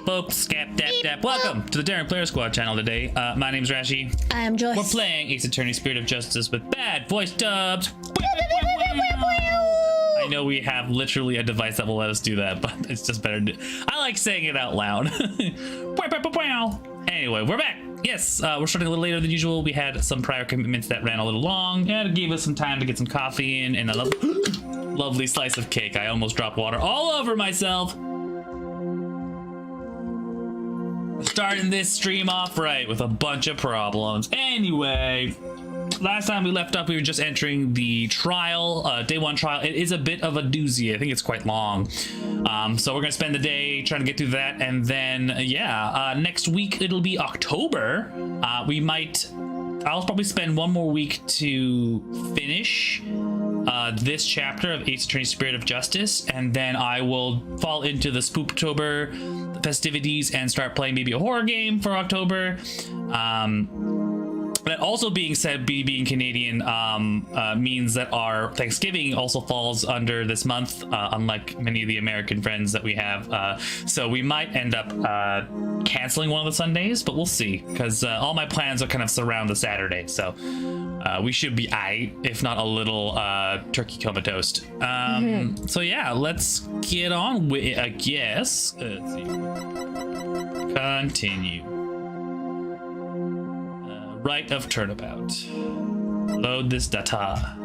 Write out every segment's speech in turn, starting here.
folks, scap, dap, dap. Welcome to the Daring Player Squad channel today. My name's Rashi. I am Joyce. We're playing Ace Attorney Spirit of Justice with bad voice dubs. I know we have literally a device that will let us do that, but it's just better to... I like saying it out loud. Anyway, we're back. Yes, we're starting a little later than usual. We had some prior commitments that ran a little long, and it gave us some time to get some coffee in and a lovely slice of cake. I almost dropped water all over myself. Starting this stream off right with a bunch of problems. Anyway, last time we left up, we were just entering the trial, day one trial. It is a bit of a doozy. I think it's quite long. So we're gonna spend the day trying to get through that, and then yeah, next week it'll be October. I'll probably spend one more week to finish this chapter of Ace Attorney Spirit of Justice, and then I will fall into the Spooktober festivities and start playing maybe a horror game for October. That also being said, being Canadian means that our Thanksgiving also falls under this month, unlike many of the American friends that we have. So we might end up canceling one of the Sundays, but we'll see, because all my plans are kind of surround the Saturday. So we should be if not a little turkey comatose. So yeah, let's get on with it, I guess. Let's see. Continue. Right of turnabout. Load this data.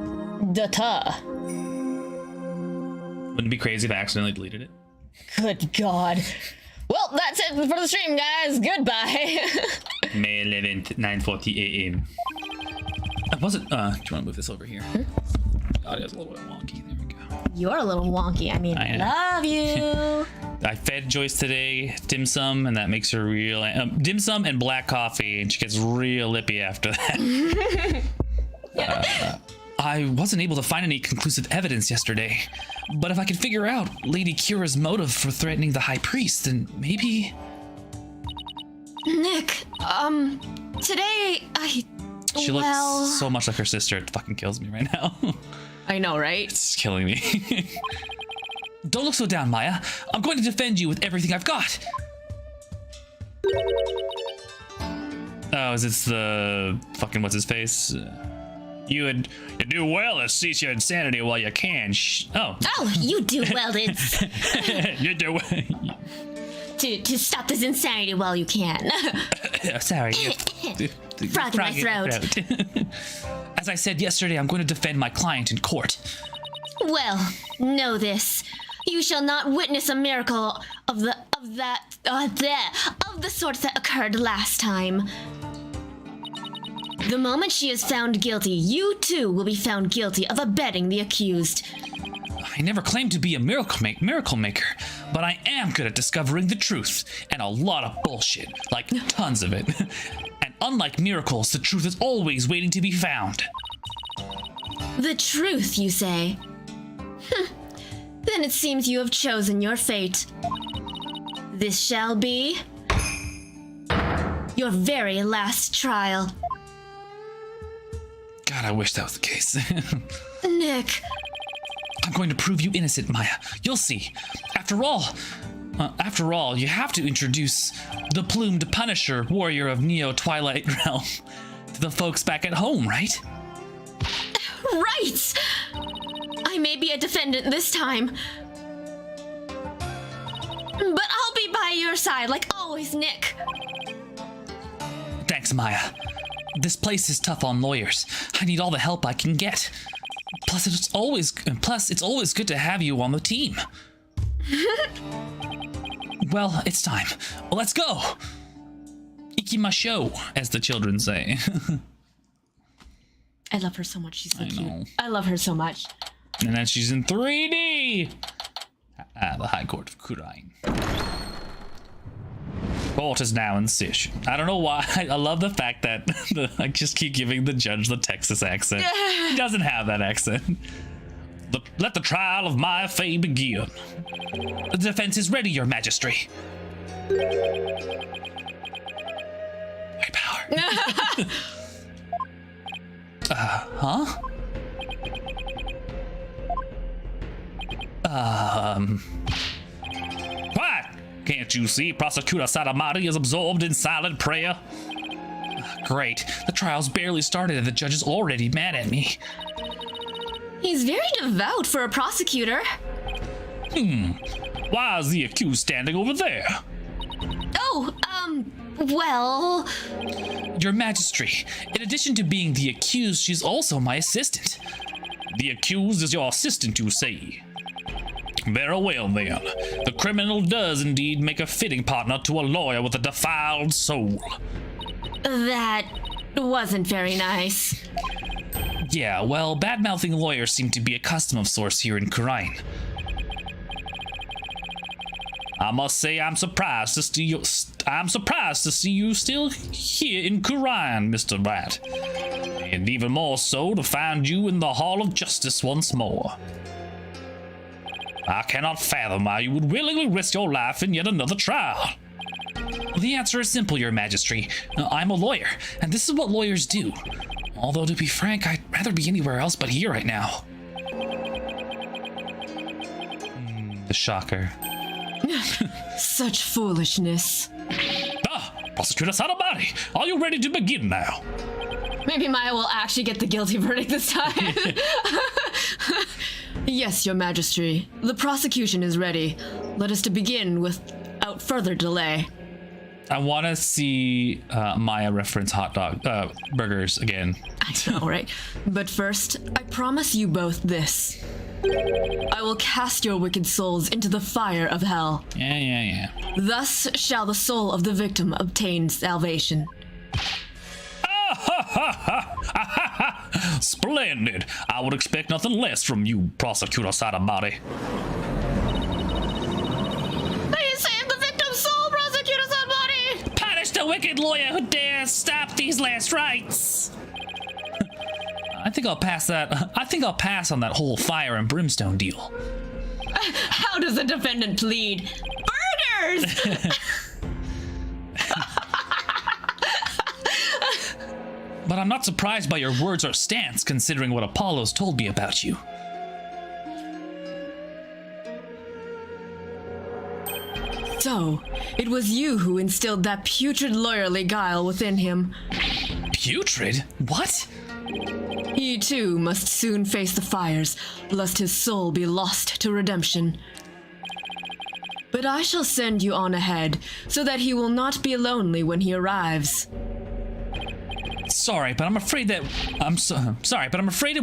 Wouldn't it be crazy if I accidentally deleted it? Good God. Well, that's it for the stream, guys. Goodbye. May 11th, 9:40 a.m. Was it? Do you want to move this over here? Audio's a little bit wonky. There we go. You're a little wonky. I mean, I love you. I fed Joyce today dim sum, and that makes her real dim sum and black coffee, and she gets real lippy after that. I wasn't able to find any conclusive evidence yesterday, but if I could figure out Lady Kira's motive for threatening the High Priest, then maybe... Nick, today She looks so much like her sister, it fucking kills me right now. I know, right? It's killing me. Don't look so down, Maya. I'm going to defend you with everything I've got. Oh, is this the fucking what's his face? You do well to cease your insanity while you can. Oh, you do well to you do well. to stop this insanity while you can. Sorry. Frog in my throat. As I said yesterday, I'm going to defend my client in court. Well, know this. You shall not witness a miracle of the sort that occurred last time. The moment she is found guilty, you too will be found guilty of abetting the accused. I never claimed to be a miracle maker, but I am good at discovering the truth, and a lot of bullshit, like tons of it. And unlike miracles, the truth is always waiting to be found. The truth, you say? Then it seems you have chosen your fate. This shall be your very last trial. God, I wish that was the case. Nick. I'm going to prove you innocent, Maya. You'll see. After all, you have to introduce the plumed Punisher, warrior of Neo-Twilight Realm, to the folks back at home, right? Right! I may be a defendant this time, but I'll be by your side like always, Nick. Thanks, Maya. This place is tough on lawyers. I need all the help I can get. Plus, it's always good to have you on the team. Well, it's time. Let's go. Ikimasho, as the children say. I love her so much. She's so cute. Know. I love her so much. And then she's in 3D. The High Court of Kurain. Court is now in session. I don't know why. I love the fact that I just keep giving the judge the Texas accent. He doesn't have that accent. Let the trial of Maya Fey begin. The defense is ready, Your Majesty. My power. Huh? What? Can't you see Prosecutor Sahdmadhi is absorbed in silent prayer? Great. The trial's barely started and the judge is already mad at me. He's very devout for a prosecutor. Why is the accused standing over there? Oh, well... Your Majesty, in addition to being the accused, she's also my assistant. The accused is your assistant, you say? Very well, then. The criminal does indeed make a fitting partner to a lawyer with a defiled soul. That wasn't very nice. Yeah, well, bad-mouthing lawyers seem to be a custom of sorts here in Khura'in. I must say I'm surprised to see you still here in Khura'in, Mr. Rat. And even more so to find you in the Hall of Justice once more. I cannot fathom why you would willingly risk your life in yet another trial. The answer is simple, Your Majesty. I'm a lawyer, and this is what lawyers do. Although, to be frank, I'd rather be anywhere else but here right now. The shocker. Such foolishness. Prosecutor Sahdmadhi, are you ready to begin now? Maybe Maya will actually get the guilty verdict this time. Yes, Your Majesty. The prosecution is ready. Let us to begin without further delay. I want to see Maya reference burgers again. I know, right? But first, I promise you both this. I will cast your wicked souls into the fire of hell. Yeah. Thus shall the soul of the victim obtain salvation. Splendid! I would expect nothing less from you, Prosecutor Sahdmadhi. They saved the victim's soul, Prosecutor Sahdmadhi! Punish the wicked lawyer who dares stop these last rites! I think I'll pass on that whole fire and brimstone deal. How does the defendant plead? Burgers! But I'm not surprised by your words or stance, considering what Apollo's told me about you. So, it was you who instilled that putrid lawyerly guile within him. Putrid? What? He too must soon face the fires, lest his soul be lost to redemption. But I shall send you on ahead, so that he will not be lonely when he arrives. Sorry, but I'm afraid it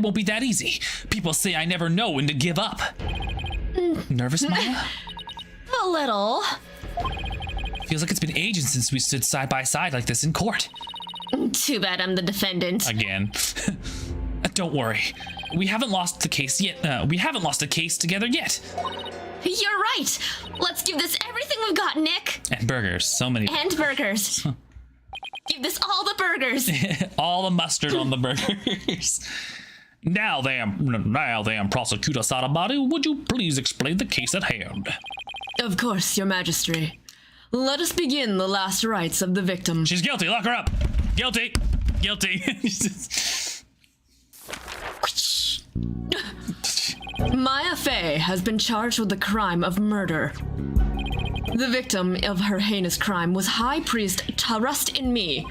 won't be that easy. People say I never know when to give up. Nervous, Maya? A little. Feels like it's been ages since we stood side by side like this in court. Too bad I'm the defendant. Again. Don't worry. We haven't lost the case yet. We haven't lost a case together yet. You're right. Let's give this everything we've got, Nick. And burgers. So many. And burgers. Give this all the burgers. All the mustard on the burgers. Now then, Prosecutor Sahdmadhi, would you please explain the case at hand? Of course, Your Majesty. Let us begin the last rites of the victim. She's guilty. Lock her up. Guilty. Maya Fey has been charged with the crime of murder. The victim of her heinous crime was High Priest Trust in Me.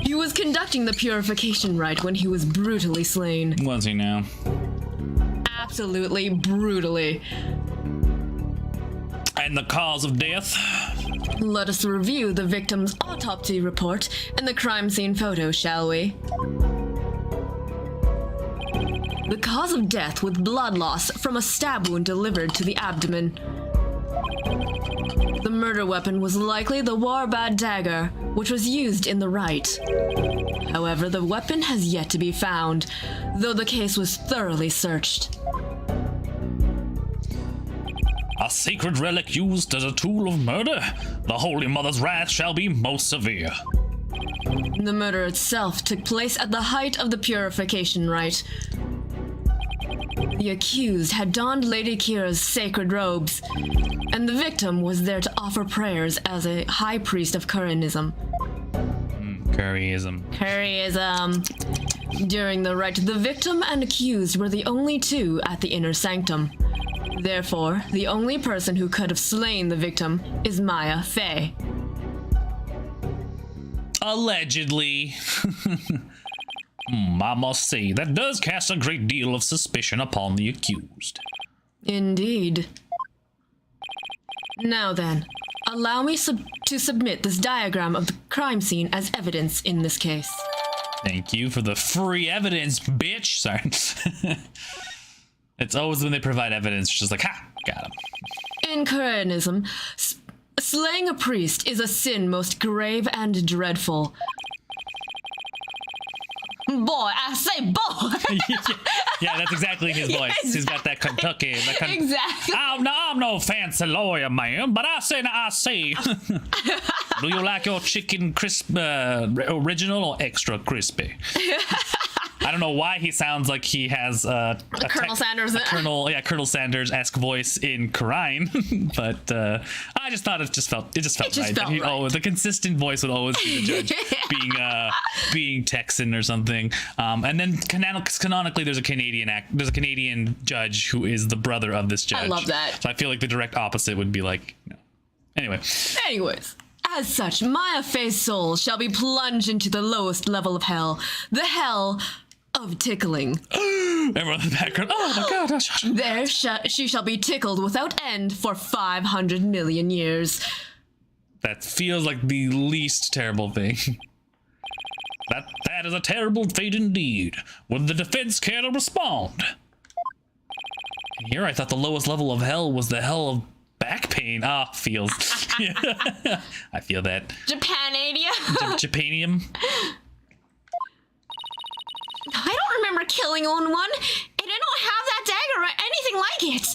He was conducting the purification rite when he was brutally slain. Was he now? Absolutely brutally. And the cause of death? Let us review the victim's autopsy report and the crime scene photo, shall we? The cause of death was blood loss from a stab wound delivered to the abdomen. The murder weapon was likely the Warbad dagger, which was used in the rite. However, the weapon has yet to be found, though the case was thoroughly searched. A sacred relic used as a tool of murder? The Holy Mother's wrath shall be most severe. The murder itself took place at the height of the purification rite. The accused had donned Lady Kira's sacred robes, and the victim was there to offer prayers as a high priest of Curryism. Curryism. During the rite, the victim and accused were the only two at the inner sanctum. Therefore, the only person who could have slain the victim is Maya Fey. Allegedly. I must say, that does cast a great deal of suspicion upon the accused. Indeed. Now then, allow me to submit this diagram of the crime scene as evidence in this case. Thank you for the free evidence, bitch. Sorry. It's always when they provide evidence, it's just like, ha, got him. In Koreanism, slaying a priest is a sin most grave and dreadful. Boy, I say boy. Yeah, that's exactly his voice. Yeah, He's got that Kentucky. Exactly. I'm no fancy lawyer, man, but I say. Do you like your chicken crisp, original or extra crispy? I don't know why he sounds like he has Colonel Sanders. Colonel Sanders-esque voice in Korine, but I just thought it just felt right. Right. The consistent voice would always be the judge being Texan or something. And then canonically, there's a Canadian judge who is the brother of this judge. I love that. So I feel like the direct opposite would be like, no. Anyways. As such, Maya Fey's soul shall be plunged into the lowest level of hell, the hell of tickling. Everyone in the background, oh my god. There she shall be tickled without end for 500 million years. That feels like the least terrible thing. That is a terrible fate indeed. Would the defense care to respond? And here I thought the lowest level of hell was the hell of back pain. Feels. I feel that. Japanadia? Japanium? I don't remember killing on one, and I don't have that dagger or anything like it.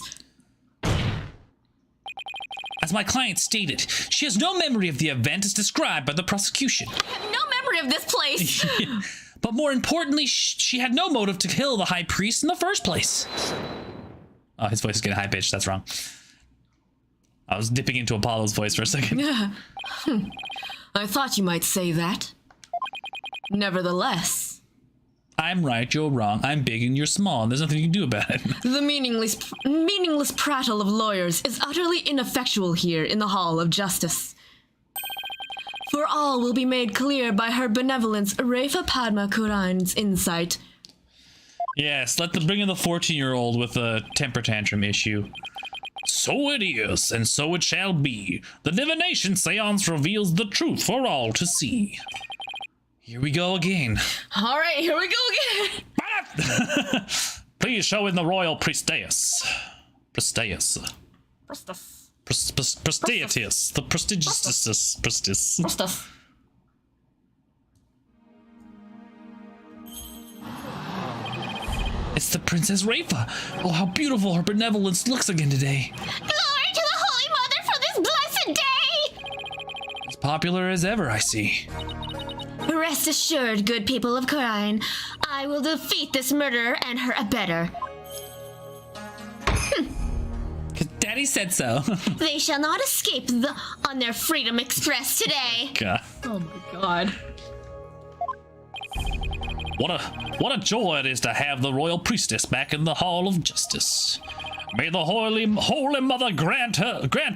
As my client stated, she has no memory of the event as described by the prosecution. No memory of this place. But more importantly, she had no motive to kill the high priest in the first place. Oh, his voice is getting high-pitched. That's wrong. I was dipping into Apollo's voice for a second. I thought you might say that. Nevertheless, I'm right, you're wrong. I'm big and you're small, and there's nothing you can do about it. the meaningless prattle of lawyers is utterly ineffectual here in the Hall of Justice. For all will be made clear by her benevolence, Rafa Padma Kurain's insight. Yes, bring in the 14-year-old with a temper tantrum issue. So it is, and so it shall be. The divination seance reveals the truth for all to see. Here we go again. All right, here we go again. Please show in the royal priestess. Priestess. Prestigious. The prestigious priestess. It's the Princess Rafa. Oh, how beautiful her benevolence looks again today. Glory to the Holy Mother for this blessed day! As popular as ever, I see. Rest assured, good people of Korine, I will defeat this murderer and her abettor. Cause Daddy said so. They shall not escape on their Freedom Express today. God. Oh my god. What a joy it is to have the royal priestess back in the Hall of Justice. May the Holy Mother grant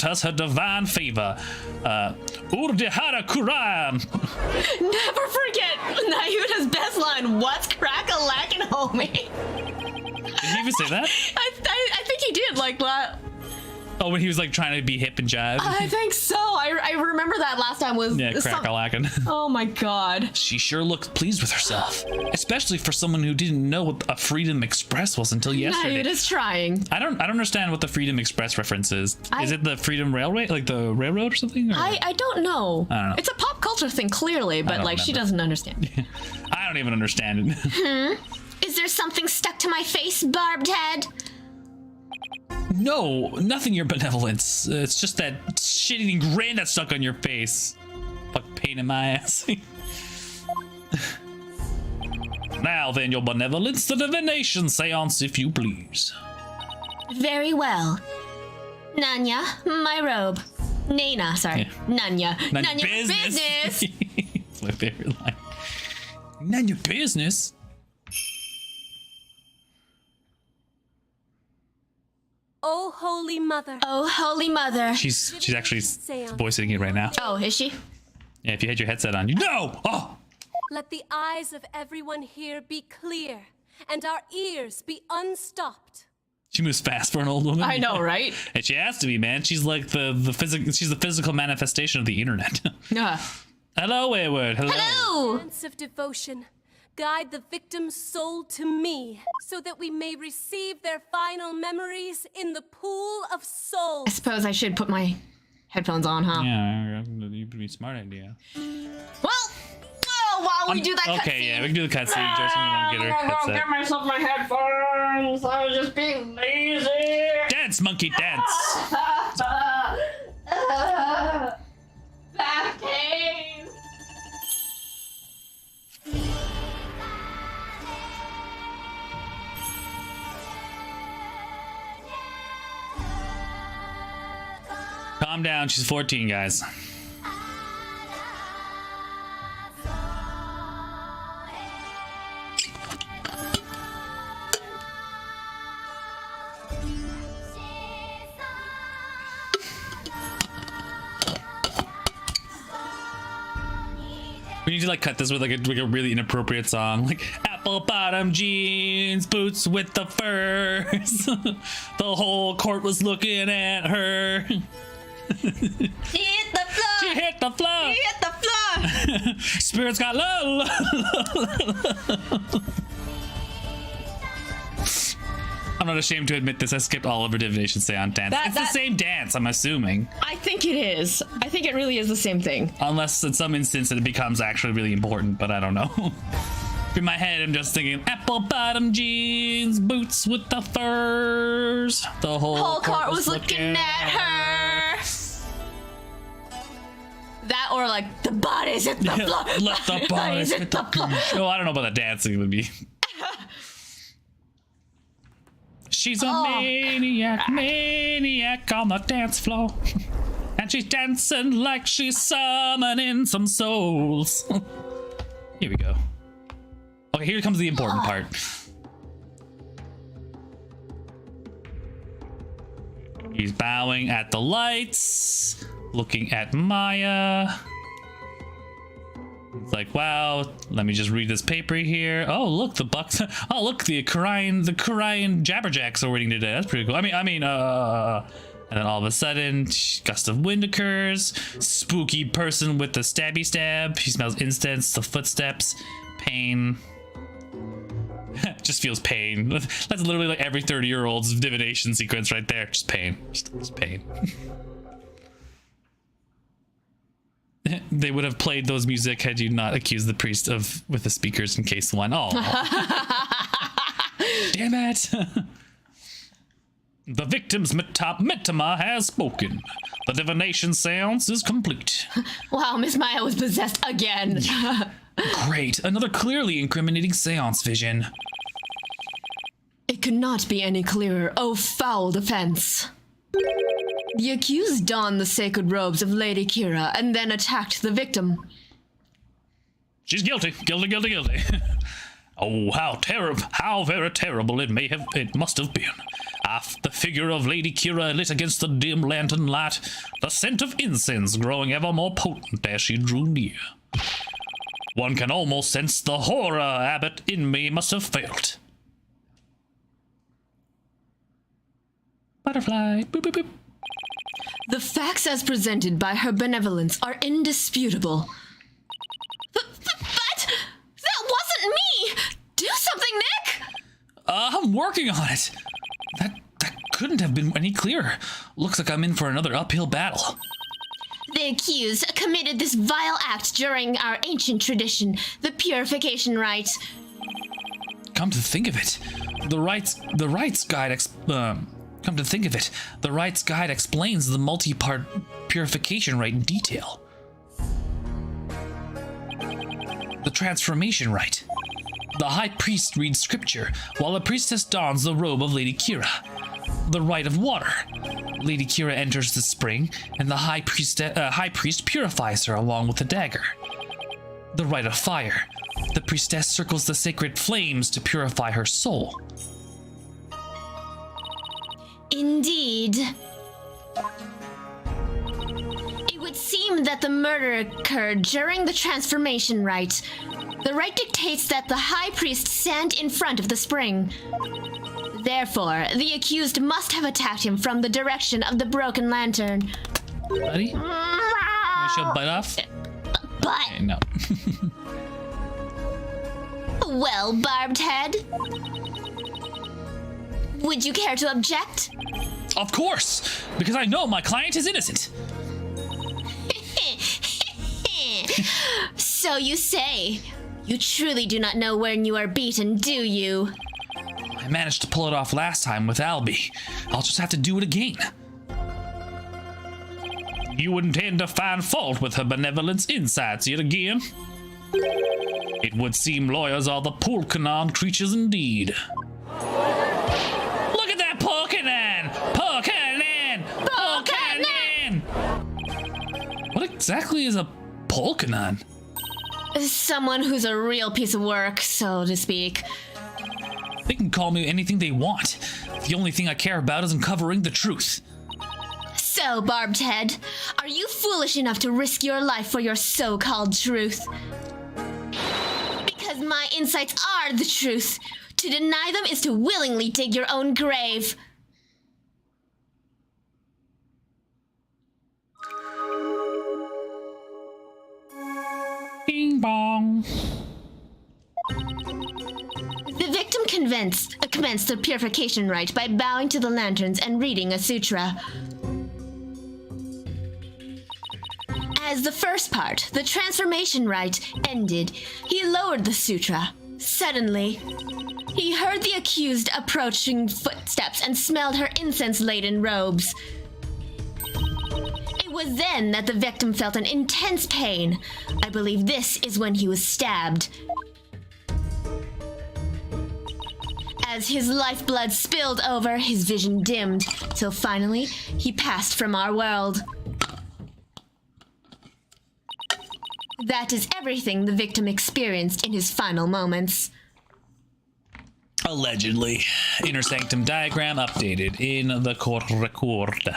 us her divine favor. Urdihara Kuran. Never forget Nayuta's best line, what's crack-a-lackin' homie? Did he even say that? I think he did, like that. Oh, when he was like trying to be hip and jive. I think so. I remember that last time was... Yeah, crack-a-lackin'. Oh my god. She sure looked pleased with herself. Especially for someone who didn't know what a Freedom Express was until yesterday. Nayuta's trying. I don't understand what the Freedom Express reference is. Is it the Freedom Railway? Like the railroad or something? Or? I don't know. I don't know. It's a pop culture thing, clearly, but like she doesn't understand. I don't even understand it. Is there something stuck to my face, barbed head? No, nothing your benevolence. It's just that shit-eating grin that's stuck on your face. Fuck pain in my ass. Now then, your benevolence, the divination seance, if you please. Very well. Nanya, my robe. Nana, sorry. Yeah. Nanya. None your business. It's my favorite line. None your business. Oh, Holy Mother. Oh, Holy Mother. She's actually voicing it right now. Oh, is she? Yeah, if you had your headset on, you know. Oh, Let the eyes of everyone here be clear, and our ears be unstopped. she moves fast for an old woman. I know, right? And she has to be, man. She's like the physical. She's the physical manifestation of the internet. Yeah. Hello, Wayward. Hello. Hello! Sense of devotion, guide the victim's soul to me, so that we may receive their final memories in the pool of souls. I suppose I should put my headphones on, huh? Yeah, you'd be a smart idea. Well, while we do that Okay, yeah, we can do the cutscene. Joyce, you want to get her headset. Get myself my headphones. I was just being lazy. Dance, monkey, dance. Back pain. Calm down. She's 14, guys. We need to like cut this with like a really inappropriate song, like apple bottom jeans, boots with the furs. The whole court was looking at her. She hit the floor! She hit the floor. She hit the floor! Spirits got low. I'm not ashamed to admit this. I skipped all of her divination seance dance. It's the same dance, I'm assuming. I think it is. I think it really is the same thing. Unless in some instance it becomes actually really important, but I don't know. In my head, I'm just thinking apple bottom jeans, boots with the furs. The whole court was looking at her. That or like the bodies hit the floor. Let the bodies hit the floor. Oh, I don't know about the dancing would be. She's a maniac on the dance floor. And she's dancing like she's summoning some souls. Here we go. Okay, here comes the important part. He's bowing at the lights, looking at Maya. It's like, wow, let me just read this paper here. Oh, look, the Bucks. Oh, look, the Korean Jabberjacks are waiting today. That's pretty cool. I mean, and then all of a sudden, gust of wind occurs. Spooky person with the stabby stab. He smells incense, the footsteps, pain. Just feels pain. That's literally like every 30-year-old's divination sequence right there. Just pain. Just pain. They would have played those music had you not accused the priest of with the speakers in case one. Oh, damn it! The victim's metama has spoken. The divination seance is complete. Wow, Miss Maya was possessed again. Great, another clearly incriminating seance vision. It could not be any clearer. Oh, foul defense. The accused donned the sacred robes of Lady Kira and then attacked the victim. She's guilty. Guilty. Oh, how very terrible it must have been. The figure of Lady Kira lit against the dim lantern light, the scent of incense growing ever more potent as she drew near. One can almost sense the horror abbot in me must have felt. Butterfly. Boop, boop, boop. The facts as presented by her benevolence are indisputable. But that wasn't me! Do something, Nick! I'm working on it. That couldn't have been any clearer. Looks like I'm in for another uphill battle. The accused committed this vile act during our ancient tradition, the purification rite. Come to think of it, the rites guide explains the multi-part purification rite in detail. The transformation rite. The high priest reads scripture, while the priestess dons the robe of Lady Kira. The rite of water. Lady Kira enters the spring, and the high priest purifies her along with the dagger. The rite of fire. The priestess circles the sacred flames to purify her soul. Indeed. It would seem that the murder occurred during the transformation rite. The rite dictates that the high priest stand in front of the spring. Therefore, the accused must have attacked him from the direction of the broken lantern. Buddy? You want to show butt off? But, Okay, no. well, Barbed Head, would you care to object? Of course! Because I know my client is innocent! So you say. You truly do not know when you are beaten, do you? I managed to pull it off last time with Albie. I'll just have to do it again. You intend to find fault with her benevolence insights yet again? It would seem lawyers are the Pulkanon creatures indeed. Look at that Pulkanon! Pulkanon! Pulkanon! What exactly is a Pulkanon? Someone who's a real piece of work, so to speak. They can call me anything they want. The only thing I care about is uncovering the truth. So, Barbed Head, are you foolish enough to risk your life for your so-called truth? Because my insights are the truth. To deny them is to willingly dig your own grave. Bing bong. The victim commenced the purification rite by bowing to the lanterns and reading a sutra. As the first part, the transformation rite, ended, he lowered the sutra. Suddenly, he heard the accused approaching footsteps and smelled her incense-laden robes. It was then that the victim felt an intense pain. I believe this is when he was stabbed. As his lifeblood spilled over, his vision dimmed, till finally, he passed from our world. That is everything the victim experienced in his final moments. Allegedly. Inner sanctum diagram updated in the court record.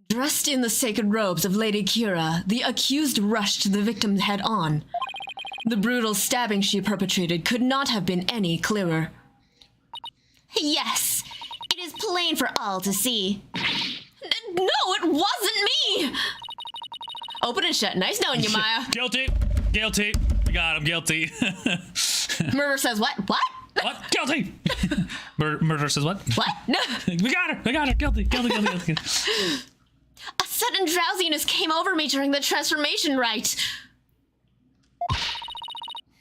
Dressed in the sacred robes of Lady Kira, the accused rushed the victim head-on. The brutal stabbing she perpetrated could not have been any clearer. Yes, it is plain for all to see. No, it wasn't me! Open and shut. Nice knowing you, Maya. Guilty. Guilty. We got him. Guilty. Murder says what? What? What? Guilty. Murder says what? What? No. We got her. We got her. Guilty. Guilty. Guilty. Guilty. A sudden drowsiness came over me during the transformation rite. I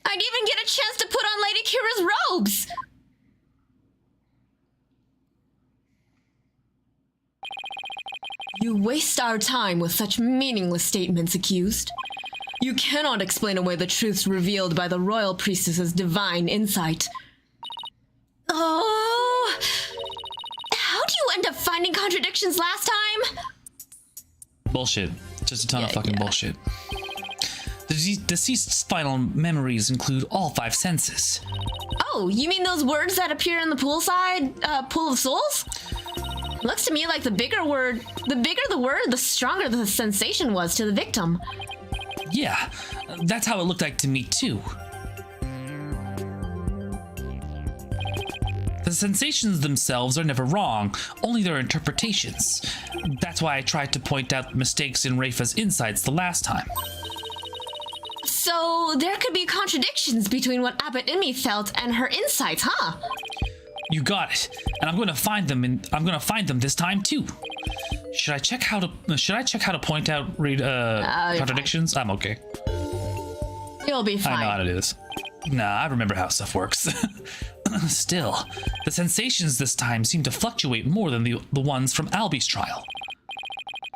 didn't even get a chance to put on Lady Kira's robes. You waste our time with such meaningless statements, accused. You cannot explain away the truths revealed by the royal priestess's divine insight. Oh, how do you end up finding contradictions last time? Bullshit. Just a ton of Yeah, fucking yeah. bullshit. The deceased's final memories include all 5 senses. Oh, you mean those words that appear in the pool of souls? Looks to me like the bigger the word, the stronger the sensation was to the victim. Yeah, that's how it looked like to me too. The sensations themselves are never wrong, only their interpretations. That's why I tried to point out mistakes in Rafa's insights the last time. So there could be contradictions between what Abbot Imi felt and her insights, huh? You got it, and I'm going to find them, and I'm going to find them this time too. Should I check how to point out contradictions? I'm okay. You'll be fine. I know how to do this. Nah, I remember how stuff works. Still, the sensations this time seem to fluctuate more than the ones from Albie's trial.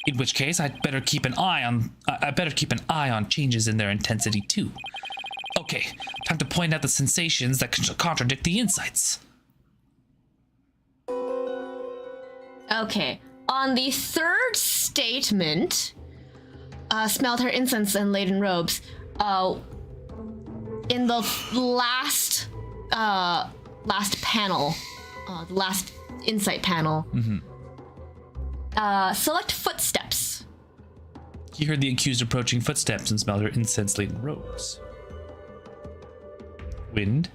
In which case, I'd better keep an eye on changes in their intensity too. Okay, time to point out the sensations that contradict the insights. Okay. On the third statement, smelled her incense and laden robes. in the last panel, the last insight panel. Select footsteps. He heard the accused approaching footsteps and smelled her incense-laden robes. Wind.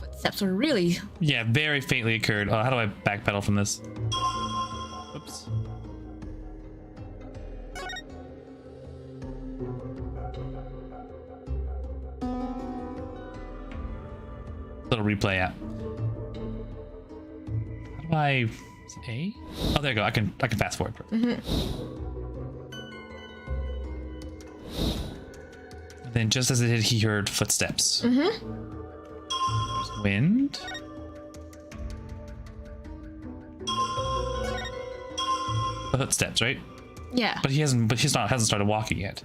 Footsteps were really... Yeah, very faintly occurred. Oh, how do I backpedal from this? Oops. Little replay app. How do I... Is it A? Oh, there you go. I can fast forward. And then just as it did, he heard footsteps. There's wind. Footsteps, right? Yeah. But he hasn't. But hasn't started walking yet.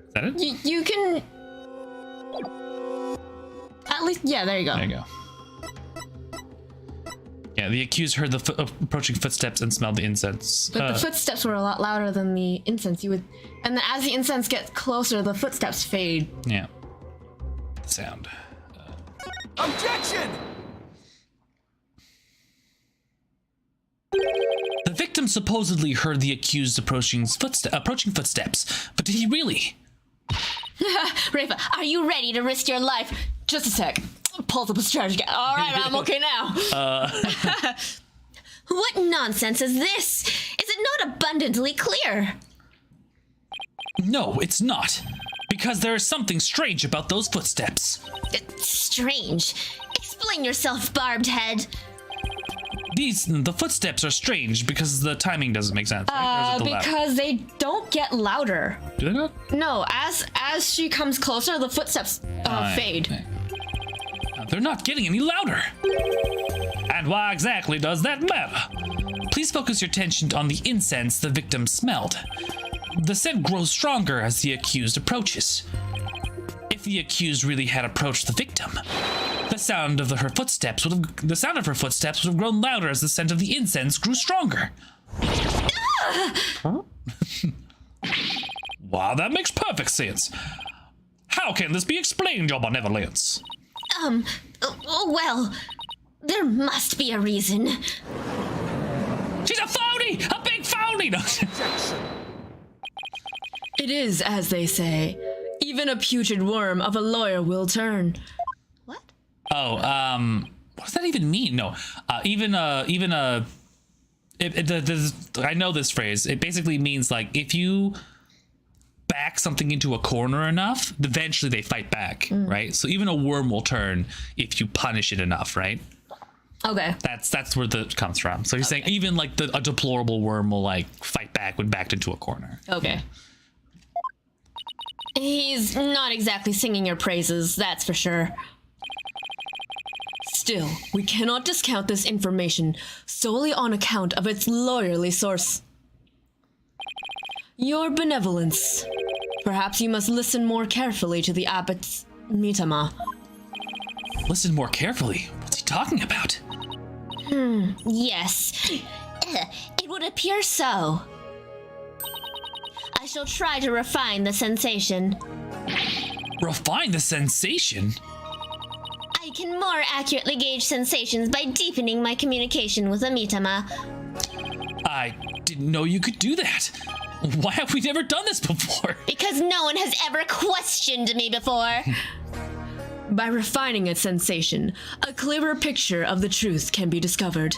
Is that it? You can... At least... Yeah, there you go. There you go. Yeah, the accused heard the approaching footsteps and smelled the incense. But the footsteps were a lot louder than the incense. And then as the incense gets closer, the footsteps fade. Yeah. Sound. Objection! The victim supposedly heard the accused approaching footsteps, but did he really? Rafa, are you ready to risk your life? Just a sec. Pulls up a strategy. All right, I'm okay now. What nonsense is this? Is it not abundantly clear? No, it's not. Because there is something strange about those footsteps. Strange. Explain yourself, barbed head. The footsteps are strange because the timing doesn't make sense. Right? Or is it the loud? Because they don't get louder. Do they not? No, as she comes closer, the footsteps fade. They're not getting any louder. And why exactly does that matter? Please focus your attention on the incense the victim smelled. The scent grows stronger as the accused approaches. If the accused really had approached the victim, the sound of her footsteps would have grown louder as the scent of the incense grew stronger. Wow, that makes perfect sense. How can this be explained, your benevolence? Well, there must be a reason. She's a phony! A big phony! No. It is, as they say, even a putrid worm of a lawyer will turn. What? Oh, what does that even mean? No, I know this phrase. It basically means like if you back something into a corner enough, eventually they fight back, right? So even a worm will turn if you punish it enough, right? Okay. That's where that comes from. So you're saying even like a deplorable worm will like fight back when backed into a corner. Okay. He's not exactly singing your praises, that's for sure. Still, we cannot discount this information solely on account of its lawyerly source. Your benevolence. Perhaps you must listen more carefully to the abbot's mitama. Listen more carefully. What's he talking about? Yes. It would appear so. I shall try to refine the sensation. Refine the sensation? I can more accurately gauge sensations by deepening my communication with Amitama. I didn't know you could do that. Why have we never done this before? Because no one has ever questioned me before. By refining its sensation, a clearer picture of the truth can be discovered.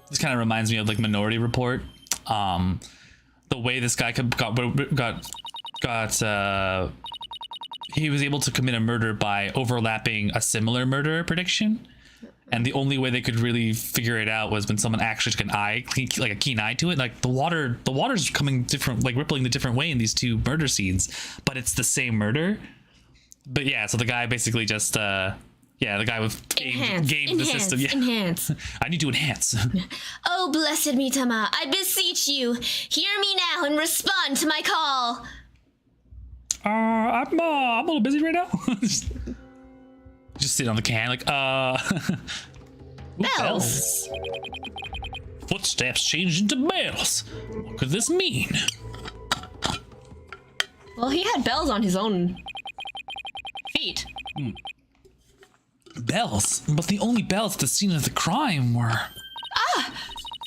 This kind of reminds me of like Minority Report. The way this guy he was able to commit a murder by overlapping a similar murder prediction. And the only way they could really figure it out was when someone actually took an eye, like a keen eye to it. Like the water's coming different, like rippling the different way in these two murder scenes, but it's the same murder. But yeah, so the guy basically just, the guy with gamed the system. Yeah. Enhance. I need to enhance. Oh, blessed Mitama, I beseech you, hear me now and respond to my call. I'm a little busy right now. Just sit on the can, like, Bells. footsteps changed into bells. What could this mean? Well, he had bells on his own feet. Bells? But the only bells at the scene of the crime were...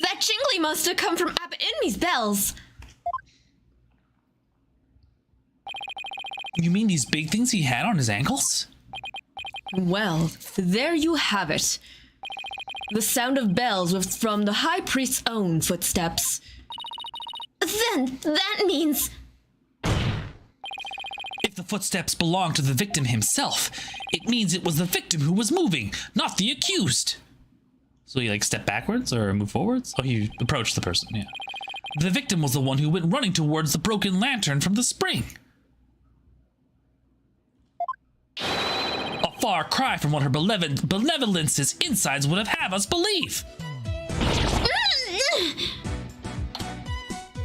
That jingly must have come from Abbot Inmy's bells. You mean these big things he had on his ankles? Well, there you have it. The sound of bells was from the High Priest's own footsteps. Then that means... If the footsteps belong to the victim himself, it means it was the victim who was moving, not the accused. So he like stepped backwards or move forwards? Oh, he approached the person, yeah. The victim was the one who went running towards the broken lantern from the spring. A far cry from what her benevolence's insides would have us believe.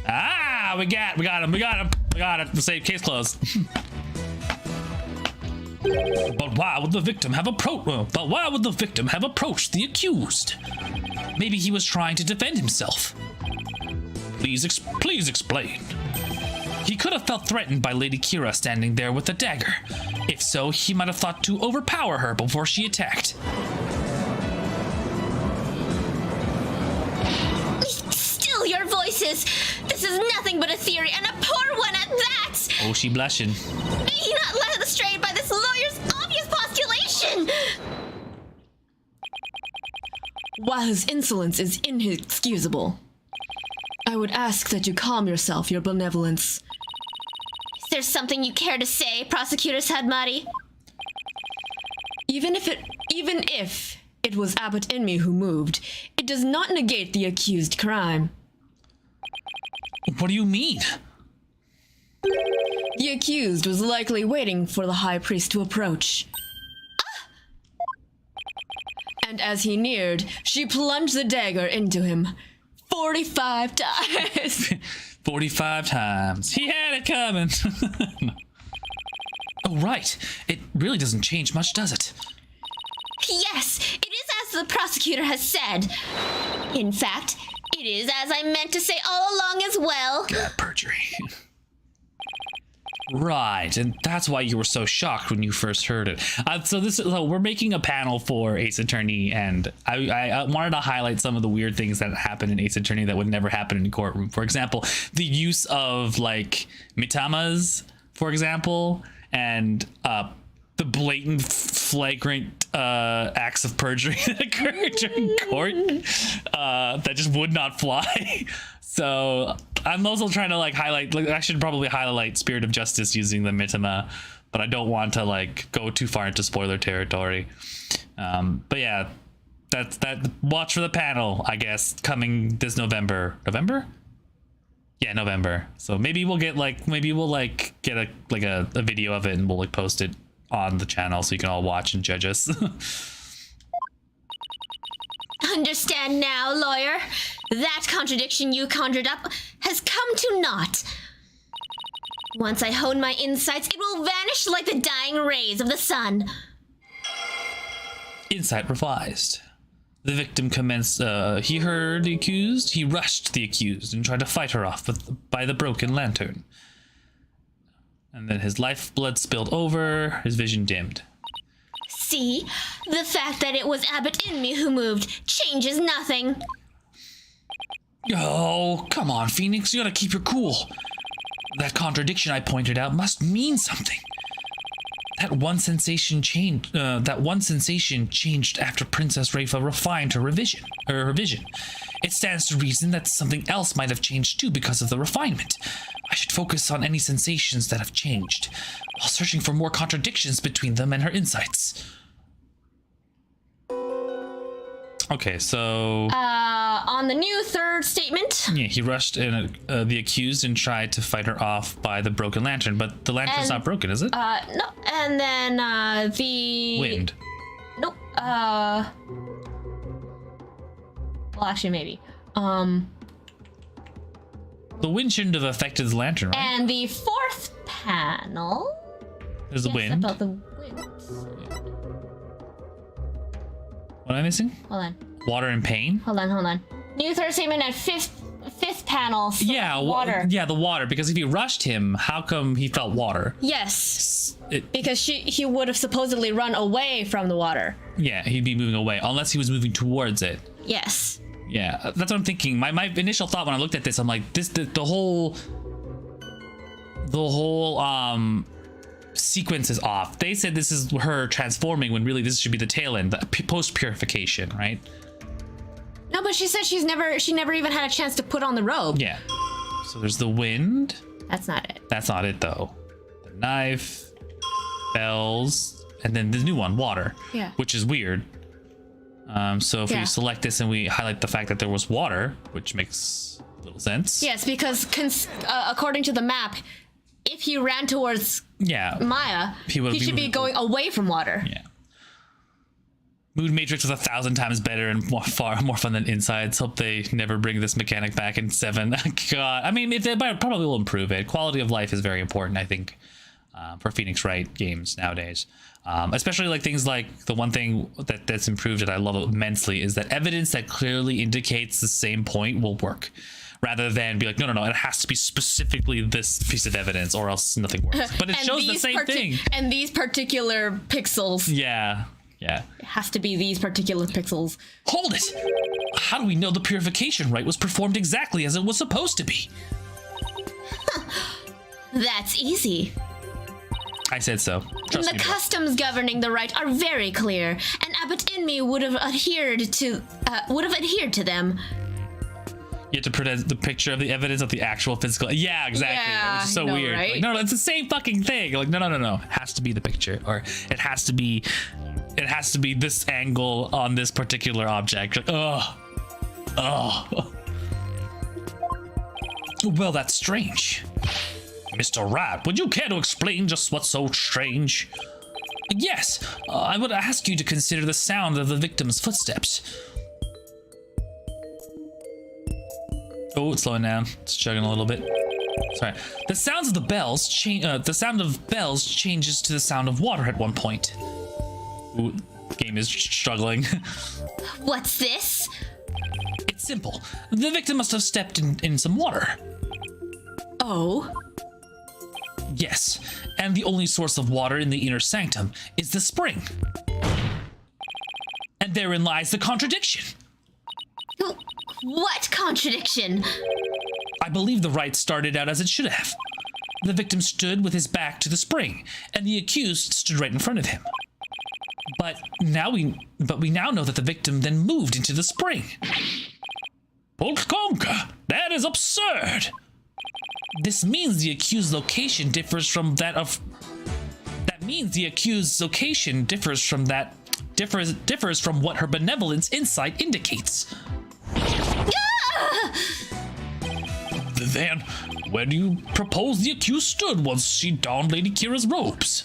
Ah, we got him. The same case closed. But why would the victim have approached the accused? Maybe he was trying to defend himself. Please explain. He could have felt threatened by Lady Kira standing there with the dagger. If so, he might have thought to overpower her before she attacked. Still your voices. This is nothing but a theory, and a poor one at that. Oh, she blushing. May he not led astray by this lawyer's obvious postulation. While his insolence is inexcusable, I would ask that you calm yourself, your benevolence. Is there something you care to say, Prosecutor Sahdmadhi? Even if it was Abbot Inmy who moved, it does not negate the accused crime. What do you mean? The accused was likely waiting for the High Priest to approach. And as he neared, she plunged the dagger into him 45 times. 45 times. He had it coming. Oh, right. It really doesn't change much, does it? Yes, it is as the prosecutor has said. In fact, it is as I meant to say all along as well. God, perjury. Right, and that's why you were so shocked when you first heard it. So we're making a panel for Ace Attorney, and I wanted to highlight some of the weird things that happen in Ace Attorney that would never happen in a courtroom. For example, the use of like mitamas, for example, and the blatant, flagrant acts of perjury that occurred during court that just would not fly. So I'm also trying to like highlight, like I should probably highlight Spirit of Justice using the mitama, but I don't want to like go too far into spoiler territory. But yeah, that's that. Watch for the panel, I guess, coming this November. November? Yeah, November. So maybe we'll get get a video of it and we'll like post it on the channel so you can all watch and judge us. Understand now, lawyer. That contradiction you conjured up has come to naught. Once I hone my insights, it will vanish like the dying rays of the sun. Insight revised. The victim commenced, he heard the accused, he rushed the accused and tried to fight her off by the broken lantern. And then his lifeblood spilled over, his vision dimmed. See? The fact that it was Abbot Inmy who moved changes nothing. Oh, come on, Phoenix, you gotta keep your cool. That contradiction I pointed out must mean something. That one sensation changed after Princess Rafa refined her vision. It stands to reason that something else might have changed too because of the refinement. I should focus on any sensations that have changed, while searching for more contradictions between them and her insights. Okay, so... On the new third statement... Yeah, he rushed in the accused and tried to fight her off by the broken lantern, but the lantern's not broken, is it? No, and then, the... Wind. Nope, well, actually, maybe. The wind shouldn't have affected the lantern, right? And the fourth panel... There's the Yes, wind. about the wind. What am I missing? Hold on. Water and pain? Hold on. New third statement at fifth panel. Yeah, water. Yeah, the water. Because if he rushed him, how come he felt water? Yes. Because he would have supposedly run away from the water. Yeah, he'd be moving away unless he was moving towards it. Yes. Yeah, that's what I'm thinking. My initial thought when I looked at this, I'm like, the whole sequence is off. They said this is her transforming when really this should be the tail end, the post purification, right? No, but she said she never even had a chance to put on the robe. Yeah. So there's the wind. That's not it. That's not it though. The knife, bells, and then the new one, water. Yeah. Which is weird. So if we select this and we highlight the fact that there was water, which makes little sense. Yes, because according to the map, if he ran towards Maya, he should be going away from water. Yeah. Mood Matrix was 1,000 times better and far more fun than Insides. Hope they never bring this mechanic back in 7. God, I mean, they probably will improve it. Quality of life is very important, I think, for Phoenix Wright games nowadays. Especially like things like the one thing that's improved that I love immensely is that evidence that clearly indicates the same point will work. Rather than be like, no, it has to be specifically this piece of evidence or else nothing works. But it shows the same thing. And these particular pixels. Yeah. Yeah. It has to be these particular pixels. Hold it! How do we know the purification rite was performed exactly as it was supposed to be? That's easy. I said so. Trust The me, bro. customs governing the rite are very clear, and Abbot Inmi would have adhered to them. You have to present the picture of the evidence of the actual physical. Yeah, exactly. Yeah, Which is so I know, weird. right? Like, no, it's the same fucking thing. Like, no. It has to be the picture, or it has to be this angle on this particular object. Like, Well, that's strange. Mr. Rat, would you care to explain just what's so strange? Yes, I would ask you to consider the sound of the victim's footsteps. Oh, it's slowing down. It's chugging a little bit. Sorry. The sounds of the bells the sound of bells changes to the sound of water at one point. Ooh, game is struggling. What's this? It's simple. The victim must have stepped in some water. Oh. Yes, and the only source of water in the inner sanctum is the spring. And therein lies the contradiction. What contradiction? I believe the rite started out as it should have. The victim stood with his back to the spring, and the accused stood right in front of him. But we now know that the victim then moved into the spring. Polkonka, that is absurd. This means the accused location differs from that of. That means the accused's location differs from what her benevolence insight indicates. Then, where do you propose the accused stood once she donned Lady Kira's robes?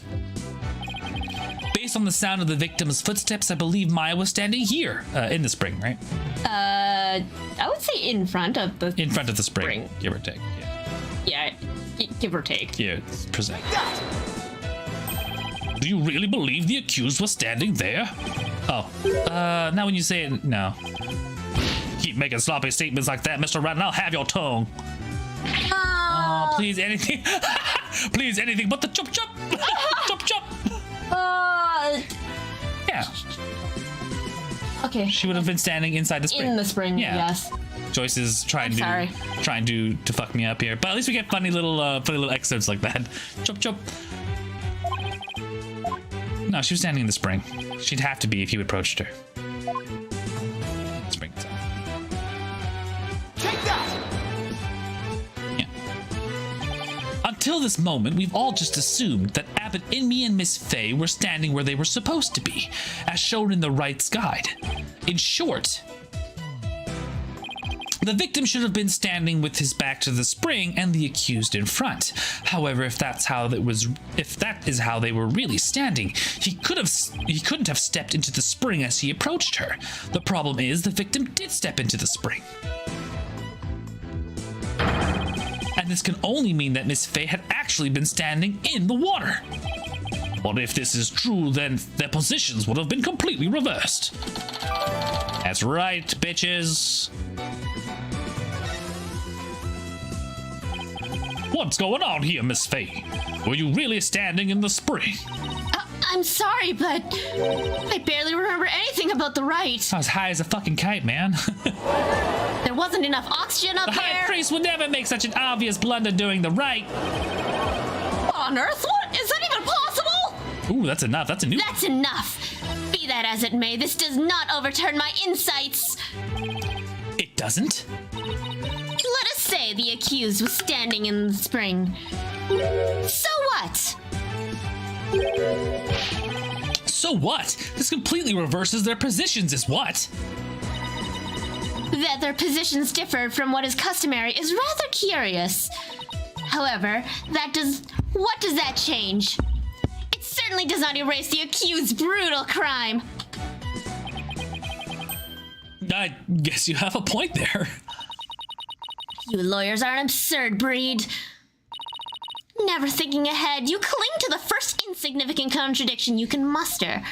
Based on the sound of the victim's footsteps, I believe Maya was standing here, in the spring, right? I would say in front of the spring. Give or take. Yeah, give or take. Yeah, present. Do you really believe the accused was standing there? Oh, now when you say it, no. Keep making sloppy statements like that, Mr. Rat, and I'll have your tongue. Oh, please, anything. Please, anything but the chop chop. Chop chop. Yeah. Okay. She would have been standing inside the spring. In the spring, yes. Joyce is trying to fuck me up here, but at least we get funny little excerpts like that. Chop chop. No, she was standing in the spring. She'd have to be if you approached her. Spring. Take that! Yeah. Until this moment, we've all just assumed that Abbot Inmi and Miss Faye were standing where they were supposed to be, as shown in the Rite's Guide. In short, the victim should have been standing with his back to the spring and the accused in front. However, if that is how they were really standing, he couldn't have stepped into the spring as he approached her. The problem is the victim did step into the spring. And this can only mean that Miss Faye had actually been standing in the water. But if this is true, then their positions would have been completely reversed. That's right, bitches. What's going on here, Miss Faye? Were you really standing in the spring? I'm sorry, but I barely remember anything about the rite. I was high as a fucking kite, man. There wasn't enough oxygen up The high there. priest would never make such an obvious blunder doing the rite. What on earth? What? Is that even possible? Ooh, that's enough. That's a new. That's enough. Be that as it may, this does not overturn my insights. It doesn't? Let us say the accused was standing in the spring. So what? So what? This completely reverses their positions, is what? That their positions differ from what is customary is rather curious. However, what does that change? It certainly does not erase the accused's brutal crime. I guess you have a point there. You lawyers are an absurd breed. Never thinking ahead, you cling to the first insignificant contradiction you can muster.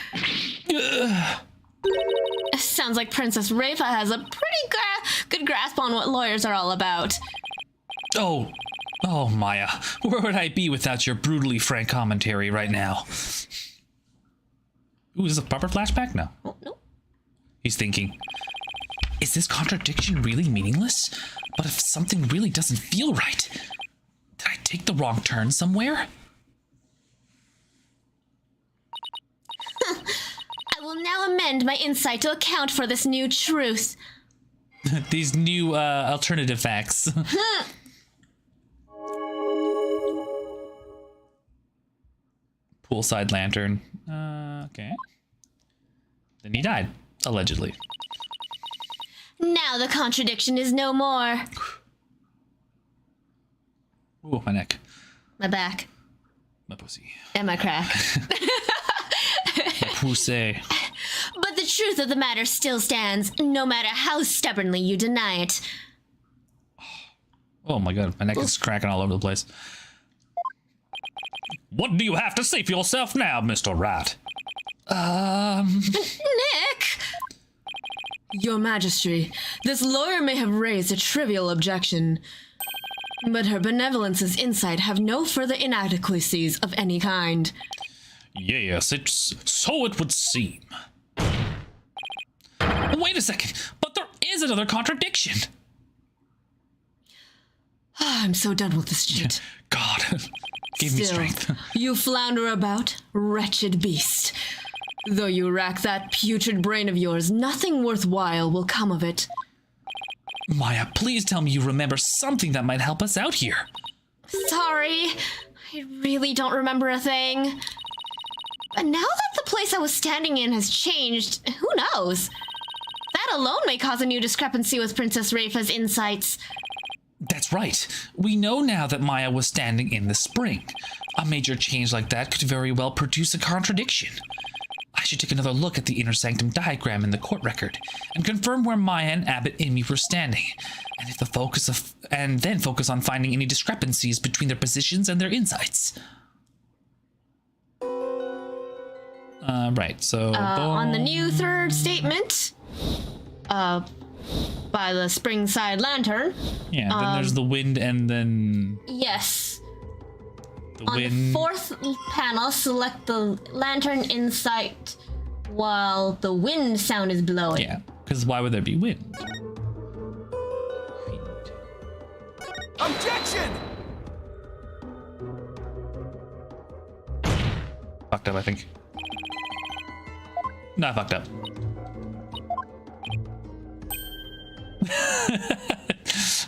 Sounds like Princess Rafa has a pretty good grasp on what lawyers are all about. Oh, Maya, where would I be without your brutally frank commentary right now? Ooh, is this a proper flashback? No. Oh, no. He's thinking, is this contradiction really meaningless? But if something really doesn't feel right, did I take the wrong turn somewhere? I will now amend my insight to account for this new truth. These new alternative facts. Poolside lantern. Okay. Then he died, allegedly. Now the contradiction is no more. Ooh, my neck. My back. My pussy. And my crack. My pussy. But the truth of the matter still stands, no matter how stubbornly you deny it. Oh my god, my neck is cracking all over the place. What do you have to say for yourself now, Mr. Rat? Nick! Your Majesty, this lawyer may have raised a trivial objection, but her benevolence's insight have no further inadequacies of any kind. Yes, so it would seem. Wait a second, but there is another contradiction. I'm so done with this shit. God, give me Still, strength. you flounder about, wretched beast. Though you rack that putrid brain of yours, nothing worthwhile will come of it. Maya, please tell me you remember something that might help us out here. Sorry, I really don't remember a thing. But now that the place I was standing in has changed, who knows? That alone may cause a new discrepancy with Princess Rafa's insights. That's right. We know now that Maya was standing in the spring. A major change like that could very well produce a contradiction. I should take another look at the inner sanctum diagram in the court record and confirm where Maya and Abbot Amy were standing, and then focus on finding any discrepancies between their positions and their insights. Right, so... On the new third statement, by the spring side lantern. Yeah, then there's the wind and then... Yes. The On wind... the fourth panel, select the lantern insight while the wind sound is blowing. Yeah, because why would there be wind? Objection! Fucked up, I think. No, I fucked up.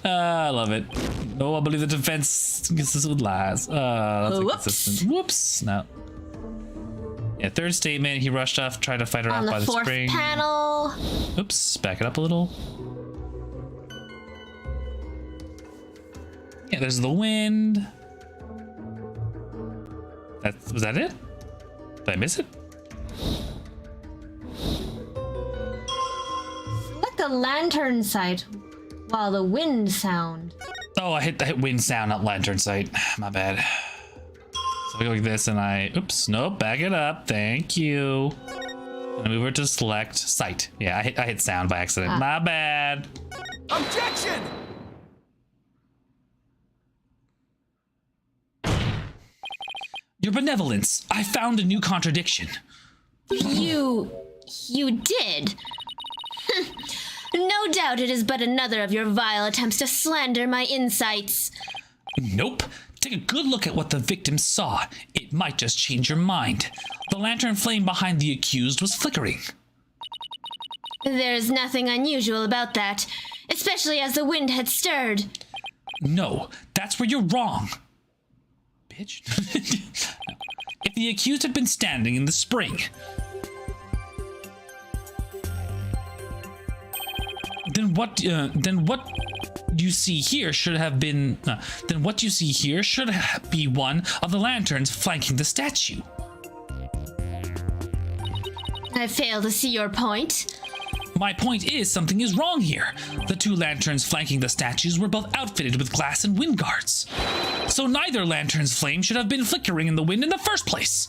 I love it. No, I believe the defense gets this with lies. That's inconsistent. Whoops. No. Yeah, third statement. He rushed off, tried to fight her On off the by the fourth spring. panel. Oops. Back it up a little. Yeah, there's the wind. Was that it? Did I miss it? Select the lantern sight while the wind sound. Oh, I hit wind sound, not lantern sight. My bad. So I go like this and oops, nope, back it up. Thank you. And move it to select sight. Yeah, I hit sound by accident. My bad. Objection! Your benevolence, I found a new contradiction. You did? No doubt it is but another of your vile attempts to slander my insights. Nope. Take a good look at what the victim saw. It might just change your mind. The lantern flame behind the accused was flickering. There's nothing unusual about that, especially as the wind had stirred. No, that's where you're wrong. Bitch. If the accused had been standing in the spring, then what you see here should have been then what you see here should be one of the lanterns flanking the statue. I fail to see your point. My point is, something is wrong here. The two lanterns flanking the statues were both outfitted with glass and wind guards. So neither lantern's flame should have been flickering in the wind in the first place.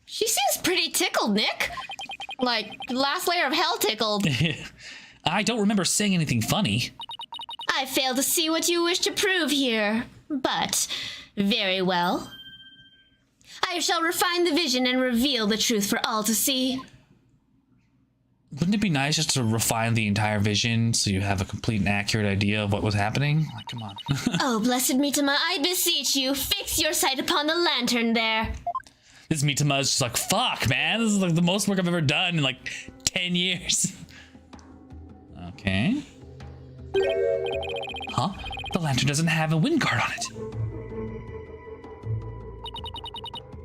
She seems pretty tickled, Nick. Like, last layer of hell tickled. I don't remember saying anything funny. I fail to see what you wish to prove here, but very well. I shall refine the vision and reveal the truth for all to see. Wouldn't it be nice just to refine the entire vision so you have a complete and accurate idea of what was happening? Like, come on. Oh, blessed Mitama, I beseech you, fix your sight upon the lantern there. This Mitama is just like, fuck, man. This is like the most work I've ever done in like 10 years. Okay. Huh? The lantern doesn't have a wind guard on it.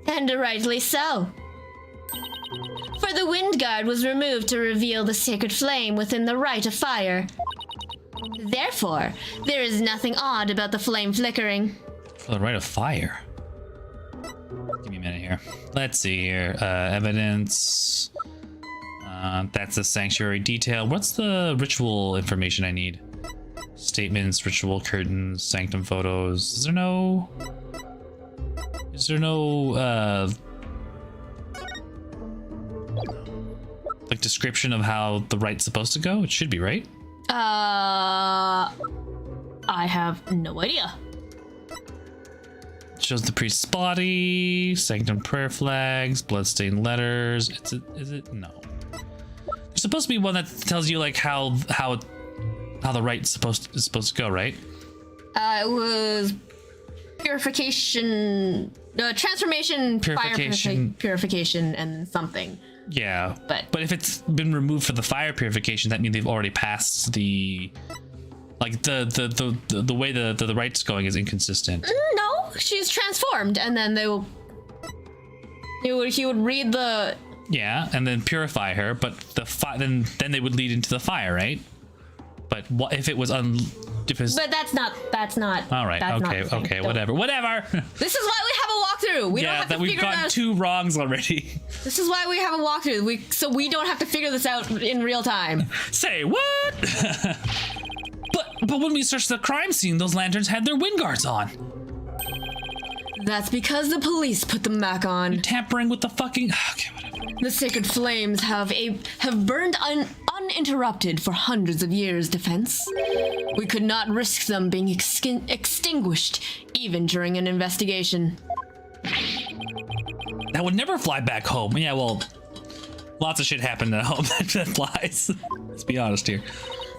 And rightly so. For the wind guard was removed to reveal the sacred flame within the rite of fire. Therefore, there is nothing odd about the flame flickering. For the rite of fire. Give me a minute here. Let's see here. Evidence. That's the sanctuary detail. What's the ritual information I need? Statements, ritual curtains, sanctum photos. Is there no like description of how the rite's supposed to go? It should be, right? I have no idea. Shows the priest's body, sanctum prayer flags, bloodstained letters. Is it? No. There's supposed to be one that tells you like how the rite's supposed to go, right? It was purification, transformation, Purification. fire purification, and something. Yeah, But if it's been removed for the fire purification, that means they've already passed the like the way the rite's going is inconsistent. No, she's transformed, and then he would read the. Yeah, and then purify her, but then they would lead into the fire, right? But what if it was But that's not. All right. That's not the thing. Okay. Whatever. This is why we have a walkthrough. We don't have to we've figure it gotten out. 2 wrongs already. This is why we have a walkthrough. So we don't have to figure this out in real time. Say what? but when we searched the crime scene, those lanterns had their wind guards on. That's because the police put them back on. Tampering with the fucking. Okay, whatever. The sacred flames have burned uninterrupted for hundreds of years, Defense. We could not risk them being extinguished, even during an investigation. That would never fly back home. Yeah, well, lots of shit happened at home that flies. Let's be honest here.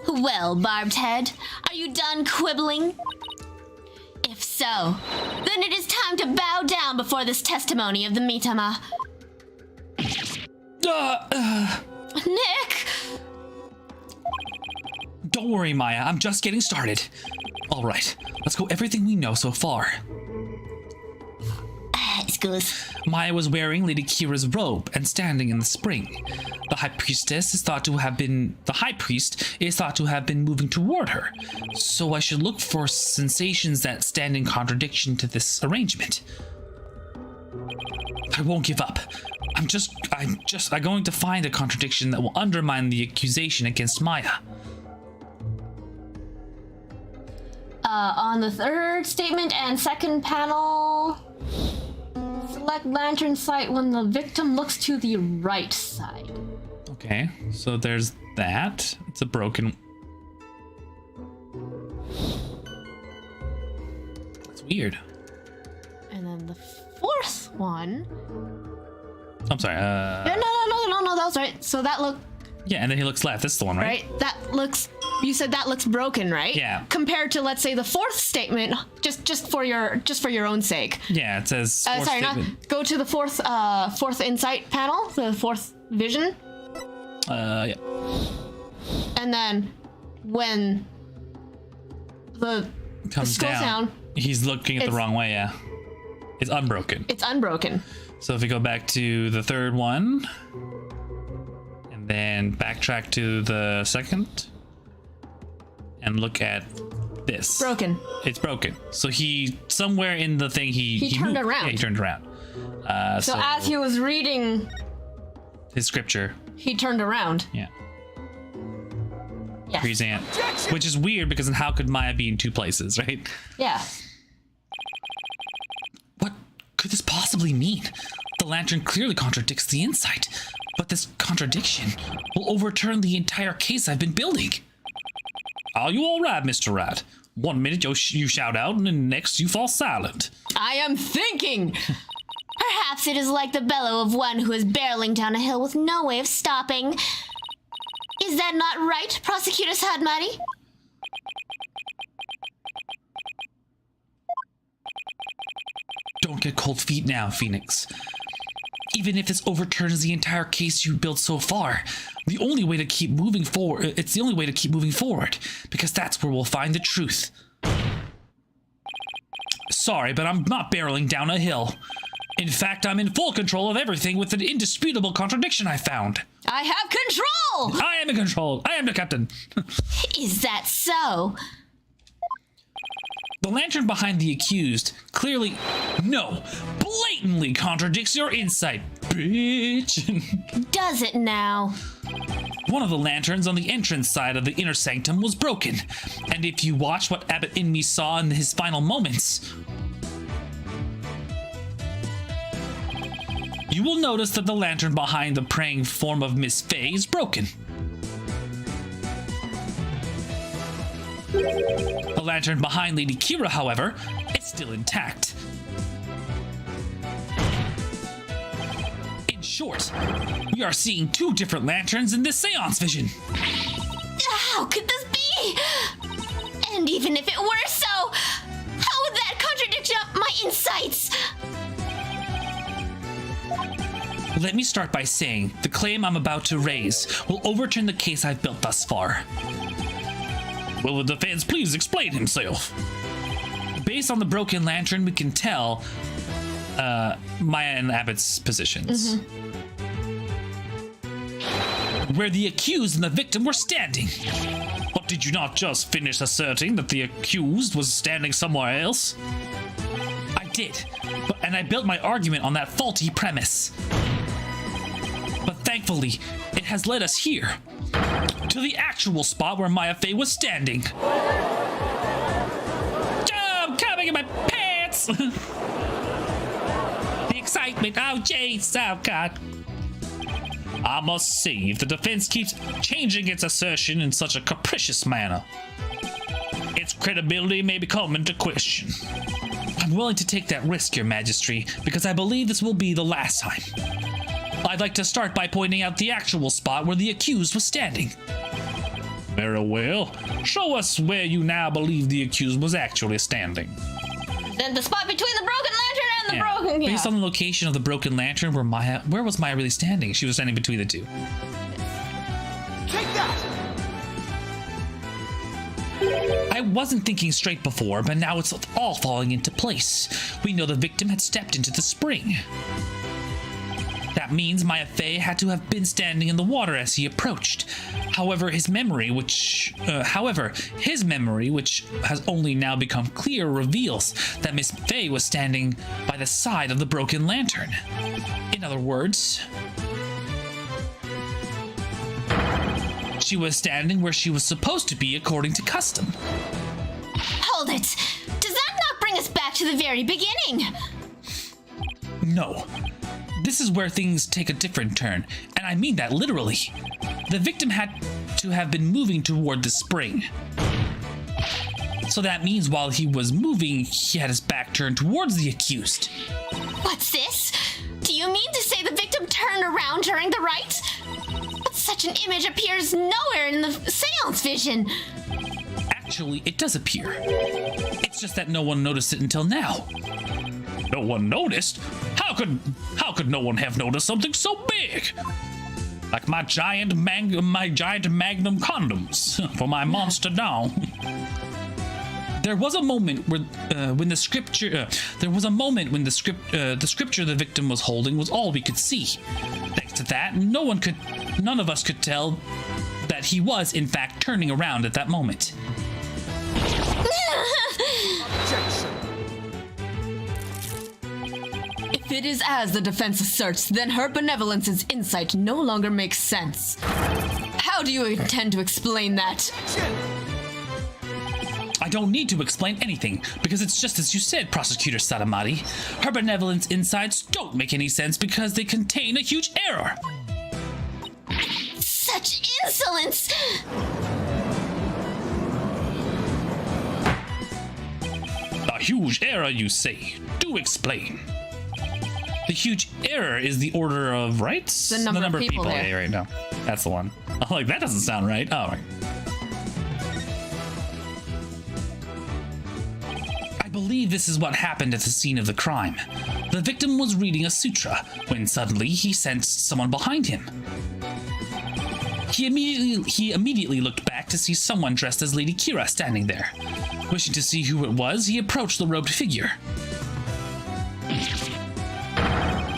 Well, Barbed Head, are you done quibbling? If so, then it is time to bow down before this testimony of the Mitama. Nick! Don't worry, Maya. I'm just getting started. All right, let's go everything we know so far. Excuse. Maya was wearing Lady Kira's robe and standing in the spring. The high priest is thought to have been moving toward her. So I should look for sensations that stand in contradiction to this arrangement. I won't give up. I'm going to find a contradiction that will undermine the accusation against Maya. On the third statement and second panel, select lantern sight when the victim looks to the right side. Okay, so there's that. It's a broken. Weird. And then the fourth one. I'm sorry. No, that was right. So that look Yeah, and then he looks left. This is the one, right? right. That looks. You said that looks broken, right? Yeah. Compared to, let's say, the fourth statement, just for your own sake. Yeah, it says. Fourth statement. Go to the fourth insight panel, the fourth vision, Yeah. and then when the Comes scrolls down, he's looking at the it's- wrong way. Yeah, it's unbroken. it's unbroken. So if we go back to the third one, and then backtrack to the second, and look at this. Broken. It's broken. So he somewhere in the thing he turned moved. around. Yeah, he turned around. So as he was reading, his scripture. he turned around. Yeah. Yes. Present. Which is weird because then how could Maya be in two places, right? Yeah. What could this possibly mean? The lantern clearly contradicts the insight, but this contradiction will overturn the entire case I've been building. Are you all right, Mr. Rat? 1 minute you shout out, and then next you fall silent. I am thinking. Perhaps it is like the bellow of one who is barreling down a hill with no way of stopping. Is that not right, Prosecutor Sahdmadhi? Don't get cold feet now, Phoenix. Even if this overturns the entire case you built so far, the only way to keep moving forward, it's the only way to keep moving forward, because that's where we'll find the truth. Sorry, but I'm not barreling down a hill. In fact, I'm in full control of everything with an indisputable contradiction I found. I have control. I am in control. I am the captain. Is that so? The lantern behind the accused clearly, no, blatantly contradicts your insight, bitch. Does it now? One of the lanterns on the entrance side of the inner sanctum was broken, and if you watch what Abbot Inmi saw in his final moments, you will notice that the lantern behind the praying form of Miss Faye is broken. The lantern behind Lady Kira, however, is still intact. In short, we are seeing two different lanterns in this seance vision. How could this be? And even if it were so, how would that contradict my insights? Let me start by saying the claim I'm about to raise will overturn the case I've built thus far. Will the defense please explain himself? Based on the broken lantern, we can tell Maya and Abbott's positions. Where the accused and the victim were standing. But did you not just finish asserting that the accused was standing somewhere else? I did, and I built my argument on that faulty premise. But thankfully, it has led us here, to the actual spot where Maya Faye was standing. Oh, I'm coming in my pants! The excitement, oh jeez, oh god. I must say, if the defense keeps changing its assertion in such a capricious manner, its credibility may be come into question. I'm willing to take that risk, Your Majesty, because I believe this will be the last time. I'd like to start by pointing out the actual spot where the accused was standing. Very well. Show us where you now believe the accused was actually standing. Then the spot between the broken lantern and the broken. Based on the location of the broken lantern, where was Maya really standing? She was standing between the two. Take that! I wasn't thinking straight before, but now it's all falling into place. We know the victim had stepped into the spring. That means Maya Faye had to have been standing in the water as he approached. However, his memory, which has only now become clear, reveals that Miss Faye was standing by the side of the broken lantern. In other words, she was standing where she was supposed to be according to custom. Hold it! Does that not bring us back to the very beginning? No. This is where things take a different turn, and I mean that literally. The victim had to have been moving toward the spring. So that means while he was moving, he had his back turned towards the accused. What's this? Do you mean to say the victim turned around during the rite? But such an image appears nowhere in the seance vision. Actually, it does appear. It's just that no one noticed it until now. No one noticed? How could no one have noticed something so big? Like my giant magnum condoms for my monster doll. There was a moment when the scripture the victim was holding was all we could see. Thanks to that, none of us could tell that he was in fact turning around at that moment. If it is as the defense asserts, then her benevolence's insight no longer makes sense. How do you intend to explain that? I don't need to explain anything, because it's just as you said, Prosecutor Sahdmadhi. Her benevolence insights don't make any sense because they contain a huge error. Such insolence! A huge error, you say? Do explain. The huge error is the order of rights? The number of people there. Yeah, right now. That's the one. I'm like, that doesn't sound right. Oh, right. I believe this is what happened at the scene of the crime. The victim was reading a sutra when suddenly he sensed someone behind him. He immediately looked back to see someone dressed as Lady Kira standing there. Wishing to see who it was, he approached the robed figure.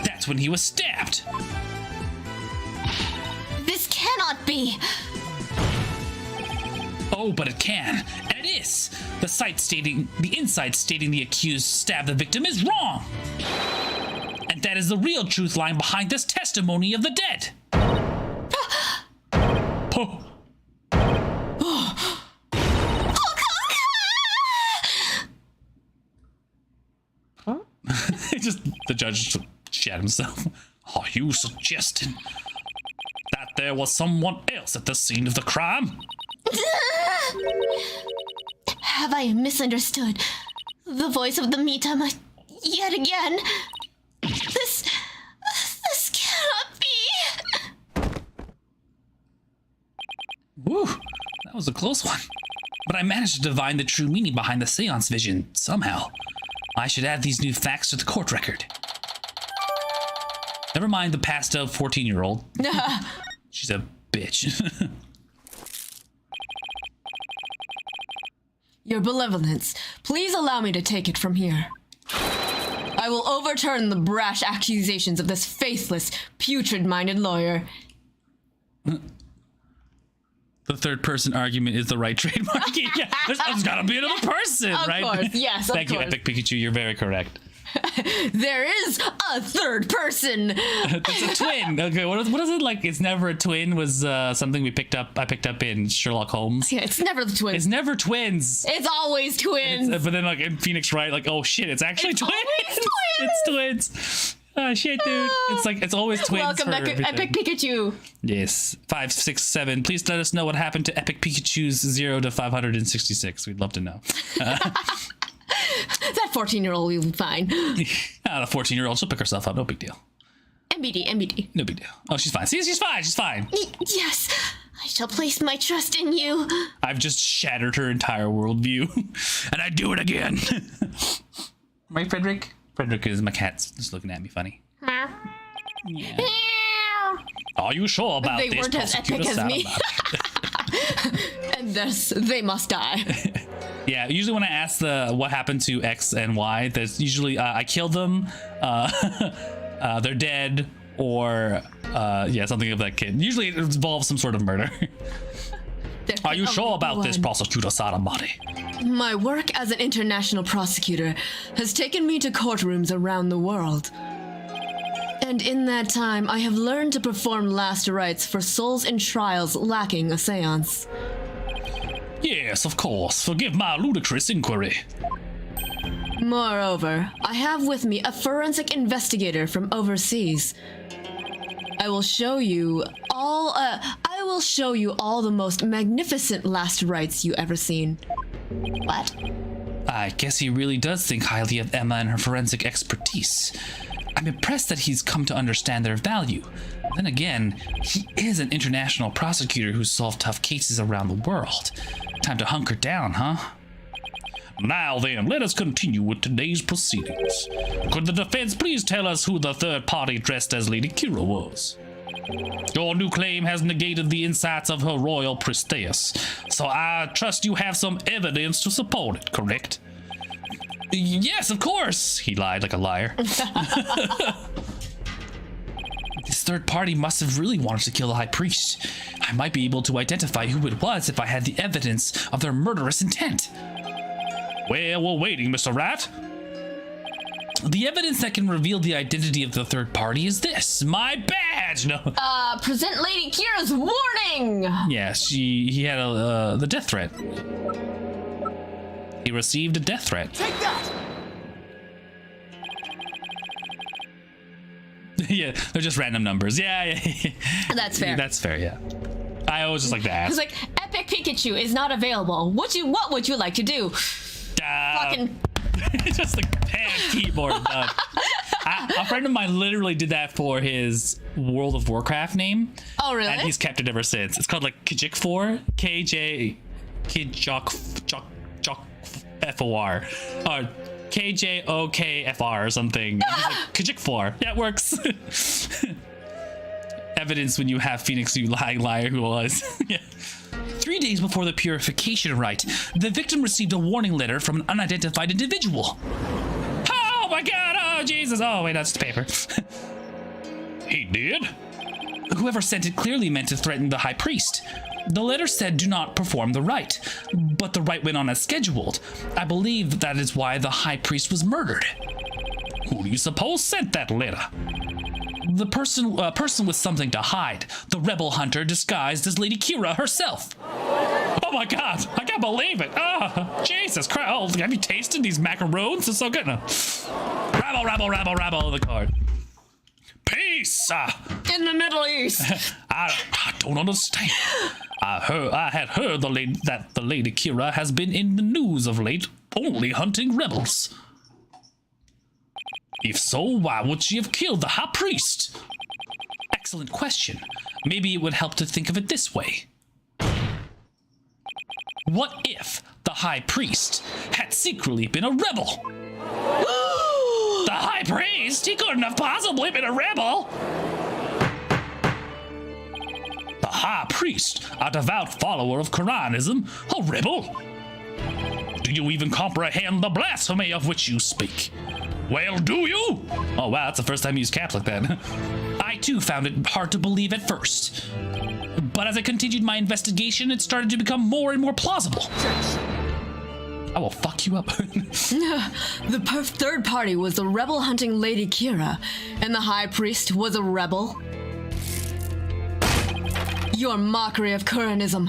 That's when he was stabbed. This cannot be. Oh, but it can, and it is. The inside stating the accused stabbed the victim is wrong. And that is the real truth lying behind this testimony of the dead. Oh. Huh? The judge just shat himself. Are you suggesting that there was someone else at the scene of the crime? Have I misunderstood the voice of the Mitama yet again? This cannot be. Woo, that was a close one. But I managed to divine the true meaning behind the seance vision, somehow. I should add these new facts to the court record. Never mind the passed out 14-year-old. She's a bitch. Your benevolence, please allow me to take it from here. I will overturn the brash accusations of this faithless, putrid-minded lawyer. The third-person argument is the right trademark. Yeah, there's gotta be another person, right? Of course, yes, Thank you, Epic Pikachu. You're very correct. There is a third person. It's a twin. Okay, what is it like? It's never a twin was something I picked up in Sherlock Holmes. Yeah, it's never the twins. It's never twins. It's always twins. But then like in Phoenix Wright, like, oh shit, it's actually twins. It's twins. Oh shit, dude. It's always twins. Welcome back, Epic Pikachu. Yes. 5, 6, 7. Please let us know what happened to Epic Pikachu's 0 to 566. We'd love to know. That 14-year-old will be fine. The 14-year-old, she'll pick herself up. No big deal. MBD. No big deal. Oh, she's fine. See, she's fine. Yes, I shall place my trust in you. I've just shattered her entire worldview. And I do it again. Right, Frederick? Frederick is my cat's just looking at me funny. Yeah. Are you sure about this? They weren't as epic as me. And thus, they must die. Yeah, usually when I ask what happened to X and Y, there's usually I killed them, they're dead, or something of that kid. Usually it involves some sort of murder. Are you sure about this, Prosecutor Sahdmadhi? My work as an international prosecutor has taken me to courtrooms around the world. And in that time, I have learned to perform last rites for souls in trials lacking a seance. Yes, of course. Forgive my ludicrous inquiry. Moreover, I have with me a forensic investigator from overseas. I will show you all the most magnificent last rites you ever seen. What? I guess he really does think highly of Emma and her forensic expertise. I'm impressed that he's come to understand their value. Then again, he is an international prosecutor who's solved tough cases around the world. Time to hunker down, huh? Now then, let us continue with today's proceedings. Could the defense please tell us who the third party dressed as Lady Kira was? Your new claim has negated the insights of her royal priestess, so I trust you have some evidence to support it, correct? Yes, of course, he lied like a liar. This third party must have really wanted to kill the high priest. I might be able to identify who it was if I had the evidence of their murderous intent. Well, we're waiting, Mr. Rat. The evidence that can reveal the identity of the third party is this. My badge! No. Present Lady Kira's warning! Yes, he had the death threat. He received a death threat. Take that! Yeah, they're just random numbers. Yeah. That's fair. That's fair, yeah. I always just like to ask. It's like, Epic Pikachu is not available. What would you like to do? Fucking... just like keyboard. A friend of mine literally did that for his World of Warcraft name. Oh, really? And he's kept it ever since. It's called like Kajik4, KJOKFOR, or KJOKFR or something. He's like, Kajik4. Yeah, it works. Evidence when you have Phoenix, you lying liar who was. Yeah. 3 days before the purification rite, the victim received a warning letter from an unidentified individual. Oh my god, oh Jesus, oh wait, that's the paper. He did? Whoever sent it clearly meant to threaten the high priest. The letter said do not perform the rite, but the rite went on as scheduled. I believe that is why the high priest was murdered. Who do you suppose sent that letter? The person with something to hide. The rebel hunter disguised as Lady Kira herself. Oh my god, I can't believe it. Oh, Jesus Christ. Oh, have you tasted these macaroons? It's so good. Rabble the card. Peace! In the Middle East! I don't understand. I had heard that the Lady Kira has been in the news of late, only hunting rebels. If so, why would she have killed the high priest? Excellent question. Maybe it would help to think of it this way. What if the high priest had secretly been a rebel? The high priest? He couldn't have possibly been a rebel. The high priest, a devout follower of Quranism, a rebel? Do you even comprehend the blasphemy of which you speak? Well, do you? Oh, wow, that's the first time you used caps like that. I, too, found it hard to believe at first. But as I continued my investigation, it started to become more and more plausible. I will fuck you up. The third party was the rebel hunting Lady Kira, and the high priest was a rebel. Your mockery of Quranism,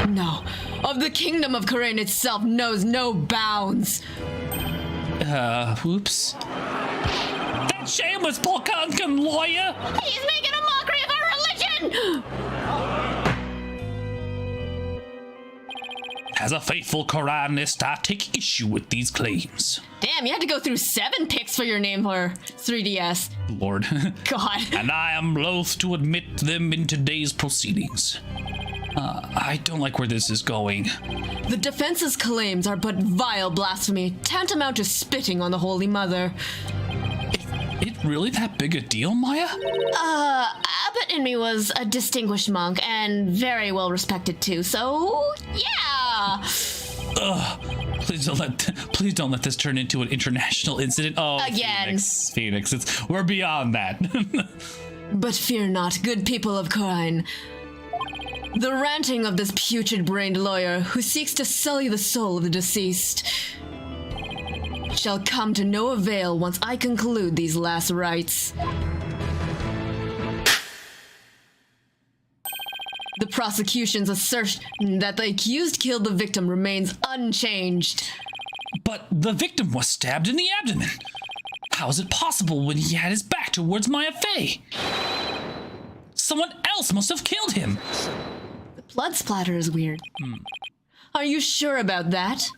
no, of the kingdom of Quran itself knows no bounds. Oops. That shameless Polkankan lawyer! He's making a mockery of our religion! As a faithful Quranist, I take issue with these claims. Damn, you had to go through 7 picks for your name for 3DS. Lord. God. And I am loath to admit them in today's proceedings. I don't like where this is going. The defense's claims are but vile blasphemy, tantamount to spitting on the Holy Mother. It really that big a deal, Maya? Abbot Inmi was a distinguished monk and very well respected too, so yeah. Please don't let this turn into an international incident. Oh, again. Phoenix, we're beyond that. But fear not, good people of Khurain. The ranting of this putrid-brained lawyer who seeks to sully the soul of the deceased shall come to no avail once I conclude these last rites. The prosecution's assertion that the accused killed the victim remains unchanged. But the victim was stabbed in the abdomen. How is it possible when he had his back towards Maya Fey? Someone else must have killed him. The blood splatter is weird. Are you sure about that?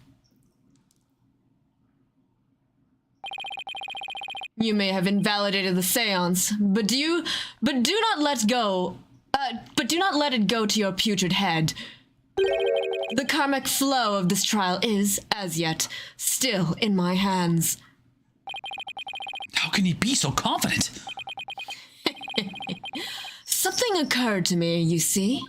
You may have invalidated the seance, but do not let it go to your putrid head. The karmic flow of this trial is, as yet, still in my hands. How can he be so confident? Something occurred to me, you see.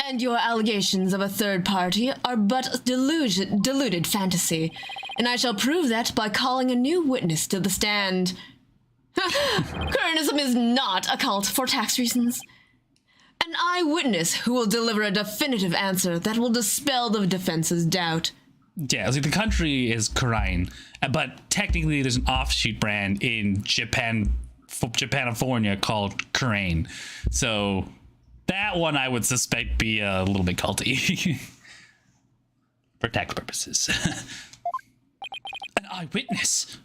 And your allegations of a third party are but deluded fantasy, and I shall prove that by calling a new witness to the stand. Coronism is not a cult for tax reasons. An eyewitness who will deliver a definitive answer that will dispel the defense's doubt. Yeah, the country is Korean, but technically there's an offshoot brand in Japanifornia called Korean. So that one I would suspect be a little bit culty for tax purposes. An eyewitness.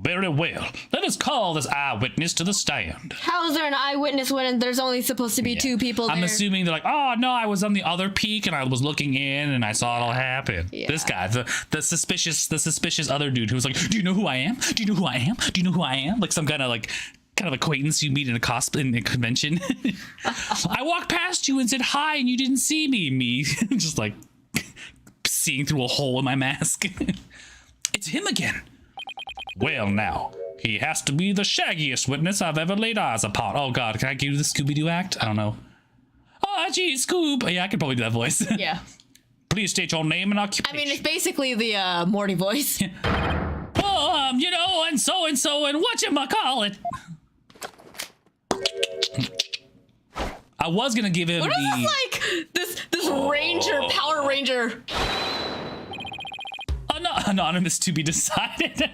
Very well. Let us call this eyewitness to the stand. How is there an eyewitness when there's only supposed to be two people there? I'm assuming they're like, oh no, I was on the other peak and I was looking in and I saw it all happen. Yeah. This guy, the suspicious other dude who was like, do you know who I am? Do you know who I am? Do you know who I am? Like some kind of acquaintance you meet in a convention. I walked past you and said hi and you didn't see me. Me just like seeing through a hole in my mask. It's him again. Well, now, he has to be the shaggiest witness I've ever laid eyes upon. Oh, God, can I do the Scooby-Doo act? I don't know. Oh, gee, Scoob. Yeah, I could probably do that voice. Yeah. Please state your name and occupation. I mean, it's basically the Morty voice. Oh, and so, and whatchamacallit. I was going to give him What is this this ranger, Power Ranger? Anonymous to be decided.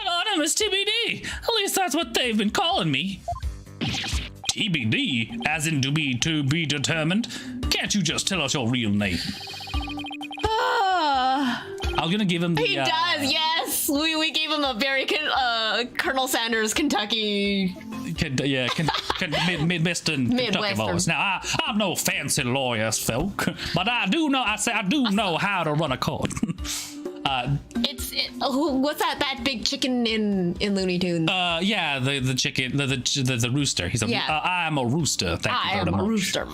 Anonymous TBD. At least that's what they've been calling me. TBD, as in to be determined. Can't you just tell us your real name? I'm gonna give him the. He does, yes. We gave him a very Colonel Sanders, Kentucky. Midwestern Kentucky voice. Now, I'm no fancy lawyers, folk, but I do know how to run a court. What's that big chicken in Looney Tunes? Yeah, the chicken, the rooster. He's I am a rooster. Thank you very much. I am a rooster.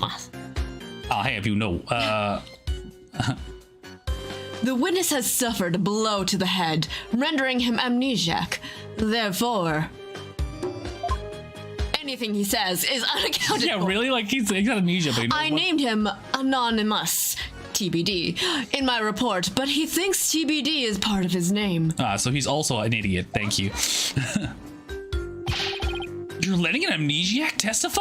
I'll have you know. The witness has suffered a blow to the head, rendering him amnesiac. Therefore, anything he says is unaccounted for. Yeah, really? Like he's got amnesia, but I named him Anonymous, TBD, in my report, but he thinks TBD is part of his name. So he's also an idiot. Thank you. You're letting an amnesiac testify?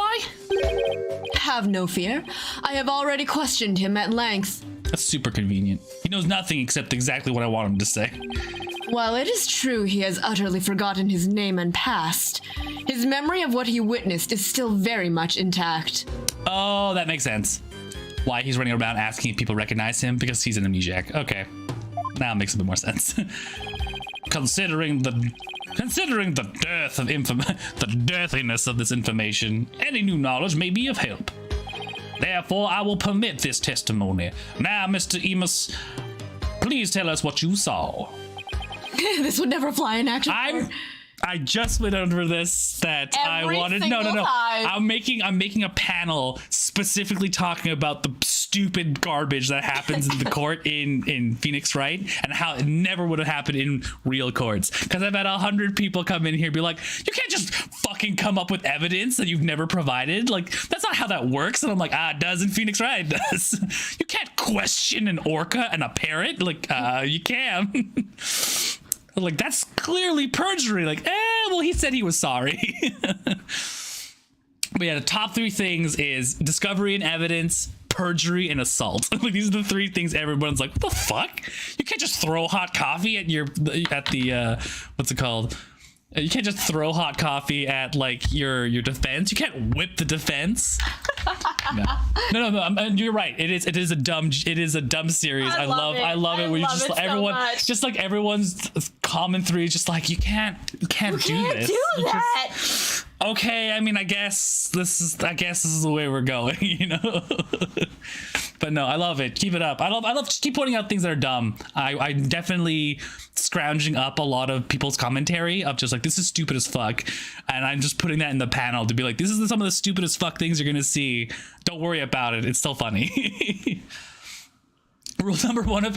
Have no fear. I have already questioned him at length. That's super convenient. He knows nothing except exactly what I want him to say. While it is true he has utterly forgotten his name and past, his memory of what he witnessed is still very much intact. Oh, that makes sense. Why he's running around asking if people recognize him, because he's an amnesiac. Okay, now it makes a bit more sense. Considering the dearth of the dearthiness of this information, any new knowledge may be of help. Therefore, I will permit this testimony. Now, Mr. Emus, please tell us what you saw. This would never fly in action. I just went over this that Every I wanted. No. time. I'm making a panel specifically talking about the stupid garbage that happens in the court in Phoenix Wright and how it never would have happened in real courts. Because I've had 100 people come in here and be like, you can't just fucking come up with evidence that you've never provided. Like, that's not how that works. And I'm like, it does in Phoenix Wright. It does. You can't question an orca and a parrot. Like, you can. Like, that's clearly perjury. Like, well, he said he was sorry. But yeah, the top three things is discovery and evidence, perjury, and assault. Like, these are the three things everyone's like, what the fuck? You can't just throw hot coffee at the what's it called? You can't just throw hot coffee at like your defense. You can't whip the defense. No. You're right. It is a dumb series. I love it. Where you just everyone so just like everyone's common three is just like you can't do this. Do that. Okay, I mean, I guess this is the way we're going, you know. But no, I love it. Keep it up. I love just keep pointing out things that are dumb. I'm definitely scrounging up a lot of people's commentary of just like, this is stupid as fuck, and I'm just putting that in the panel to be like, this is some of the stupidest fuck things you're gonna see. Don't worry about it. It's still funny. Rule number 1 of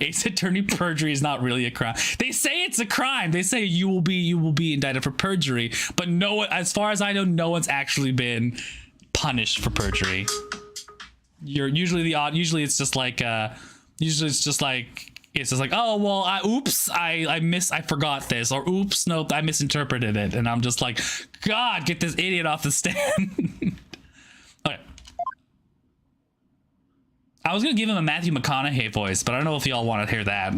Ace Attorney: perjury is not really a crime. They say it's a crime. They say you will be indicted for perjury, but no one, as far as I know, no one's actually been punished for perjury. Usually it's just like oh well, I forgot this, or oops, nope, I misinterpreted it, and I'm just like, God, get this idiot off the stand. Okay. I was gonna give him a Matthew McConaughey voice, but I don't know if y'all want to hear that.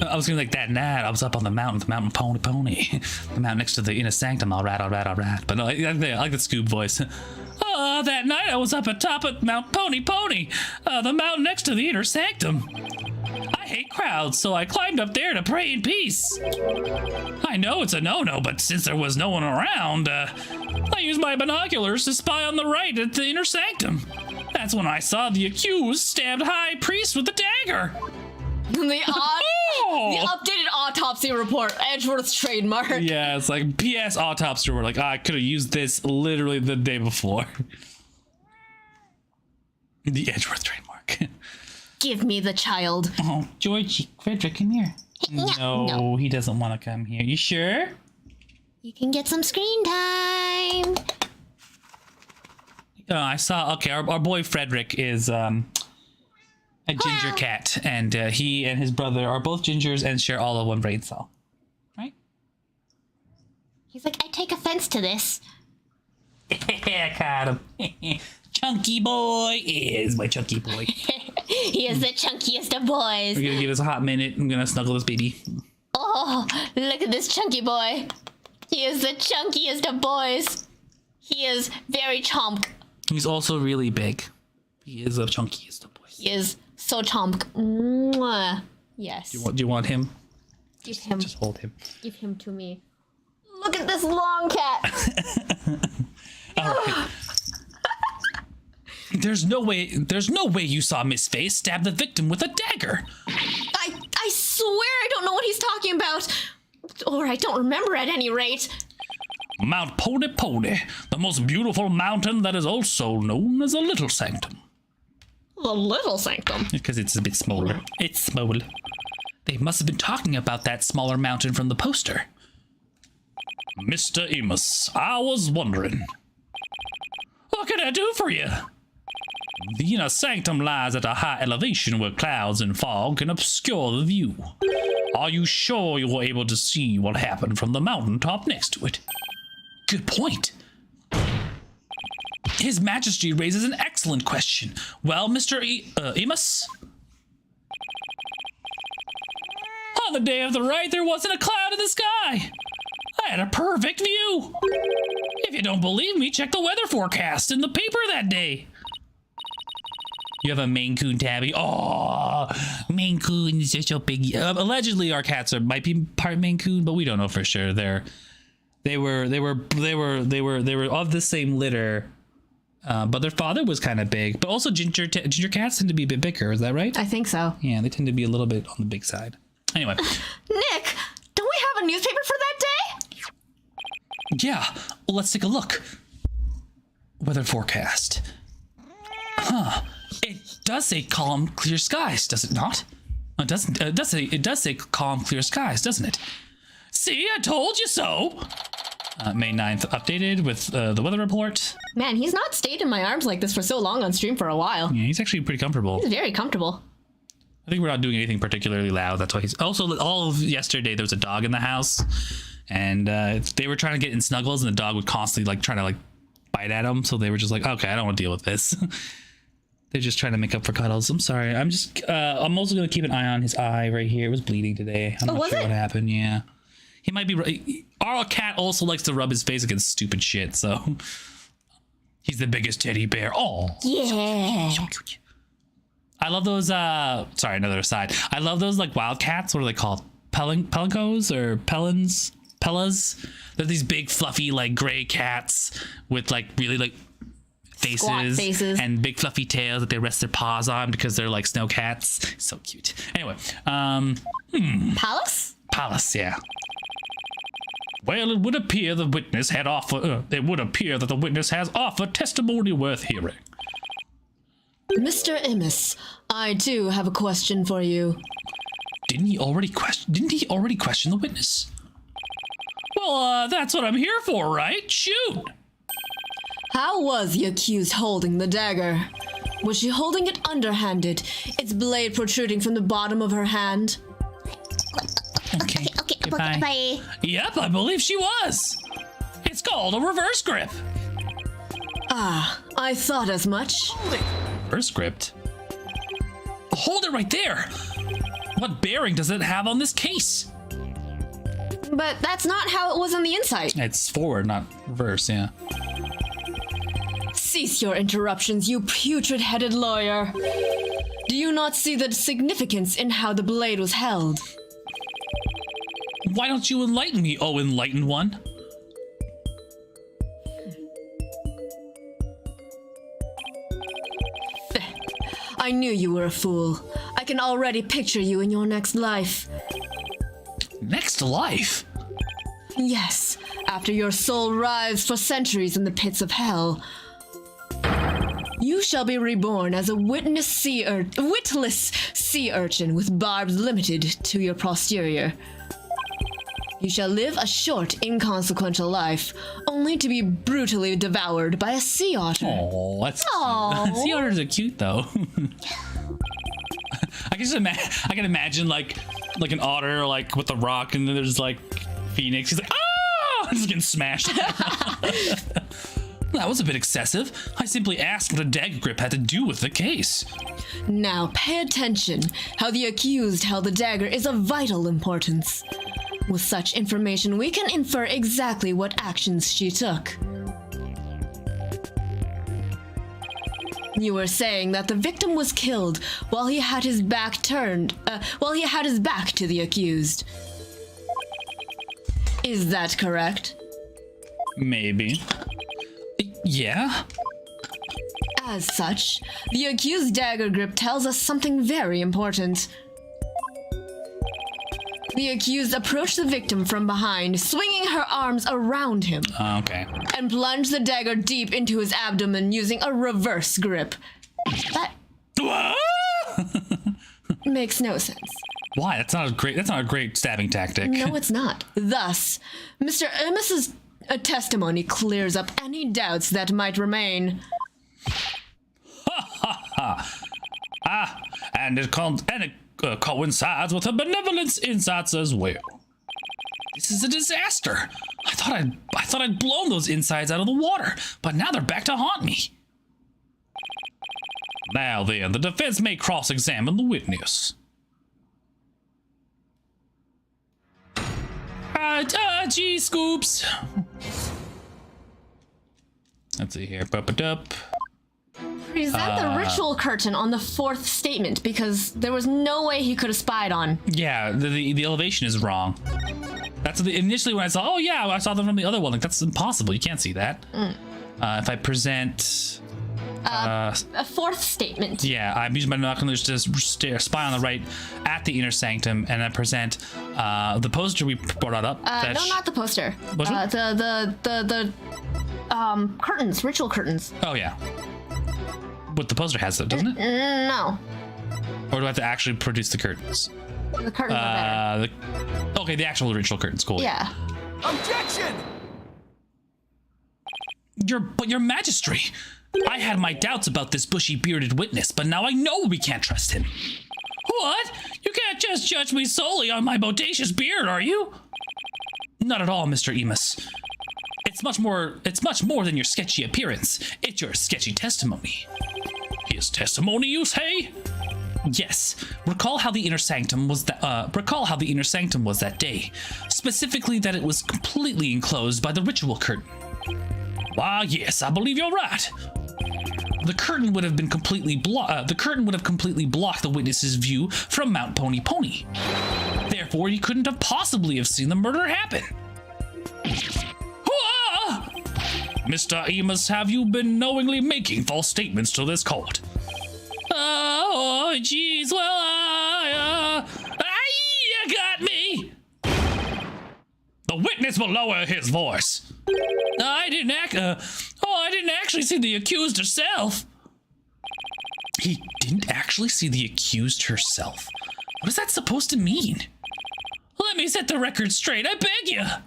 I was gonna be like, that night I was up on the mountain pony, the mountain next to the inner sanctum. All right. But no, I like the Scoob voice. That night I was up atop of Mount Pony, the mountain next to the inner sanctum. I hate crowds, so I climbed up there to pray in peace. I know it's a no-no, but since there was no one around, I used my binoculars to spy on the right at the inner sanctum. That's when I saw the accused stabbed High Priest with a dagger. The updated autopsy report, Edgeworth's trademark. Yeah, it's like PS autopsy report. Like, I could have used this literally the day before. The Edgeworth trademark. Give me the child. Oh, Joyce, Frederick, come here. No, he doesn't want to come here. You sure? You can get some screen time. I saw. Okay, our boy Frederick is a ginger cat, and he and his brother are both gingers and share all of one brain cell. Right? He's like, I take offense to this. I caught him. Chunky boy is my chunky boy. He is the chunkiest of boys. We're gonna give us a hot minute. I'm gonna snuggle this baby. Oh, look at this chunky boy. He is the chunkiest of boys. He is very chomp. He's also really big. He is the chunkiest of boys. He is so chomp. Mwah. Yes. Do you want him? Give him. Just hold him. Give him to me. Look at this long cat. All right. There's no way you saw Miss Face stab the victim with a dagger. I swear I don't know what he's talking about. Or I don't remember at any rate. Mount Pony, the most beautiful mountain that is also known as a Little Sanctum. The Little Sanctum? Because it's a bit smaller. It's small. They must have been talking about that smaller mountain from the poster. Mr. Amos, I was wondering, what can I do for you? The inner sanctum lies at a high elevation where clouds and fog can obscure the view. Are you sure you were able to see what happened from the mountaintop next to it? Good point. His Majesty raises an excellent question. Well, Mr. Amos? On the day of the rite, there wasn't a cloud in the sky. I had a perfect view. If you don't believe me, check the weather forecast in the paper that day. You have a Maine Coon tabby. Oh, Maine Coon is just so big. Allegedly, our cats might be part Maine Coon, but we don't know for sure. They were of the same litter, but their father was kind of big. But also, ginger cats tend to be a bit bigger. Is that right? I think so. Yeah, they tend to be a little bit on the big side. Anyway, Nick, don't we have a newspaper for that day? Yeah, well, let's take a look. Weather forecast. Huh. It does say calm, clear skies, does it not? It does say calm, clear skies, doesn't it? See, I told you so. May 9th updated with the weather report. Man, he's not stayed in my arms like this for so long on stream for a while. Yeah, he's actually pretty comfortable. He's very comfortable. I think we're not doing anything particularly loud. That's why he's... Also, all of yesterday, there was a dog in the house. And they were trying to get in snuggles, and the dog would constantly, trying to, bite at him. So they were just like, okay, I don't want to deal with this. They're just trying to make up for cuddles. I'm sorry. I'm also going to keep an eye on his eye right here. It was bleeding today. I'm not sure what happened. Yeah. He might be... Our cat also likes to rub his face against stupid shit, so... He's the biggest teddy bear. Oh. Yeah. So cute. I love those, sorry, another aside. I love those, like, wildcats. What are they called? Pelincos or Pellas? They're these big, fluffy, like, gray cats with, like, really, like, faces and big, fluffy tails that they rest their paws on because they're, like, snow cats. So cute. Anyway, Palace? Palace, yeah. Well, it would appear the witness had it would appear that the witness has offered testimony worth hearing. Mr. Immis, I too have a question for you. Didn't he already question the witness? Well, that's what I'm here for, right? Shoot! How was the accused holding the dagger? Was she holding it underhanded, its blade protruding from the bottom of her hand? Okay, Bye. Yep, I believe she was. It's called a reverse grip. Ah, I thought as much. Reverse grip? Hold it right there. What bearing does it have on this case? But that's not how it was on the inside. It's forward, not reverse, yeah. Cease your interruptions, you putrid-headed lawyer. Do you not see the significance in how the blade was held? Why don't you enlighten me, oh enlightened one? I knew you were a fool. I can already picture you in your next life. Next life? Yes, after your soul writhes for centuries in the pits of hell. You shall be reborn as a witless sea urchin with barbs limited to your posterior. You shall live a short, inconsequential life, only to be brutally devoured by a sea otter. Oh, that's sea otters are cute though. I can imagine like an otter like with a rock, and then there's like Phoenix. He's like, oh, he's getting smashed. That was a bit excessive. I simply asked what a dagger grip had to do with the case. Now pay attention. How the accused held the dagger is of vital importance. With such information, we can infer exactly what actions she took. You were saying that the victim was killed while he had his back to the accused. Is that correct? Maybe. Yeah? As such, the accused dagger grip tells us something very important. The accused approached the victim from behind, swinging her arms around him. Okay. And plunged the dagger deep into his abdomen using a reverse grip. That makes no sense. Why? That's not a great stabbing tactic. No, it's not. Thus, Mr. Immis's testimony clears up any doubts that might remain. And it coincides with her benevolence insights as well. This is a disaster. I thought I'd blown those insides out of the water, but now they're back to haunt me. Now then, the defense may cross-examine the witness. Gee, Scoops. Let's see here. Bup-a-dup. Present the ritual curtain on the fourth statement, because there was no way he could have spied on. Yeah, the elevation is wrong. That's initially when I saw. Oh yeah, I saw them from the other one. Like that's impossible. You can't see that. If I present a fourth statement. Yeah, I'm using my binoculars to spy on the right at the inner sanctum, and I present the poster we brought up. No, not the poster. Which one? The curtains, ritual curtains. Oh yeah. But the poster has it, doesn't it? No. Or do I have to actually produce the curtains? The curtains are better. Okay, the actual ritual curtains, cool. Yeah. Objection! Your Majesty, I had my doubts about this bushy bearded witness, but now I know we can't trust him. What? You can't just judge me solely on my bodacious beard, are you? Not at all, Mr. Immis. It's much more than your sketchy appearance. It's your sketchy testimony. His testimony, you say? Yes. Recall how the inner sanctum was that day. Specifically that it was completely enclosed by the ritual curtain. Why, yes, I believe you're right. the curtain would have completely blocked the witness's view from Mount Pony Pony. Therefore, he couldn't have possibly have seen the murder happen. Ah! Mr. Amos, have you been knowingly making false statements to this court? Oh, jeez, well, you got me! The witness will lower his voice. I didn't actually see the accused herself. He didn't actually see the accused herself? What is that supposed to mean? Let me set the record straight, I beg you. I've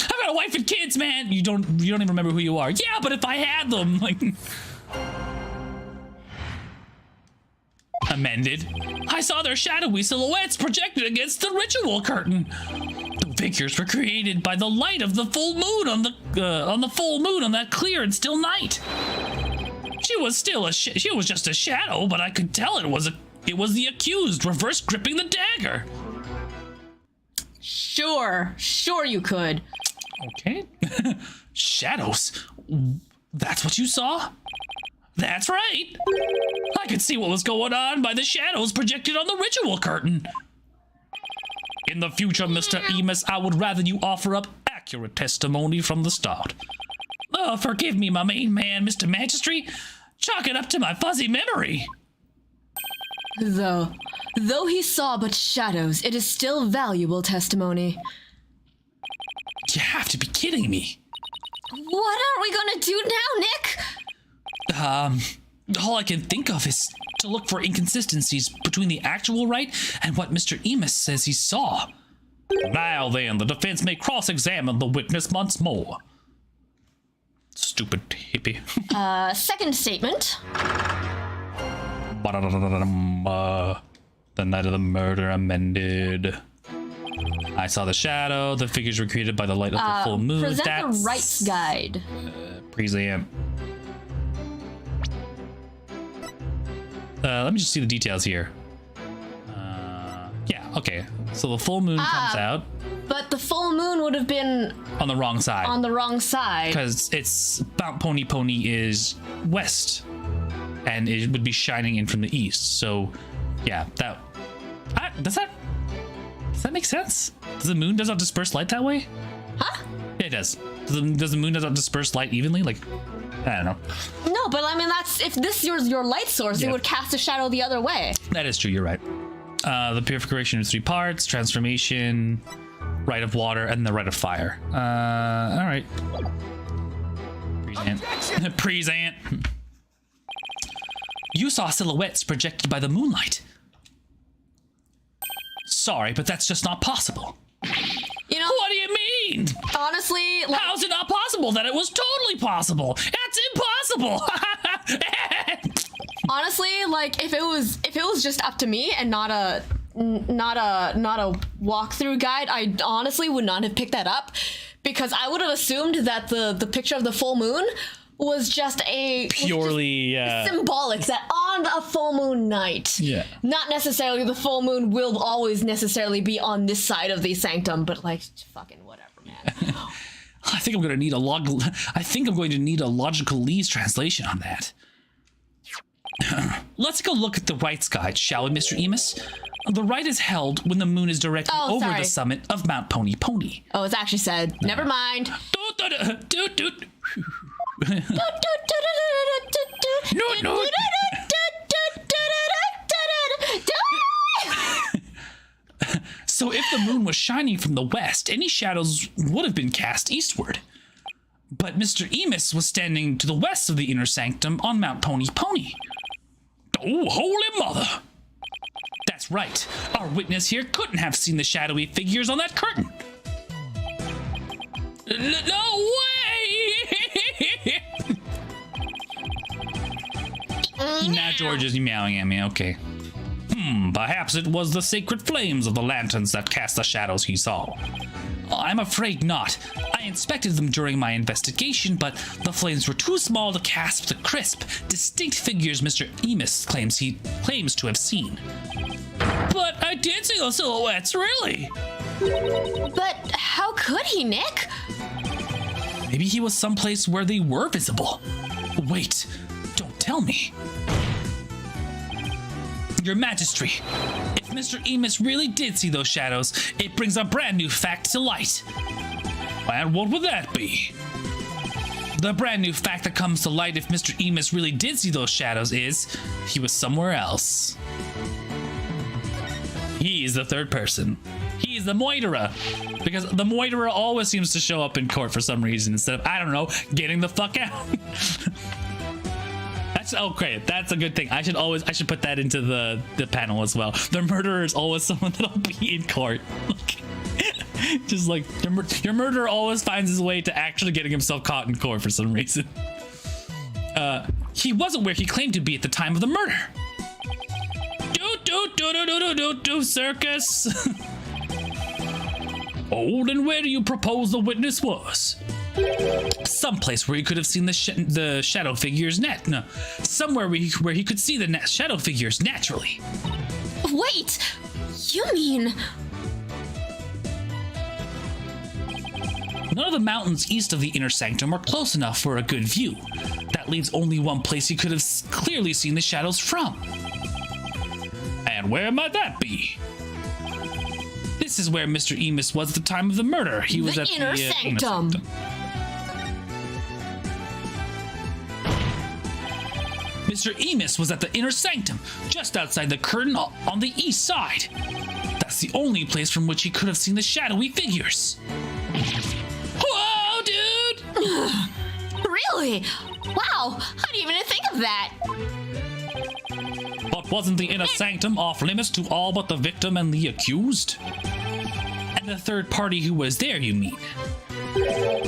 got a wife and kids, man. You don't even remember who you are. Yeah, but if I had them, like... Amended. I saw their shadowy silhouettes projected against the ritual curtain. The figures were created by the light of the full moon on the full moon on that clear and still night. She was just a shadow, but I could tell it was the accused reverse gripping the dagger. Sure you could. Okay. Shadows. That's what you saw? That's right. I could see what was going on by the shadows projected on the ritual curtain. In the future, Mr. Amos, I would rather you offer up accurate testimony from the start. Oh, forgive me, my main man, Mr. Magistrate. Chalk it up to my fuzzy memory. Though he saw but shadows, it is still valuable testimony. You have to be kidding me. What are we gonna do now, Nick? All I can think of is to look for inconsistencies between the actual rite and what Mr. Amos says he saw. Now then, the defense may cross-examine the witness once more. Stupid hippie. Second statement. The night of the murder amended. I saw the shadow. The figures were created by the light of the full moon. Present the rights guide. Present. Let me just see the details here. Yeah, okay. So the full moon comes out. But the full moon would have been On the wrong side. on the wrong side. Because it's Mount Pony Pony is west. And it would be shining in from the east. So, yeah, does that make sense? Does the moon does not disperse light that way? Huh? Yeah, it does. Does the moon does not disperse light evenly? Like, I don't know. No, but I mean, if this is your light source, Yeah. it would cast a shadow the other way. That is true, you're right. The purification is 3 parts: transformation, rite of water, and the rite of fire. All right. Present. Present. You saw silhouettes projected by the moonlight. Sorry, but that's just not possible. You know, What do you mean? honestly, like, How's it not possible? That it was totally possible. That's impossible. honestly, like if it was just up to me and not a walkthrough guide, I honestly would not have picked that up, because I would have assumed that the picture of the full moon was just Purely symbolic, that on a full moon night, Yeah. not necessarily the full moon will always necessarily be on this side of the sanctum, but like fucking whatever, man. I think I'm going to need a logical Lee's translation on that. Let's go look at the rites guide, shall we, Mr. Amos? The rite is held when the moon is directly Oh, over sorry. the summit of Mount Pony Pony. Oh, it's actually said. Never mind. No. So if the moon was shining from the west, any shadows would have been cast eastward. But Mr. Amos was standing to the west of the inner sanctum on Mount Pony Pony. Oh, holy mother! That's right. Our witness here couldn't have seen the shadowy figures on that curtain. No way! Now George is meowing at me. Okay. Perhaps it was the sacred flames of the lanterns that cast the shadows he saw. I'm afraid not. I inspected them during my investigation, but the flames were too small to cast the crisp, distinct figures Mr. Amos claims to have seen. But I did see those silhouettes, really. But how could he, Nick? Maybe he was someplace where they were visible. Wait, don't tell me. Your Majesty, if Mr. Emus really did see those shadows, it brings a brand new fact to light. And what would that be? The brand new fact that comes to light if Mr. Emus really did see those shadows is he was somewhere else. He is the third person. He is the Moiterer. Because the Moiterer always seems to show up in court for some reason instead of, I don't know, getting the fuck out. That's okay. That's a good thing. I should put that into the panel as well. The murderer is always someone that'll be in court. Just like your murderer always finds his way to actually getting himself caught in court for some reason. He wasn't where he claimed to be at the time of the murder. Do circus. Oh, then where do you propose the witness was? Someplace where he could have seen the shadow figures somewhere where he could see the shadow figures naturally. Wait, you mean... None of the mountains east of the inner sanctum are close enough for a good view. That leaves only one place he could have clearly seen the shadows from. And where might that be? This is where Mr. Emus was at the time of the murder. He was at the inner sanctum. Mr. Emus was at the inner sanctum, just outside the curtain on the east side. That's the only place from which he could have seen the shadowy figures. Whoa, dude! Really? Wow, I didn't even think of that. But wasn't the inner sanctum off limits to all but the victim and the accused? And the third party who was there, you mean?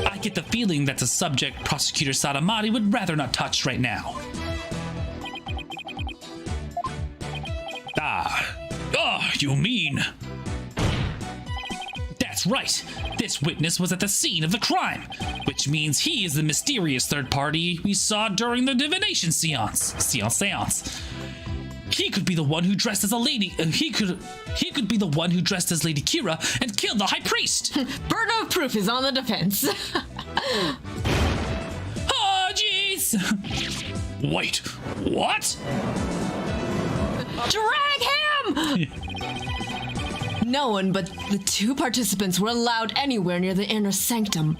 I get the feeling that's a subject Prosecutor Sahdmadhi would rather not touch right now. You mean... That's right. This witness was at the scene of the crime, which means he is the mysterious third party we saw during the divination seance. He could be the one who dressed as a lady. He could be the one who dressed as Lady Kira and killed the high priest. Burden of proof is on the defense. Oh, jeez. Wait, what? Drag him! No one but the two participants were allowed anywhere near the inner sanctum,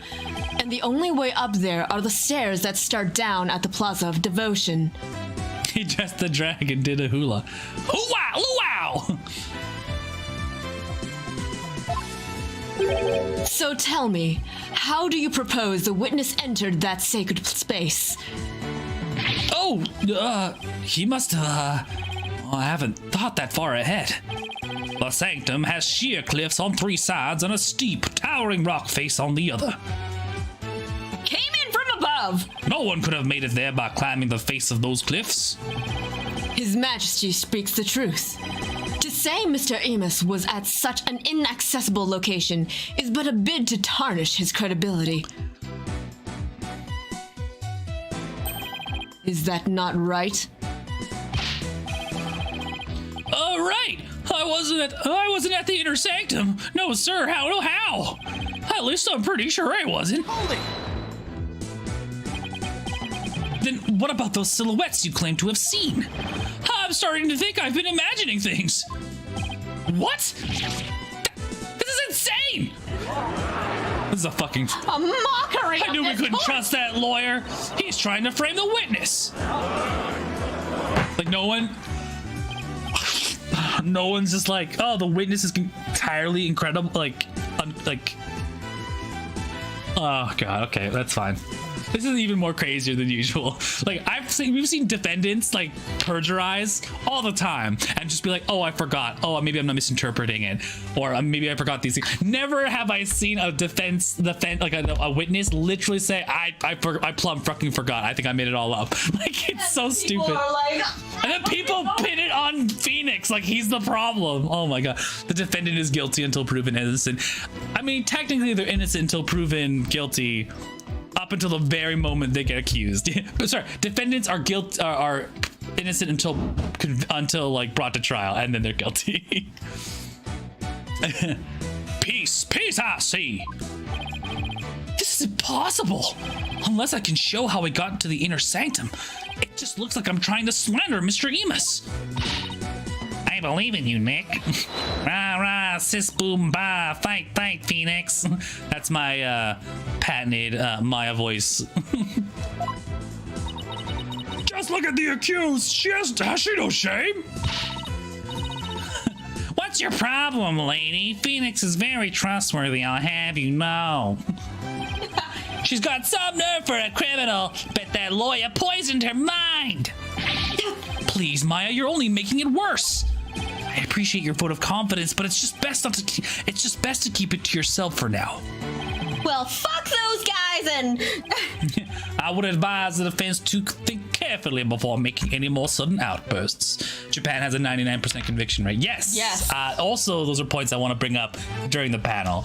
and the only way up there are the stairs that start down at the Plaza of Devotion. He dressed the drag and did a hula. Hoo-wow, hoo-wow! So tell me, how do you propose the witness entered that sacred space? He must have... I haven't thought that far ahead. The sanctum has sheer cliffs on three sides and a steep, towering rock face on the other. Came in from above! No one could have made it there by climbing the face of those cliffs. His Majesty speaks the truth. To say Mr. Emus was at such an inaccessible location is but a bid to tarnish his credibility. Is that not right? Right. I wasn't at the inner sanctum. No, sir. How? At least I'm pretty sure I wasn't. Hold it! Then what about those silhouettes you claim to have seen? I'm starting to think I've been imagining things. What? This is insane! This is a fucking... A mockery! I knew we couldn't trust that lawyer. He's trying to frame the witness. Like, no one's just like, oh, the witness is entirely incredible. Oh god, okay, that's fine. This is even more crazier than usual. Like, we've seen defendants like perjurize all the time and just be like, oh, I forgot. Oh, maybe I'm not misinterpreting it, or maybe I forgot these things. Never have I seen a a witness literally say, I plumb fucking forgot. I think I made it all up. Like, it's so stupid. And then people pin it on Phoenix like he's the problem. Oh my god. The defendant is guilty until proven innocent. I mean, technically they're innocent until proven guilty up until the very moment they get accused. But sorry, defendants are innocent until like brought to trial, and then they're guilty. Peace, I see. This is impossible. Unless I can show how I got into the inner sanctum, it just looks like I'm trying to slander Mr. Emus. I believe in you, Nick. Rah, rah, sis, boom, bah, fight, Phoenix. That's my patented Maya voice. Just look at the accused. Has she no shame? What's your problem, lady? Phoenix is very trustworthy, I'll have you know. She's got some nerve for a criminal, but that lawyer poisoned her mind. Please, Maya, you're only making it worse. I appreciate your vote of confidence, but it's just best to keep it to yourself for now. Well, fuck those guys and... I would advise the defense to think carefully before making any more sudden outbursts. Japan has a 99% conviction rate. Yes. Also, those are points I want to bring up during the panel.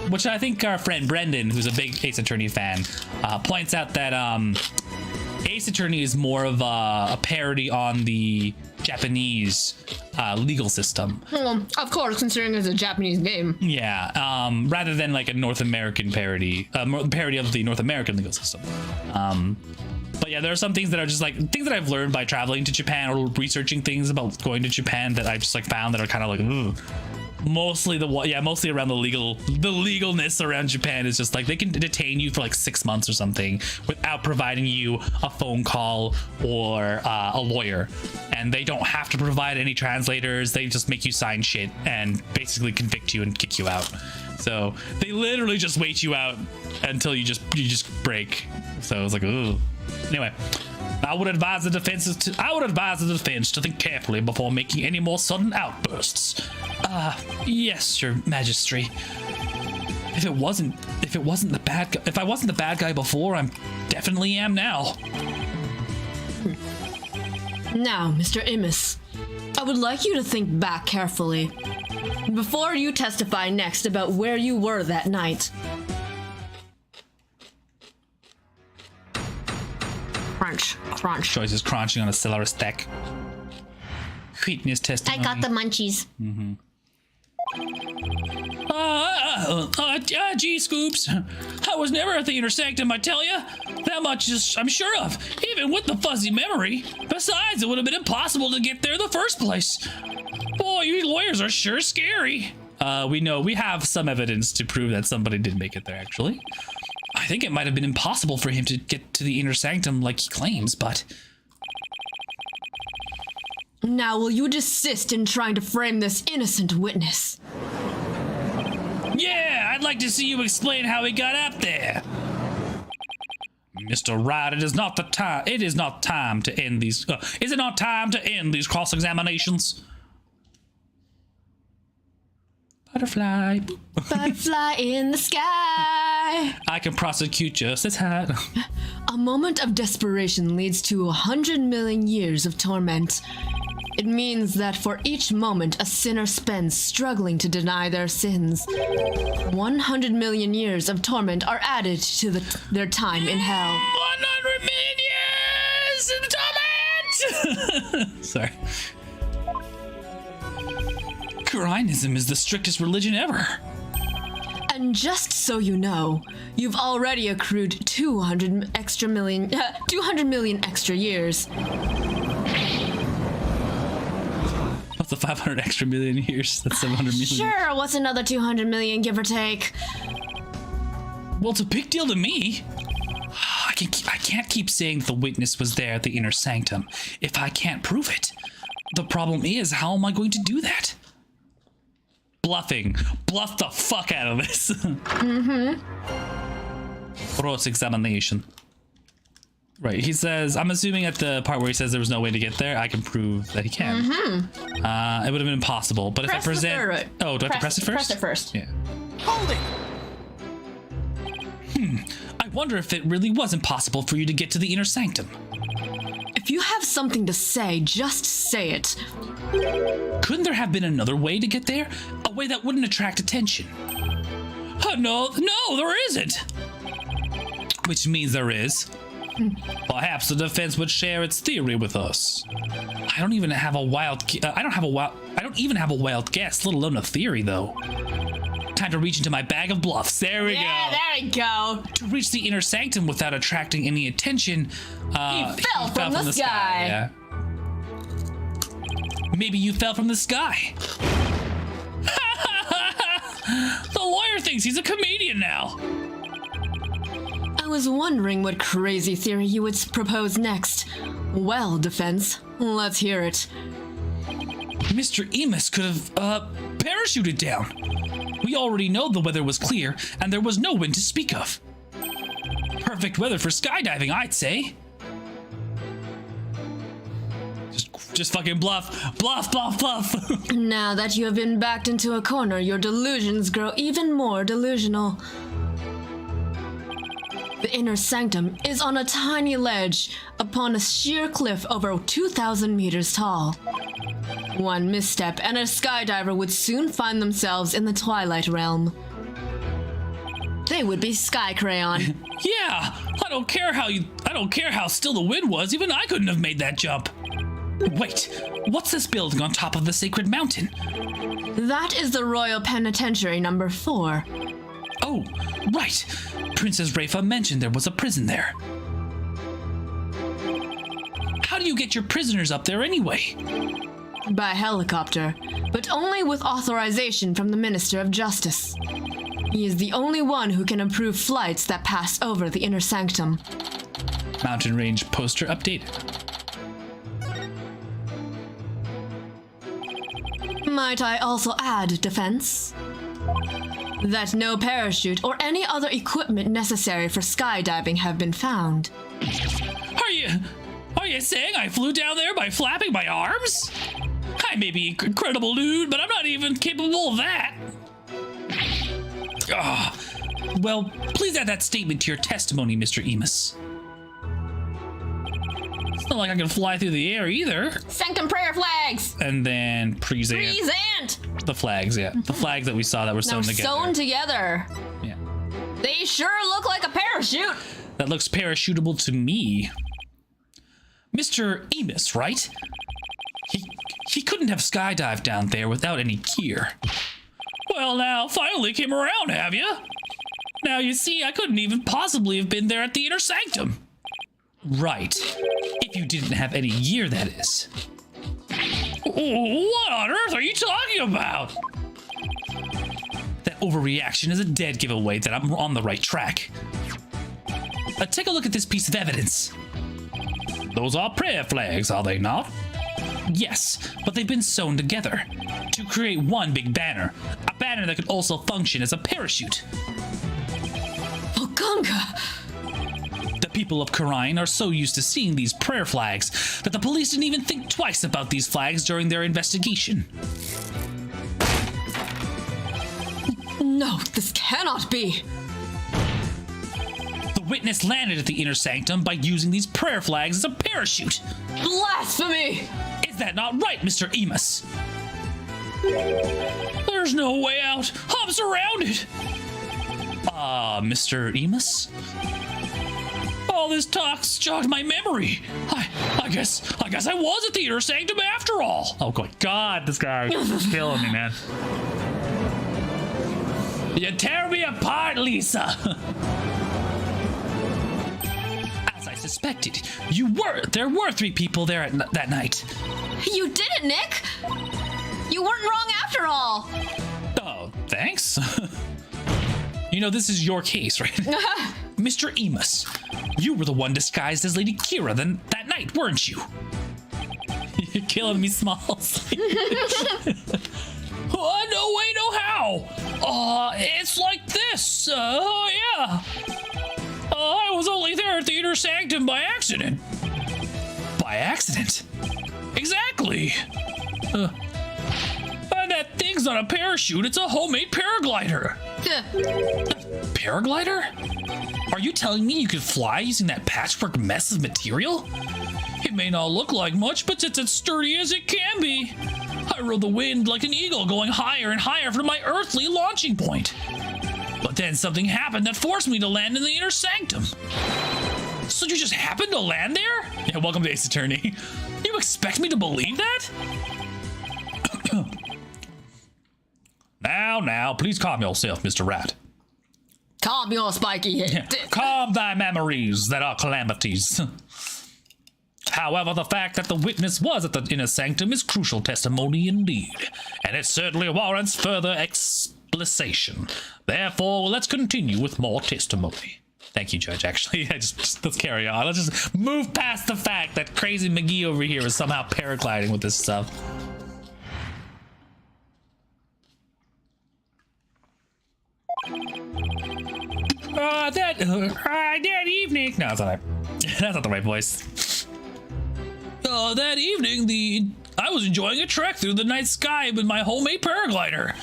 Which I think our friend Brendan, who's a big Ace Attorney fan, points out that Ace Attorney is more of a parody on the Japanese legal system. Well, of course, considering it's a Japanese game. Yeah, rather than like a North American parody of the North American legal system. But yeah, there are some things that are just like things that I've learned by traveling to Japan or researching things about going to Japan that I've just like found that are kind of like, ugh. Mostly around the legalness around Japan is just like they can detain you for like 6 months or something without providing you a phone call or a lawyer, and they don't have to provide any translators. They just make you sign shit and basically convict you and kick you out. So they literally just wait you out until you just break. So it's like, ooh. Anyway, I would advise the defense to think carefully before making any more sudden outbursts. Yes, Your Majesty. If I wasn't the bad guy before, I definitely am now. Now, Mr. Imus, I would like you to think back carefully before you testify next about where you were that night. Crunch. Joyce is crunching on a Stellaris deck. Witness testimony. I got the munchies. Gee, Scoops. I was never at the inner sanctum, I tell ya. That much I'm sure of, even with the fuzzy memory. Besides, it would have been impossible to get there in the first place. Boy, you lawyers are sure scary. We have some evidence to prove that somebody did make it there, actually. I think it might have been impossible for him to get to the inner sanctum like he claims, but... Now, will you desist in trying to frame this innocent witness? Yeah, I'd like to see you explain how he got up there. Mr. Wright, it is not time to end these... is it not time to end these cross-examinations? Butterfly. Butterfly in the sky. I can prosecute just as hard. A moment of desperation leads to 100 million years of torment. It means that for each moment a sinner spends struggling to deny their sins, 100 million years of torment are added to their time in hell. 100 million years in torment! Sorry. Qur'anism is the strictest religion ever. And just so you know, you've already accrued 200 million extra years. What's the 500 extra million years? That's 700 million. Sure, what's another 200 million, give or take? Well, it's a big deal to me. I can't keep saying the witness was there at the inner sanctum if I can't prove it. The problem is, how am I going to do that? Bluffing. Bluff the fuck out of this. Cross-examination. Right, he says, I'm assuming at the part where he says there was no way to get there, I can prove that he can. It would have been impossible, but if I present... Oh, do I have to press it first? Press it first. Yeah. Hold it! I wonder if it really was impossible for you to get to the inner sanctum. If you have something to say, just say it. Couldn't there have been another way to get there? A way that wouldn't attract attention? No, there isn't. Which means there is. Perhaps the defense would share its theory with us. I don't even have a wild guess, let alone a theory, though. Time to reach into my bag of bluffs. There we go. There we go. To reach the inner sanctum without attracting any attention, He fell from the sky. Yeah. Maybe you fell from the sky. The lawyer thinks he's a comedian now. I was wondering what crazy theory you would propose next. Well, defense, let's hear it. Mr. Emus could have, parachuted down. We already know the weather was clear, and there was no wind to speak of. Perfect weather for skydiving, I'd say. Just fucking bluff. Bluff, bluff, bluff. Now that you have been backed into a corner, your delusions grow even more delusional. The inner sanctum is on a tiny ledge upon a sheer cliff over 2,000 meters tall. One misstep and a skydiver would soon find themselves in the twilight realm. They would be sky crayon. Yeah, I don't care how still the wind was, even I couldn't have made that jump. Wait, what's this building on top of the sacred mountain? That is the Royal Penitentiary number 4. Oh, right. Princess Rafa mentioned there was a prison there. How do you get your prisoners up there anyway? By helicopter, but only with authorization from the Minister of Justice. He is the only one who can approve flights that pass over the inner sanctum. Mountain range poster updated. Might I also add, defense, that no parachute or any other equipment necessary for skydiving have been found. Are you saying I flew down there by flapping my arms? I may be an incredible dude, but I'm not even capable of that. Well, please add that statement to your testimony, Mr. Emus. It's not like I can fly through the air either. Sanctum prayer flags! And then present. Present! The flags, yeah. The flags that we saw that were sewn together. Sewn together. Yeah. They sure look like a parachute. That looks parachutable to me. Mr. Emus, right? He couldn't have skydived down there without any gear. Well, now, finally came around, have you? Now, you see, I couldn't even possibly have been there at the inner sanctum. Right. If you didn't have any gear, that is. What on earth are you talking about? That overreaction is a dead giveaway that I'm on the right track. Take a look at this piece of evidence. Those are prayer flags, are they not? Yes, but they've been sewn together to create one big banner. A banner that could also function as a parachute. Ogunga! The people of Karine are so used to seeing these prayer flags that the police didn't even think twice about these flags during their investigation. No, this cannot be. The witness landed at the inner sanctum by using these prayer flags as a parachute. Blasphemy! Is that not right, Mr. Emus? There's no way out. I'm surrounded. Mr. Emus? All this talk's jogged my memory. I guess I was at the inner sanctum after all. Oh my God, this guy is killing me, man. You tear me apart, Lisa. As I suspected, there were 3 people there that night. You did it, Nick! You weren't wrong after all! Oh, thanks. You know, this is your case, right? Mr. Emus, you were the one disguised as Lady Kira that night, weren't you? You're killing me, Smalls. Oh, no way, no how. It's like this. Yeah. I was only there at the inner sanctum by accident. By accident? Exactly. And that thing's not a parachute, it's a homemade paraglider. Paraglider? Are you telling me you could fly using that patchwork mess of material? It may not look like much, but it's as sturdy as it can be. I rode the wind like an eagle going higher and higher from my earthly launching point. But then something happened that forced me to land in the inner sanctum. So you just happened to land there? Yeah, welcome to Ace Attorney. You expect me to believe that? Now, please calm yourself, Mr. Rat. Calm your spiky head. Calm thy memories that are calamities. However, the fact that the witness was at the inner sanctum is crucial testimony indeed, and it certainly warrants further explanation. Therefore, let's continue with more testimony. Thank you, Judge, actually. Let's carry on. Let's just move past the fact that crazy McGee over here is somehow paragliding with this stuff. That evening... No, that's not right. That's not the right voice. That evening, I was enjoying a trek through the night sky with my homemade paraglider.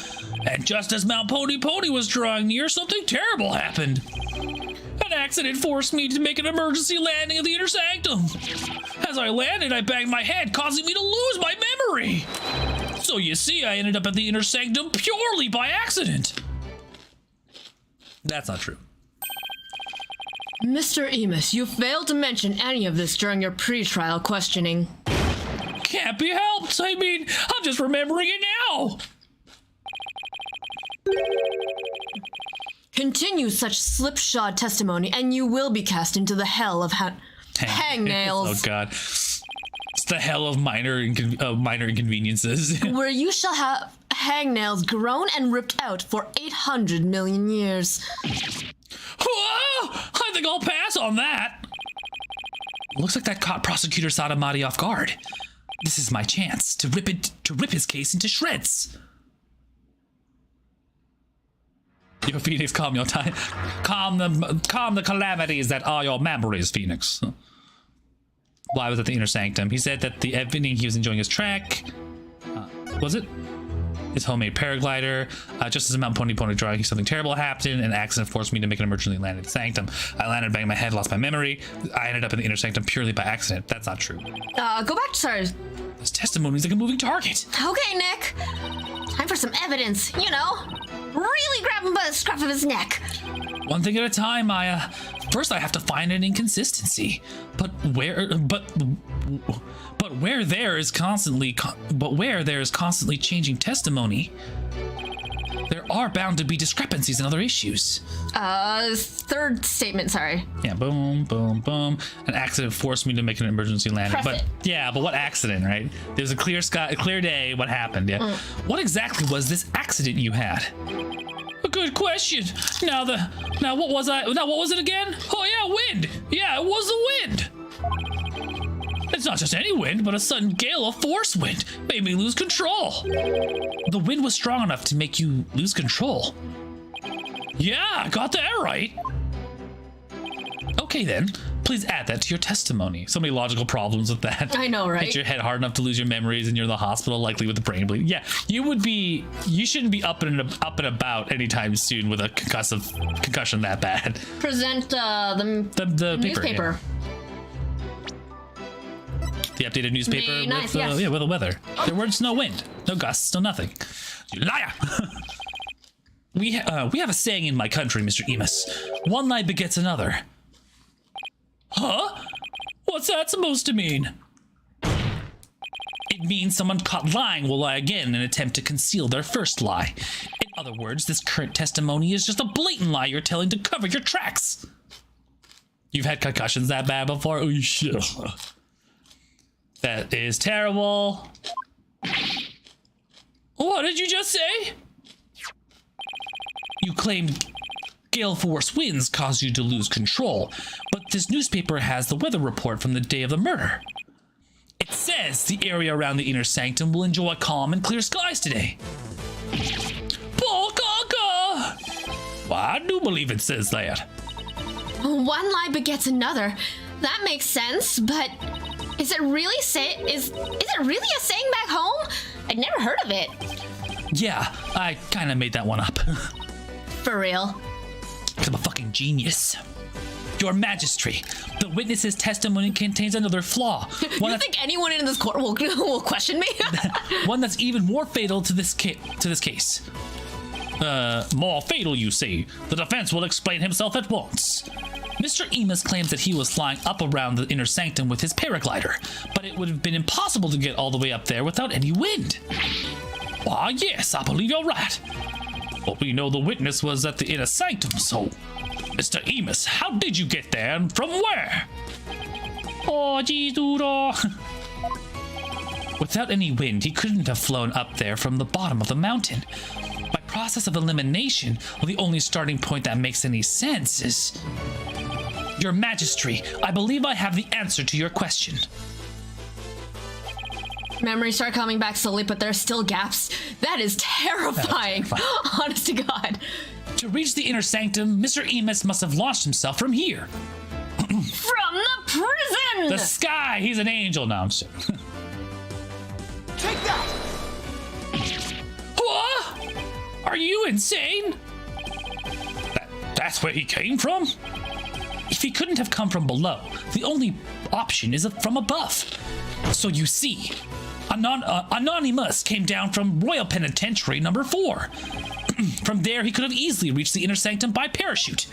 And just as Mount Pony Pony was drawing near, something terrible happened. An accident forced me to make an emergency landing at the inner sanctum. As I landed, I banged my head, causing me to lose my memory. So you see, I ended up at the inner sanctum purely by accident. That's not true. Mr. Emus, you failed to mention any of this during your pre-trial questioning. Can't be helped. I mean, I'm just remembering it now. Continue such slipshod testimony, and you will be cast into the hell of hangnails. Oh, God. It's the hell of minor inconveniences. Where you shall have hangnails grown and ripped out for 800 million years. Whoa! I think I'll pass on that. Looks like that caught prosecutor Sahdmadhi off guard. This is my chance to rip his case into shreds. Yo, Phoenix, calm your time. Calm the calamities that are your memories, Phoenix. Why was at the inner sanctum? He said that the evening he was enjoying his trek. Was it? His homemade paraglider. Just as a Mount Pony Pony drawing, something terrible happened. An accident forced me to make an emergency landing at the sanctum. I landed, banged my head, lost my memory. I ended up in the inner sanctum purely by accident. That's not true. Go back to sorry. This testimony is like a moving target. Okay, Nick. Time for some evidence, you know? Really grab him by the scruff of his neck. One thing at a time, Maya. First, I have to find an inconsistency. But where there is constantly changing testimony, there are bound to be discrepancies in other issues. Third statement, sorry. Yeah, boom, boom, boom. An accident forced me to make an emergency landing. Press it. Yeah, but what accident, right? There's a clear sky, a clear day. What happened? Yeah. What exactly was this accident you had? A good question. Now what was it again? Oh yeah, wind. Yeah, it was the wind. It's not just any wind, but a sudden gale of force wind made me lose control. The wind was strong enough to make you lose control. Yeah, I got that right. Okay then, please add that to your testimony. So many logical problems with that. I know, right? Hit your head hard enough to lose your memories and you're in the hospital, likely with a brain bleed. Yeah, you shouldn't be up and about anytime soon with a concussion that bad. Present The newspaper. Yeah. The updated newspaper Be nice, with, yes. with the weather. There was no wind, no gusts, no nothing. You liar! We have a saying in my country, Mr. Emus. One lie begets another. Huh? What's that supposed to mean? It means someone caught lying will lie again in an attempt to conceal their first lie. In other words, this current testimony is just a blatant lie you're telling to cover your tracks. You've had concussions that bad before? Oh, shit. That is terrible. What did you just say? You claimed gale force winds caused you to lose control, but this newspaper has the weather report from the day of the murder. It says the area around the inner sanctum will enjoy calm and clear skies today. Well, I do believe it says that. One lie begets another. That makes sense, but is it really is it really a saying back home? I'd never heard of it. Yeah, I kind of made that one up. For real. I'm a fucking genius. Your Majesty, the witness's testimony contains another flaw. You think anyone in this court will question me? One that's even more fatal to this case. More fatal, you say? The defense will explain himself at once. Mr. Emus claims that he was flying up around the inner sanctum with his paraglider, but it would have been impossible to get all the way up there without any wind. Ah, yes, I believe you're right. Well, we know the witness was at the inner sanctum, so... Mr. Emus, how did you get there and from where? Oh, geez, doodle. Without any wind, he couldn't have flown up there from the bottom of the mountain. By process of elimination, well, the only starting point that makes any sense is... Your Majesty, I believe I have the answer to your question. Memories start coming back slowly, but there's still gaps. That is terrifying. Honest to God. To reach the inner sanctum, Mr. Emus must have launched himself from here. From the prison! The sky! He's an angel now. Take that! What? Are you insane? That's where he came from? If he couldn't have come from below, the only option is from above. So you see, Anonymous came down from Royal Penitentiary number 4. From there, he could have easily reached the inner sanctum by parachute.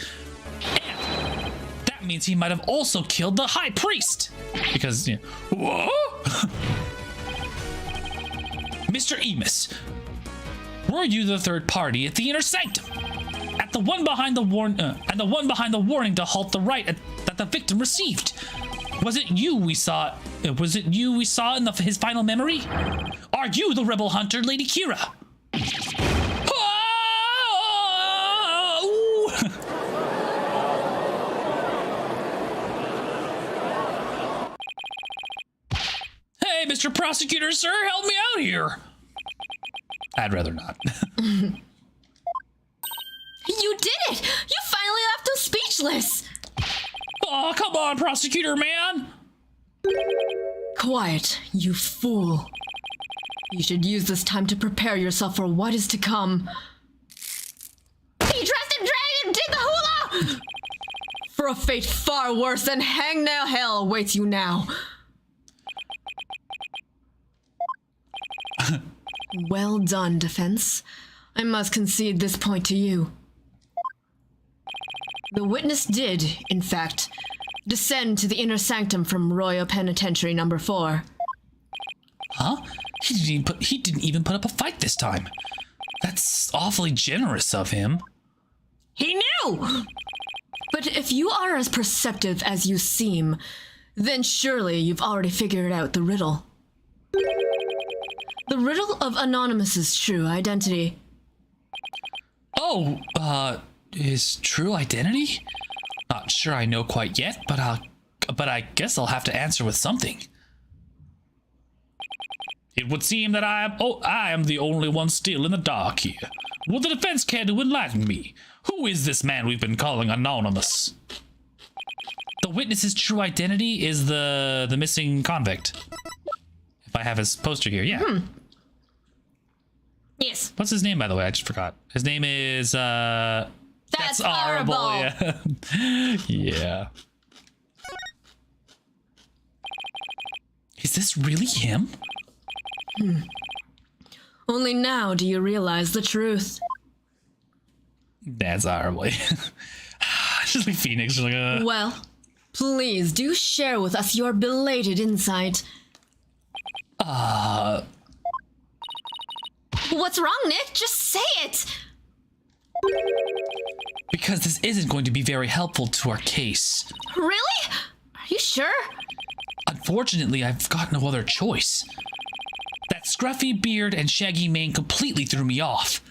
And that means he might have also killed the High Priest. Because, you know, what? Mr. Emus, were you the third party at the inner sanctum? And the one behind the warning to halt the right that the victim received? Was it you we saw? Was it you we saw in his final memory? Are you the rebel hunter, Lady Kira? Hey, Mr. Prosecutor, sir, help me out here. I'd rather not. You did it! You finally left us speechless! Oh, come on, prosecutor man! Quiet, you fool. You should use this time to prepare yourself for what is to come. Be dressed in dragon, dig the hula! For a fate far worse than hangnail hell awaits you now. Well done, defense. I must concede this point to you. The witness did, in fact, descend to the inner sanctum from Royal Penitentiary number 4. Huh? He didn't even put up a fight this time. That's awfully generous of him. He knew! But if you are as perceptive as you seem, then surely you've already figured out the riddle. The riddle of Anonymous's true identity. Oh, his true identity? Not sure I know quite yet, but I guess I'll have to answer with something. It would seem that I am the only one still in the dark here. Would the defense care to enlighten me? Who is this man we've been calling Anonymous? The witness's true identity is the missing convict. If I have his poster here, yeah. Yes. What's his name, by the way? I just forgot. His name is, That's horrible. Yeah. Yeah. Is this really him? Only now do you realize the truth. That's horrible. Just like Phoenix. Just like, Well, please do share with us your belated insight. What's wrong, Nick? Just say it! Because this isn't going to be very helpful to our case. Really? Are you sure? Unfortunately, I've got no other choice. That scruffy beard and shaggy mane completely threw me off.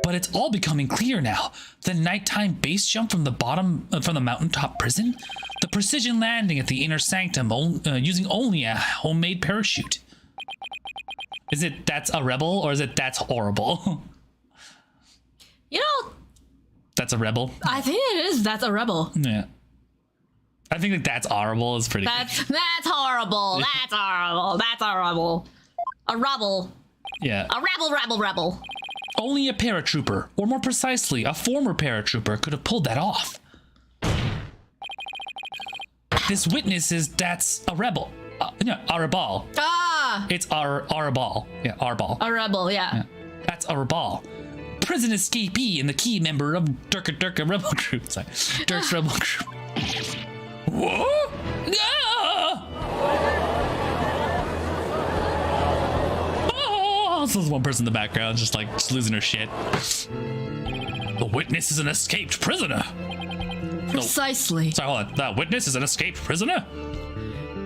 But it's all becoming clear now. The nighttime base jump from the mountaintop prison, the precision landing at the inner sanctum using only a homemade parachute. Is it that's a rebel or is it that's horrible? You know, That's a rebel. I think it is. That's a rebel. Yeah. I think like that's horrible is pretty. That's horrible. That's horrible. That's horrible. A rebel. Yeah. A rebel. Only a paratrooper, or more precisely, a former paratrooper, could have pulled that off. This witness is that's a rebel. No, Arbal. Ah! It's Arbal. Yeah, Arbal. A rebel, yeah. That's Arbal. Prison escapee and the key member of Durka Rebel Group. Sorry. Dirk's Rebel Group. What? Ah! Also, there's one person in the background just losing her shit. The witness is an escaped prisoner. Precisely. Sorry, hold on. The witness is an escaped prisoner?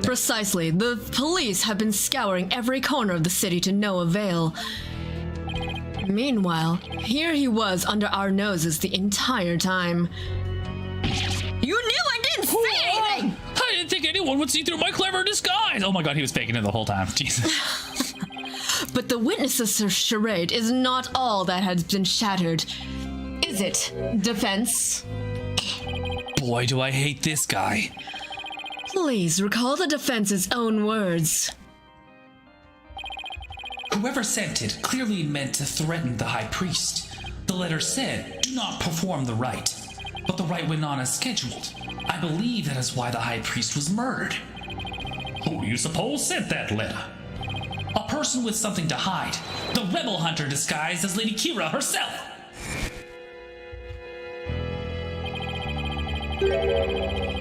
Precisely. The police have been scouring every corner of the city to no avail. Meanwhile, here he was under our noses the entire time. You knew I didn't say anything! I didn't think anyone would see through my clever disguise. Oh my god, he was faking it the whole time. Jesus. But the witness's charade is not all that has been shattered. Is it, defense? Boy, do I hate this guy. Please recall the defense's own words. Whoever sent it clearly meant to threaten the high priest. The letter said, do not perform the rite. But the rite went on as scheduled. I believe that is why the high priest was murdered. Who do you suppose sent that letter? A person with something to hide. The rebel hunter disguised as Lady Kira herself.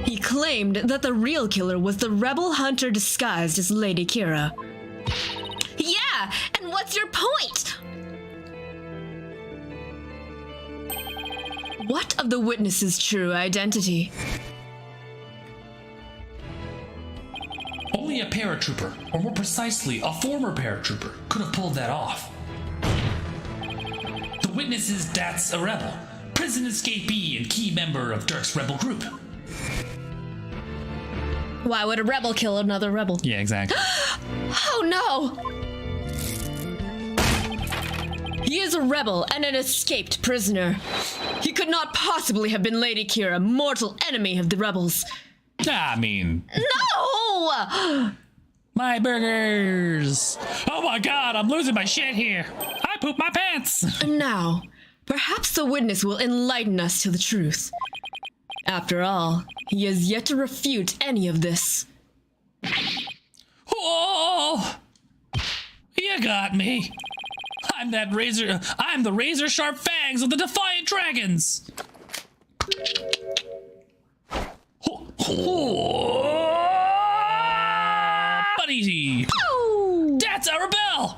He claimed that the real killer was the rebel hunter disguised as Lady Kira. Yeah, and what's your point? What of the witness's true identity? Only a paratrooper, or more precisely, a former paratrooper, could have pulled that off. The witness is Dat's a rebel, prison escapee and key member of Dirk's rebel group. Why would a rebel kill another rebel? Yeah, exactly. Oh no! He is a rebel and an escaped prisoner. He could not possibly have been Lady Kira, mortal enemy of the rebels. I mean, No! my burgers. Oh my god, I'm losing my shit here. I pooped my pants. And now, perhaps the witness will enlighten us to the truth. After all, he has yet to refute any of this. Whoa! You got me. I'm the razor sharp fangs of the Defiant Dragons. Buddy! That's a rebel!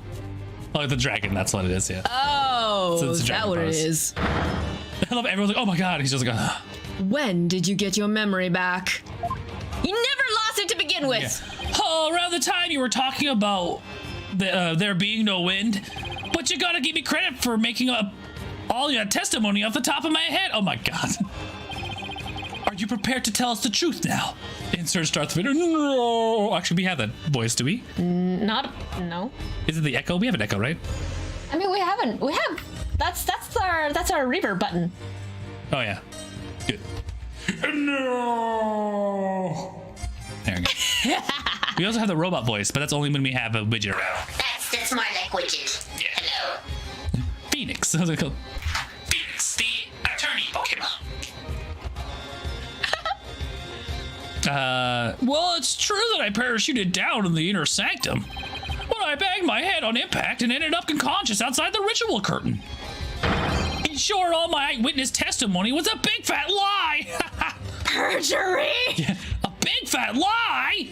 Oh, the dragon, that's what it is, yeah. Oh, So it's a is that dragon what it pose. is? I love everyone's like, oh my god, he's just like, When did you get your memory back? You never lost it to begin with! oh, around the time you were talking about there being no wind, but you gotta give me credit for making up all your testimony off the top of my head. Oh my god. Are you prepared to tell us the truth now? Insert Darth Vader. No. Actually, we have that voice, do we? No. Is it the echo? We have an echo, right? I mean, we have. That's our reverb button. Oh yeah. Good. No. There we go. We also have the robot voice, but that's only when we have a widget around. That's more like widget. Yeah. Hello. Phoenix. How's it called? Phoenix, the attorney Pokemon. Well, it's true that I parachuted down in the inner sanctum, but I banged my head on impact and ended up unconscious outside the ritual curtain. In short, all my eyewitness testimony was a big fat lie. Perjury! A big fat lie?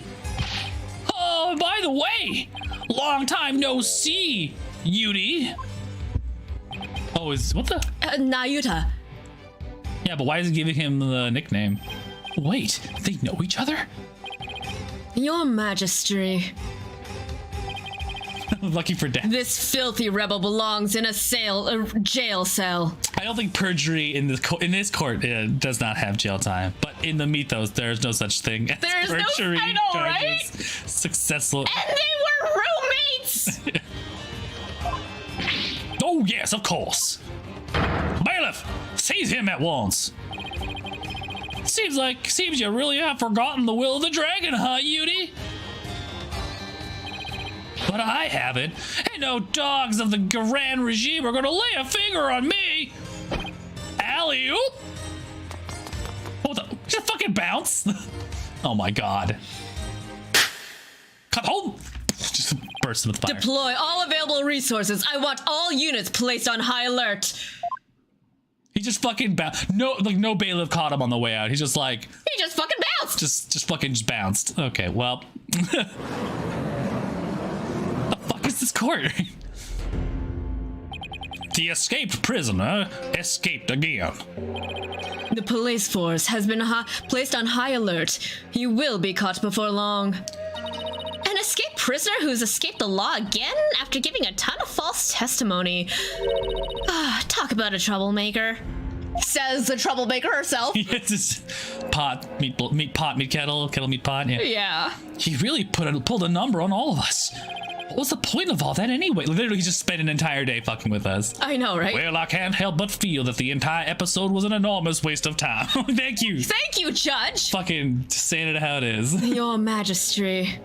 Oh, by the way, long time no see, Yudi. Oh, what the? Nayuta. Yeah, but why is it giving him the nickname? Wait, they know each other? Your Majesty. Lucky for death. This filthy rebel belongs in a jail cell. I don't think perjury in this court does not have jail time, but in the mythos, there's no such thing as There's no- perjury. I know, charges. right? Successful. And they were roommates! Oh yes, of course. Bailiff, seize him at once. Seems you really have forgotten the will of the dragon, huh, Yudi? But I haven't, and no dogs of the Grand Regime are gonna lay a finger on me. Alley-oop! What the? Just fucking bounce! Oh my god. Come home! Just burst with fire. Deploy all available resources. I want all units placed on high alert. He just fucking bounced. No bailiff caught him on the way out. He's just like, He just fucking bounced. just fucking bounced. Okay, well. The fuck is this court? The escaped prisoner escaped again. The police force has been placed on high alert. You will be caught before long. An escaped prisoner who's escaped the law again after giving a ton of false testimony. Talk about a troublemaker. Says the troublemaker herself. It's just pot, meat pot, meat kettle, kettle, meat pot. Yeah. Yeah. He really pulled a number on all of us. What was the point of all that anyway? Literally, he just spent an entire day fucking with us. I know, right? Well, I can't help but feel that the entire episode was an enormous waste of time. Thank you. Thank you, Judge. Fucking saying it how it is. Your Majesty.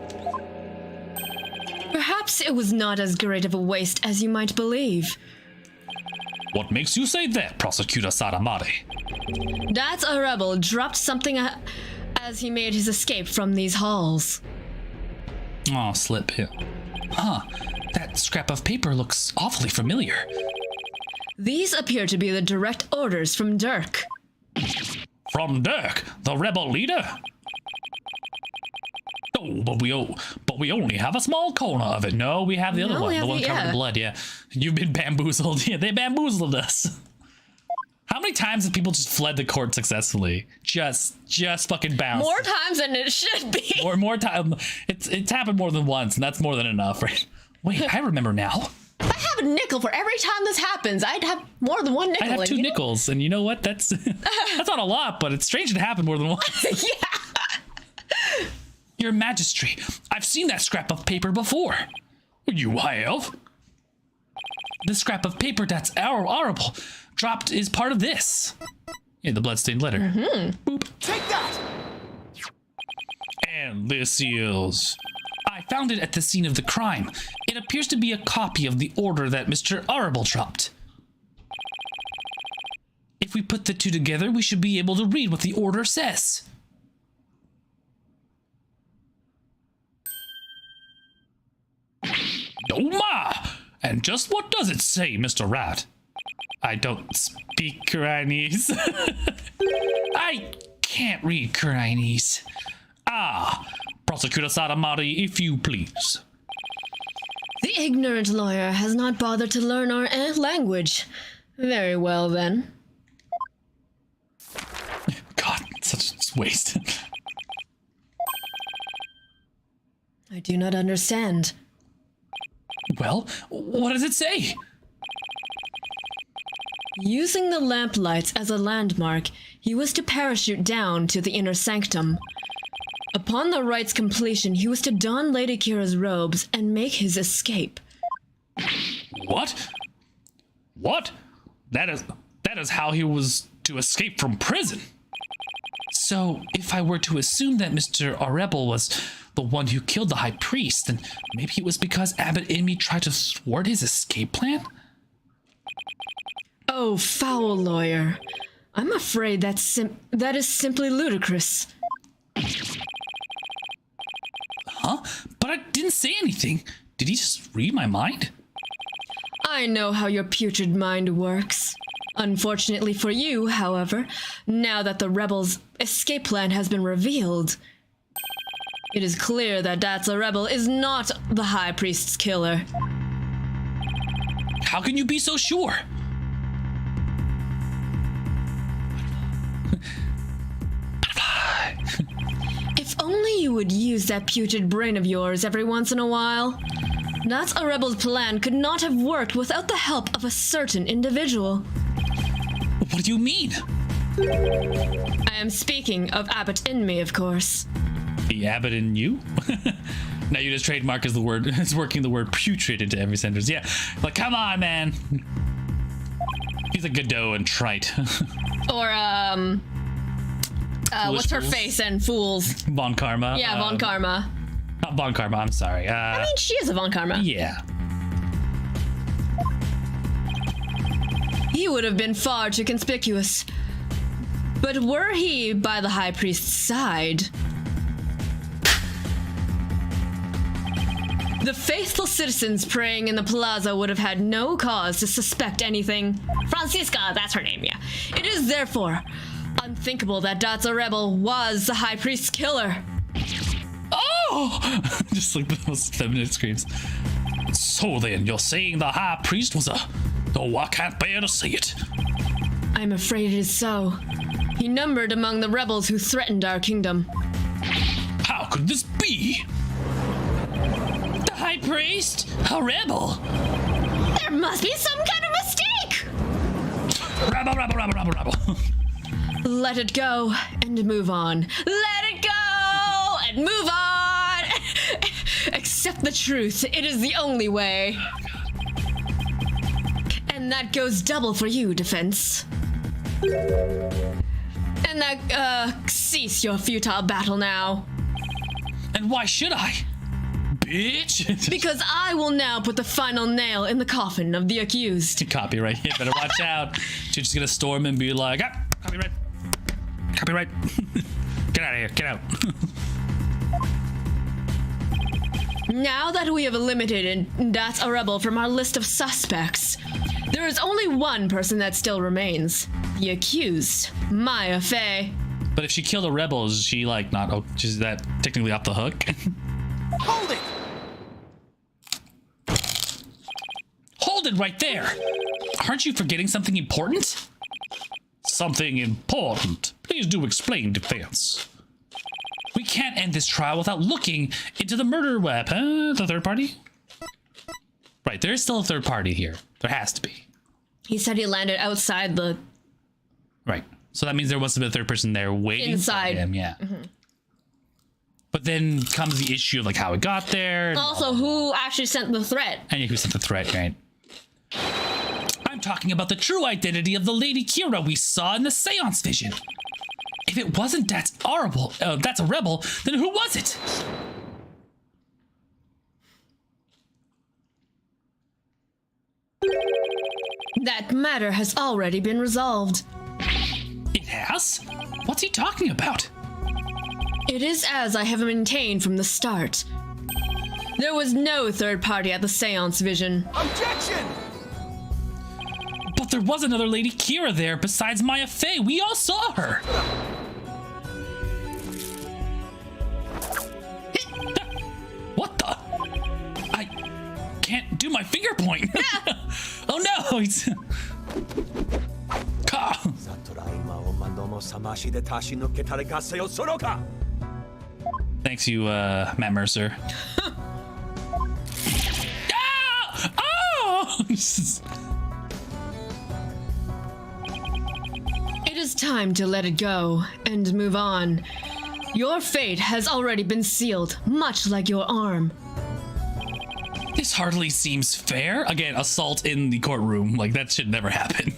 Perhaps it was not as great of a waste as you might believe. What makes you say that, Prosecutor Sahdmadhi? That's a rebel dropped something as he made his escape from these halls. Oh, slip here. Huh. That scrap of paper looks awfully familiar. These appear to be the direct orders from Dirk. From Dirk, the rebel leader? Oh, but we only have a small corner of it. No, we have the other No, one. we The have one the- covered in yeah. blood, yeah. You've been bamboozled. Yeah, they bamboozled us. How many times have people just fled the court successfully? Just fucking bounced. More times than it should be. Or more time. It's happened more than once, and that's more than enough, right? Wait, I remember now. I have a nickel for every time this happens. I'd have more than one nickel. I have two nickels, and you know what? That's that's not a lot, but it's strange it happened more than once. Yeah. Your Majesty, I've seen that scrap of paper before. You have? The scrap of paper that's horrible dropped is part of this. Yeah, the bloodstained letter. Boop. Take that! And this is... I found it at the scene of the crime. It appears to be a copy of the order that Mr. Arable dropped. If we put the two together, we should be able to read what the order says. Oh my! And just what does it say, Mr. Rat? I don't speak Chinese. I can't read Chinese. Prosecutor Sahdmadhi, if you please. The ignorant lawyer has not bothered to learn our language. Very well, then. God, such a waste. I do not understand. Well, what does it say? Using the lamplights as a landmark, he was to parachute down to the inner sanctum. Upon the rite's completion, he was to don Lady Kira's robes and make his escape. What? What? That is how he was to escape from prison. So, if I were to assume that Mr. Arable was the one who killed the High Priest, then maybe it was because Abbot Inmi tried to thwart his escape plan? Oh, foul lawyer. I'm afraid that is simply ludicrous. Huh? But I didn't say anything. Did he just read my mind? I know how your putrid mind works. Unfortunately for you, however, now that the rebels' escape plan has been revealed, it is clear that Datsa Rebel is not the High Priest's killer. How can you be so sure? If only you would use that putrid brain of yours every once in a while. Datsa Rebel's plan could not have worked without the help of a certain individual. What do you mean? I am speaking of Abbot Inmi, of course. The Abbot in you? Now you just trademark as the word, it's working the word putrid into every sentence. Yeah, like, come on, man. He's a Godot and trite. Or, what's her Fools. face and Fools? Von Karma. Yeah, Von Karma. Not Von Karma, I'm sorry. I mean, she is a Von Karma. Yeah. He would have been far too conspicuous. But were he by the High Priest's side, the faithful citizens praying in the plaza would have had no cause to suspect anything. Francisca, that's her name, yeah. It is therefore unthinkable that Datsa Rebel was the High Priest's killer. Oh! Just like the most feminine screams. So then, you're saying the High Priest was a Oh, I can't bear to see it. I'm afraid it is so. He numbered among the rebels who threatened our kingdom. How could this be? The High Priest? A rebel? There must be some kind of mistake! Rabble. Let it go and move on. Let it go and move on! Accept the truth. It is the only way. And that goes double for you, Defense. And that, cease your futile battle now. And why should I? Bitch. Because I will now put the final nail in the coffin of the accused. Copyright. You better watch out. She's just gonna storm and be like, ah, copyright. Copyright. Get out of here. Get out. Now that we have eliminated that a rebel from our list of suspects, there is only one person that still remains. The accused, Maya Fey. But if she killed a rebel, is she like not? Oh, is that technically off the hook? Hold it! Hold it right there. Aren't you forgetting something important? Something important. Please do explain, Defense. We can't end this trial without looking into the murder web. The third party? Right, there is still a third party here. There has to be. He said he landed outside the... Right. So that means there must have been a third person there waiting Inside. for him. Yeah. But then comes the issue of like how it got there. Also, who actually sent the threat? And who sent the threat, right? I'm talking about the true identity of the Lady Kira we saw in the seance vision. If it wasn't that's a rebel, then who was it? That matter has already been resolved. It has? What's he talking about? It is as I have maintained from the start. There was no third party at the seance vision. Objection! But there was another Lady Kira there besides Maya Fey. We all saw her. What the? I can't do my finger point. Oh no! It's... Ka. Thanks you, Matt Mercer. Ah! Oh! It is time to let it go and move on. Your fate has already been sealed, much like your arm. This hardly seems fair. Again, assault in the courtroom. Like, that should never happen.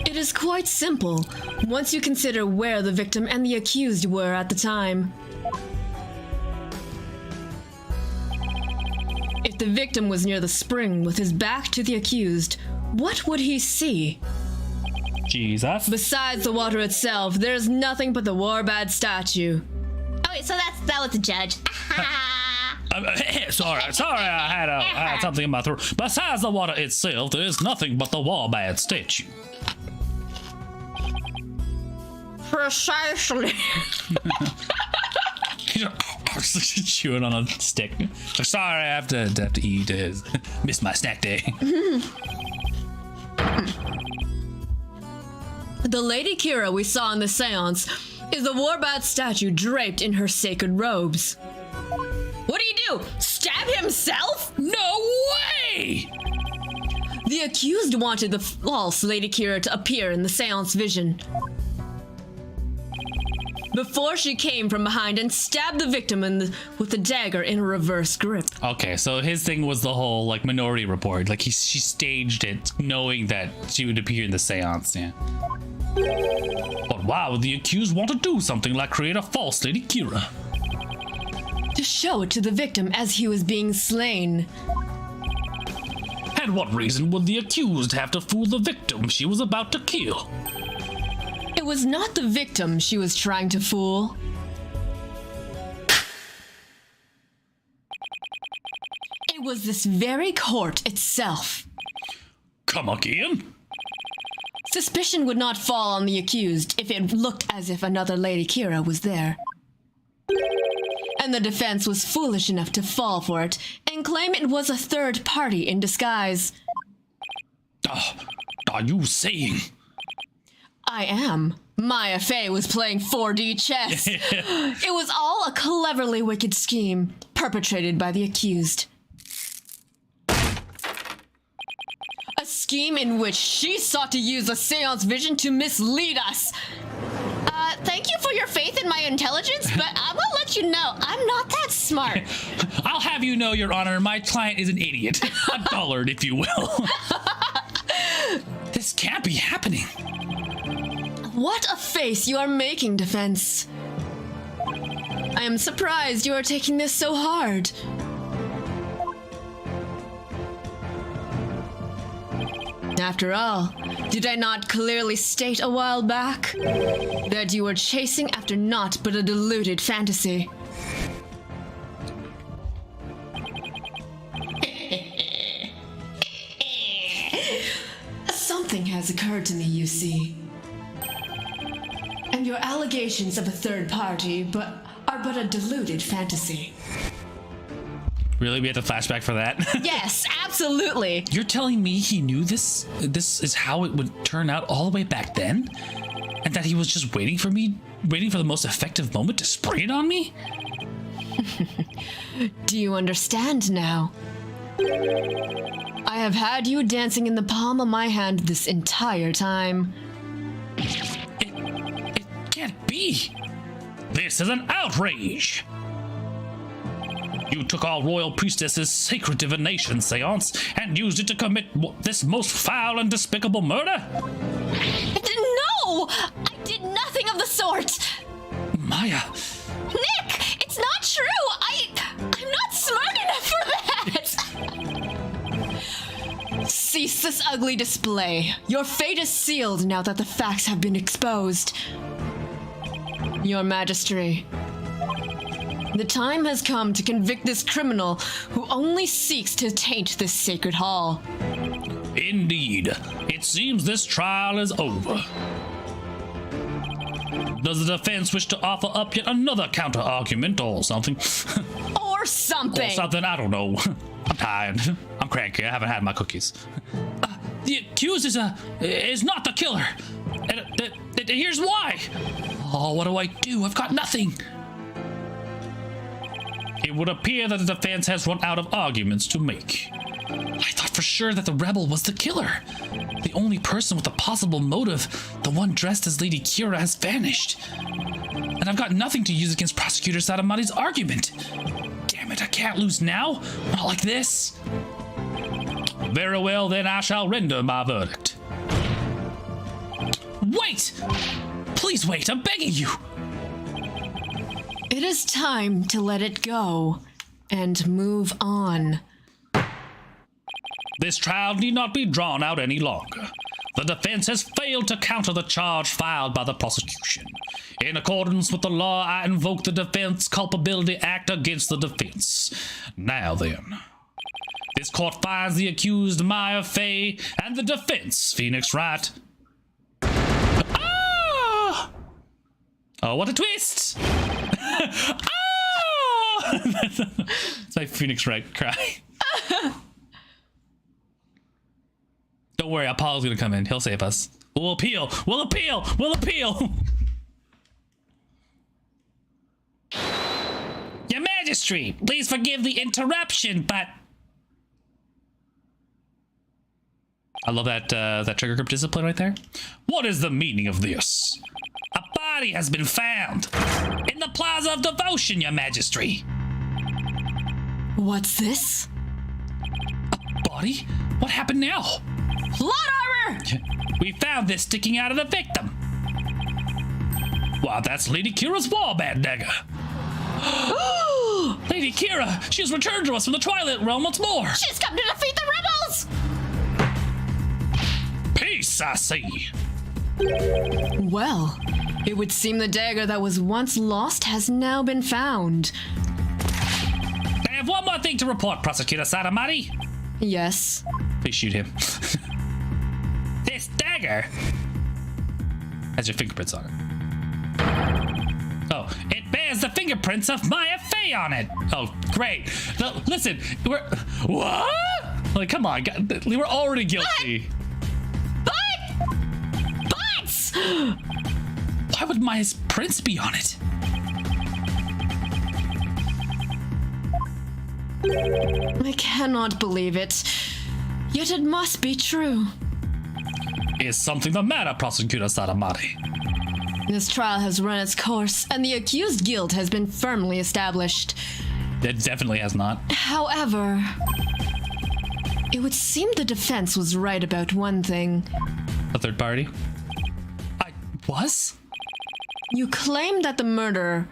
It is quite simple, once you consider where the victim and the accused were at the time. If the victim was near the spring with his back to the accused, what would he see? Jesus. Besides the water itself, there's nothing but the Warbad statue. Okay, so that was the judge. Sorry, I had something in my throat. Besides the water itself, there is nothing but the Warbad statue. Precisely. Chewing on a stick. Sorry, I have to eat. Missed my snack day. The Lady Kira we saw in the seance is the Warbad statue draped in her sacred robes. What do you do? Stab himself? No way! The accused wanted the false Lady Kira to appear in the seance vision before she came from behind and stabbed the victim with the dagger in a reverse grip. Okay, so his thing was the whole like Minority Report. Like she staged it knowing that she would appear in the seance, yeah. But why would the accused want to do something like create a false Lady Kira? To show it to the victim as he was being slain. And what reason would the accused have to fool the victim she was about to kill? It was not the victim she was trying to fool. It was this very court itself. Come again? Suspicion would not fall on the accused if it looked as if another Lady Kira was there. And the defense was foolish enough to fall for it and claim it was a third party in disguise. Are you saying? I am. Maya Fey was playing 4D chess. It was all a cleverly wicked scheme perpetrated by the accused. A scheme in which she sought to use the seance vision to mislead us. Thank you for your faith in my intelligence, but I'm gonna let you know I'm not that smart. I'll have you know, Your Honor, my client is an idiot. A dullard, if you will. This can't be happening. What a face you are making, defense. I am surprised you are taking this so hard. After all, did I not clearly state a while back that you were chasing after naught but a deluded fantasy? Something has occurred to me, you see. And your allegations of a third party are but a deluded fantasy. Really? We had to flashback for that? Yes, absolutely. You're telling me he knew this is how it would turn out all the way back then? And that he was just waiting for the most effective moment to spring it on me? Do you understand now? I have had you dancing in the palm of my hand this entire time. It can't be. This is an outrage. You took our royal priestess's sacred divination seance and used it to commit this most foul and despicable murder? No! I did nothing of the sort! Maya. Nick! It's not true! I'm not smart enough for that! Cease this ugly display. Your fate is sealed now that the facts have been exposed. Your Majesty, the time has come to convict this criminal who only seeks to taint this sacred hall. Indeed. It seems this trial is over. Does the defense wish to offer up yet another counter-argument or something? Or something. Or something, I don't know. I'm tired. I'm cranky. I haven't had my cookies. The accused is not the killer. And here's why. Oh, what do? I've got nothing. It would appear that the defense has run out of arguments to make. I thought for sure that the rebel was the killer. The only person with a possible motive, the one dressed as Lady Kira, has vanished. And I've got nothing to use against Prosecutor Sahdmadhi's argument. Damn it, I can't lose now. Not like this. Very well, then I shall render my verdict. Wait! Please wait, I'm begging you. It is time to let it go and move on. This trial need not be drawn out any longer. The defense has failed to counter the charge filed by the prosecution. In accordance with the law, I invoke the Defense Culpability Act against the defense. Now then, this court finds the accused Maya Fey and the defense Phoenix Wright. Ah! Oh, what a twist! Ah! It's my Phoenix Wright cry. Don't worry, Apollo's gonna come in. He'll save us. We'll appeal. We'll appeal. We'll appeal. Your Majesty, please forgive the interruption, but I love that that trigger grip discipline right there. What is the meaning of this? A body has been found in the Plaza of Devotion, Your Majesty. What's this? A body? What happened now? Plot armor! We found this sticking out of the victim. Wow, that's Lady Kira's warband dagger. Lady Kira, she has returned to us from the Twilight Realm once more. She's come to defeat the rebels! Peace, I see. Well, it would seem the dagger that was once lost has now been found. I have one more thing to report, Prosecutor Sahdmadhi. Yes. Please shoot him. This dagger has your fingerprints on it. Oh, it bears the fingerprints of Maya Fey on it. Oh, great. Listen, what? Like, come on, we were already guilty. But Why would Maya's prints be on it? I cannot believe it. Yet it must be true. Is something the matter, Prosecutor Sahdmadhi? This trial has run its course, and the accused guilt has been firmly established. It definitely has not. However, it would seem the defense was right about one thing. A third party? I was? You claimed that the murder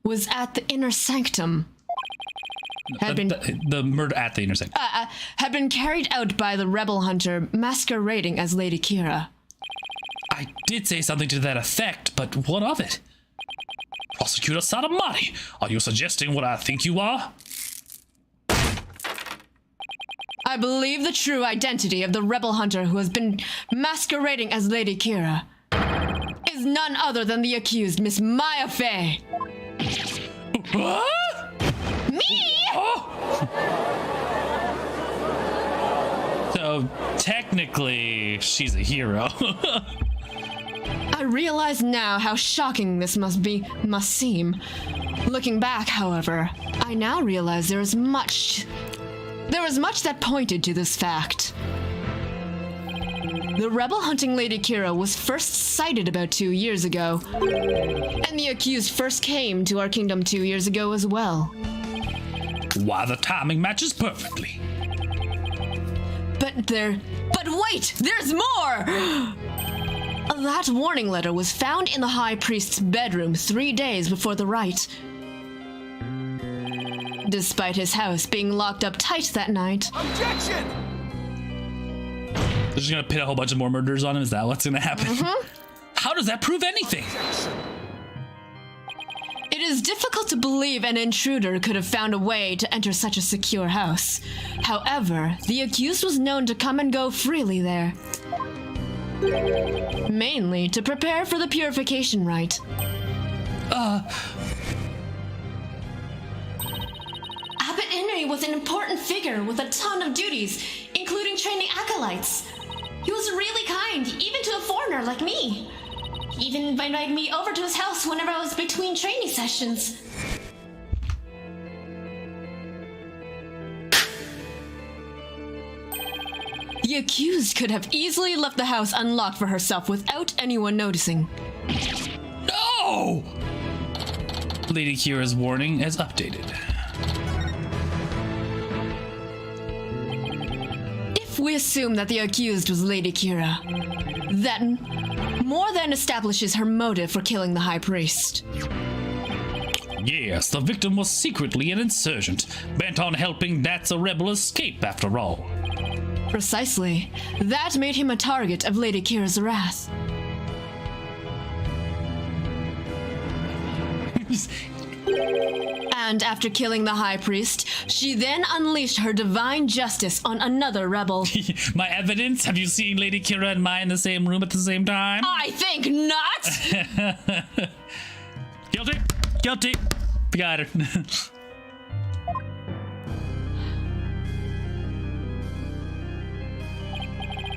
was at the inner sanctum. The murder at the intersection. Had been carried out by the rebel hunter masquerading as Lady Kira. I did say something to that effect, but what of it? Prosecutor Sahdmadhi, are you suggesting what I think you are? I believe the true identity of the rebel hunter who has been masquerading as Lady Kira is none other than the accused, Miss Maya Fey. What? me? So technically, she's a hero. I realize now how shocking this must seem. Looking back, however, I now realize there was much that pointed to this fact. The rebel hunting Lady Kira was first sighted about 2 years ago, and the accused first came to our kingdom 2 years ago as well. Why, the timing matches perfectly. But wait, there's more! That warning letter was found in the High Priest's bedroom 3 days before the rite. Despite his house being locked up tight that night. Objection! They're just gonna pin a whole bunch of more murders on him? Is that what's gonna happen? Mm-hmm. How does that prove anything? It is difficult to believe an intruder could have found a way to enter such a secure house. However, the accused was known to come and go freely there. Mainly to prepare for the purification rite. Abbot Henry was an important figure with a ton of duties, including training acolytes. He was really kind, even to a foreigner like me. He even invited me over to his house whenever I was between training sessions. The accused could have easily left the house unlocked for herself without anyone noticing. No! Lady Kira's warning is updated. If we assume that the accused was Lady Kira, then more than establishes her motive for killing the High Priest. Yes, the victim was secretly an insurgent, bent on helping That's a rebel escape after all. Precisely. That made him a target of Lady Kira's wrath. And after killing the High Priest, she then unleashed her divine justice on another rebel. My evidence? Have you seen Lady Kira and Maya in the same room at the same time? I think not! Guilty! Guilty! Got her.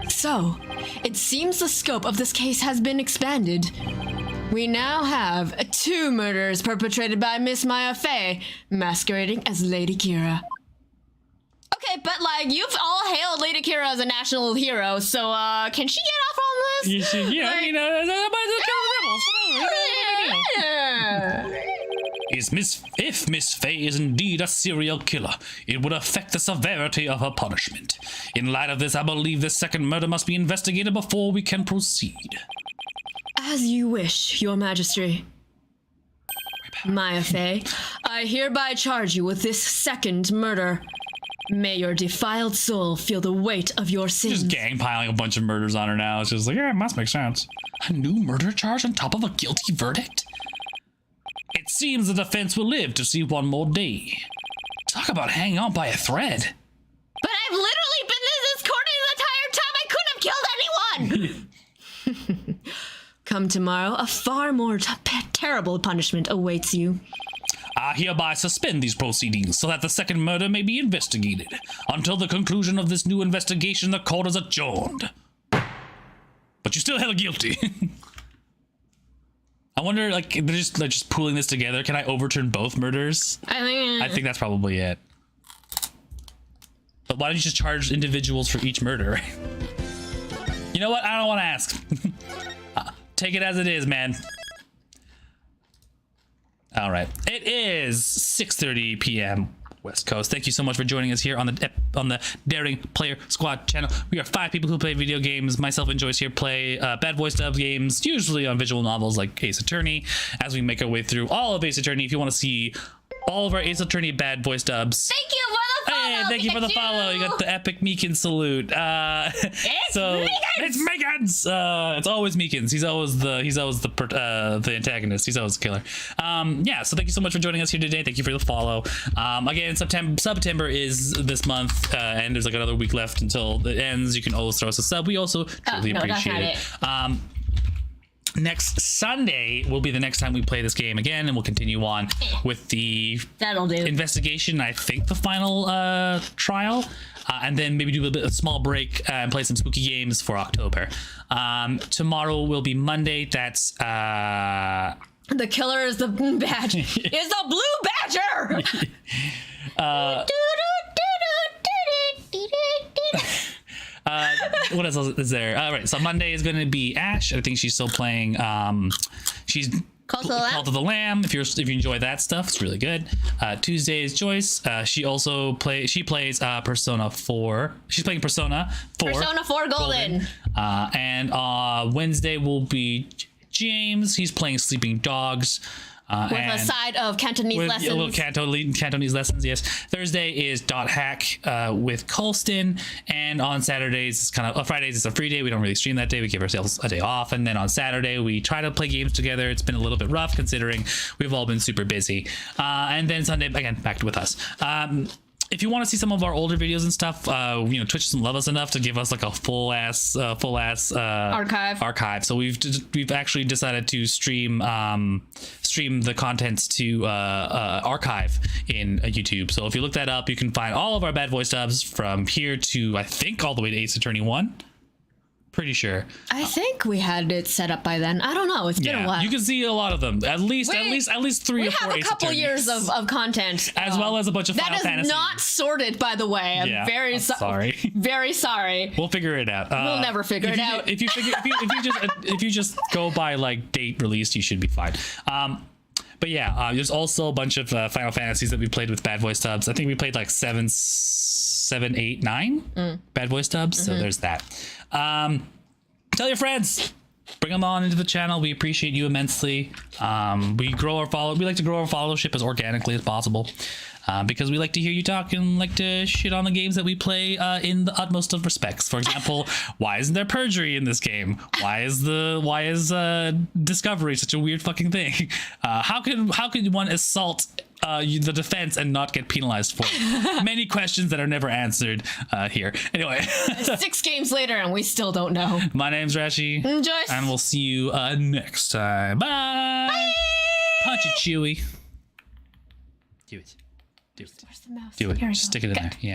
So, it seems the scope of this case has been expanded. We now have 2 murders perpetrated by Miss Maya Fey, masquerading as Lady Kira. Okay, but you've all hailed Lady Kira as a national hero, so can she get off on this? If Miss Fey is indeed a serial killer, it would affect the severity of her punishment. In light of this, I believe this second murder must be investigated before we can proceed. As you wish, Your Majesty. Maya Fey, I hereby charge you with this second murder. May your defiled soul feel the weight of your sins. Just gang piling a bunch of murders on her now. It's just like, yeah, it must make sense. A new murder charge on top of a guilty verdict? It seems the defense will live to see one more day. Talk about hanging on by a thread. But I've literally been in this corner the entire time. I couldn't have killed anyone. Come tomorrow, a far more terrible punishment awaits you. I hereby suspend these proceedings so that the second murder may be investigated. Until the conclusion of this new investigation, the court is adjourned. But you're still held guilty. I wonder, like, they're just pooling this together. Can I overturn both murders? I think that's probably it. But why don't you just charge individuals for each murder? You know what? I don't want to ask. Take it as it is, man. All right. It is 6:30 p.m. West Coast. Thank you so much for joining us here on the Daring Player Squad channel. We are 5 people who play video games. Myself and Joyce here play bad voice dub games, usually on visual novels like Ace Attorney. As we make our way through all of Ace Attorney, if you want to see all of our Ace Attorney bad voice dubs, Thank you for the follow. hey, thank you for the follow. You got the epic Meekin salute. It's Meekins. It's always Meekins. He's always the antagonist. He's always the killer. Yeah. So thank you so much for joining us here today. Thank you for the follow. Again, September is this month, and there's like another week left until it ends. You can always throw us a sub. We also truly appreciate it. Next Sunday will be the next time we play this game again, and we'll continue on with the investigation. I think the final trial, and then maybe do a small break and play some spooky games for October. Tomorrow will be Monday. That's The killer is the badge. Is the blue badger. What else is there? All right, so Monday is going to be Ash. I think she's still playing. She's Call to the Lamb. if you enjoy that stuff, it's really good. Tuesday is Joyce. She also plays Persona 4. She's playing Persona 4. Persona 4 Golden. And Wednesday will be James. He's playing Sleeping Dogs. With a side of Cantonese lessons. A little Cantonese lessons, yes. Thursday is Dot Hack with Colston, and on Saturdays it's Fridays it's a free day. We don't really stream that day. We give ourselves a day off, and then on Saturday we try to play games together. It's been a little bit rough considering we've all been super busy. And then Sunday again back with us. If you want to see some of our older videos and stuff, Twitch doesn't love us enough to give us like a full ass archive. So we've actually decided to stream the contents to archive in YouTube. So if you look that up, you can find all of our bad voice dubs from here to I think all the way to Ace Attorney 1. Pretty sure. I think we had it set up by then. I don't know. It's been a while. You can see a lot of them. At least 3 or 4. We have a couple years of content, as well as a bunch of Final Fantasy. That is not sorted, by the way. I'm very sorry. Very sorry. We'll figure it out. We'll never figure it out. If you just go by like date released, you should be fine. But yeah, there's also a bunch of Final Fantasies that we played with bad voice dubs. I think we played like 7, 8, 9 bad voice dubs. So there's that. Tell your friends, bring them on into the channel. We appreciate you immensely. We like to grow our followership as organically as possible, because we like to hear you talk and like to shit on the games that we play in the utmost of respects. For example, why isn't there perjury in this game? Why is discovery such a weird fucking thing? How could one assault the defense and not get penalized for it? Many questions that are never answered here. Anyway. 6 games later and we still don't know. My name's Rashi. I'm Joyce. And we'll see you next time. Bye. Bye. Punch it, Chewy. Do it. Where's the mouse? Do it. Here we Just go. stick it in there. Yeah.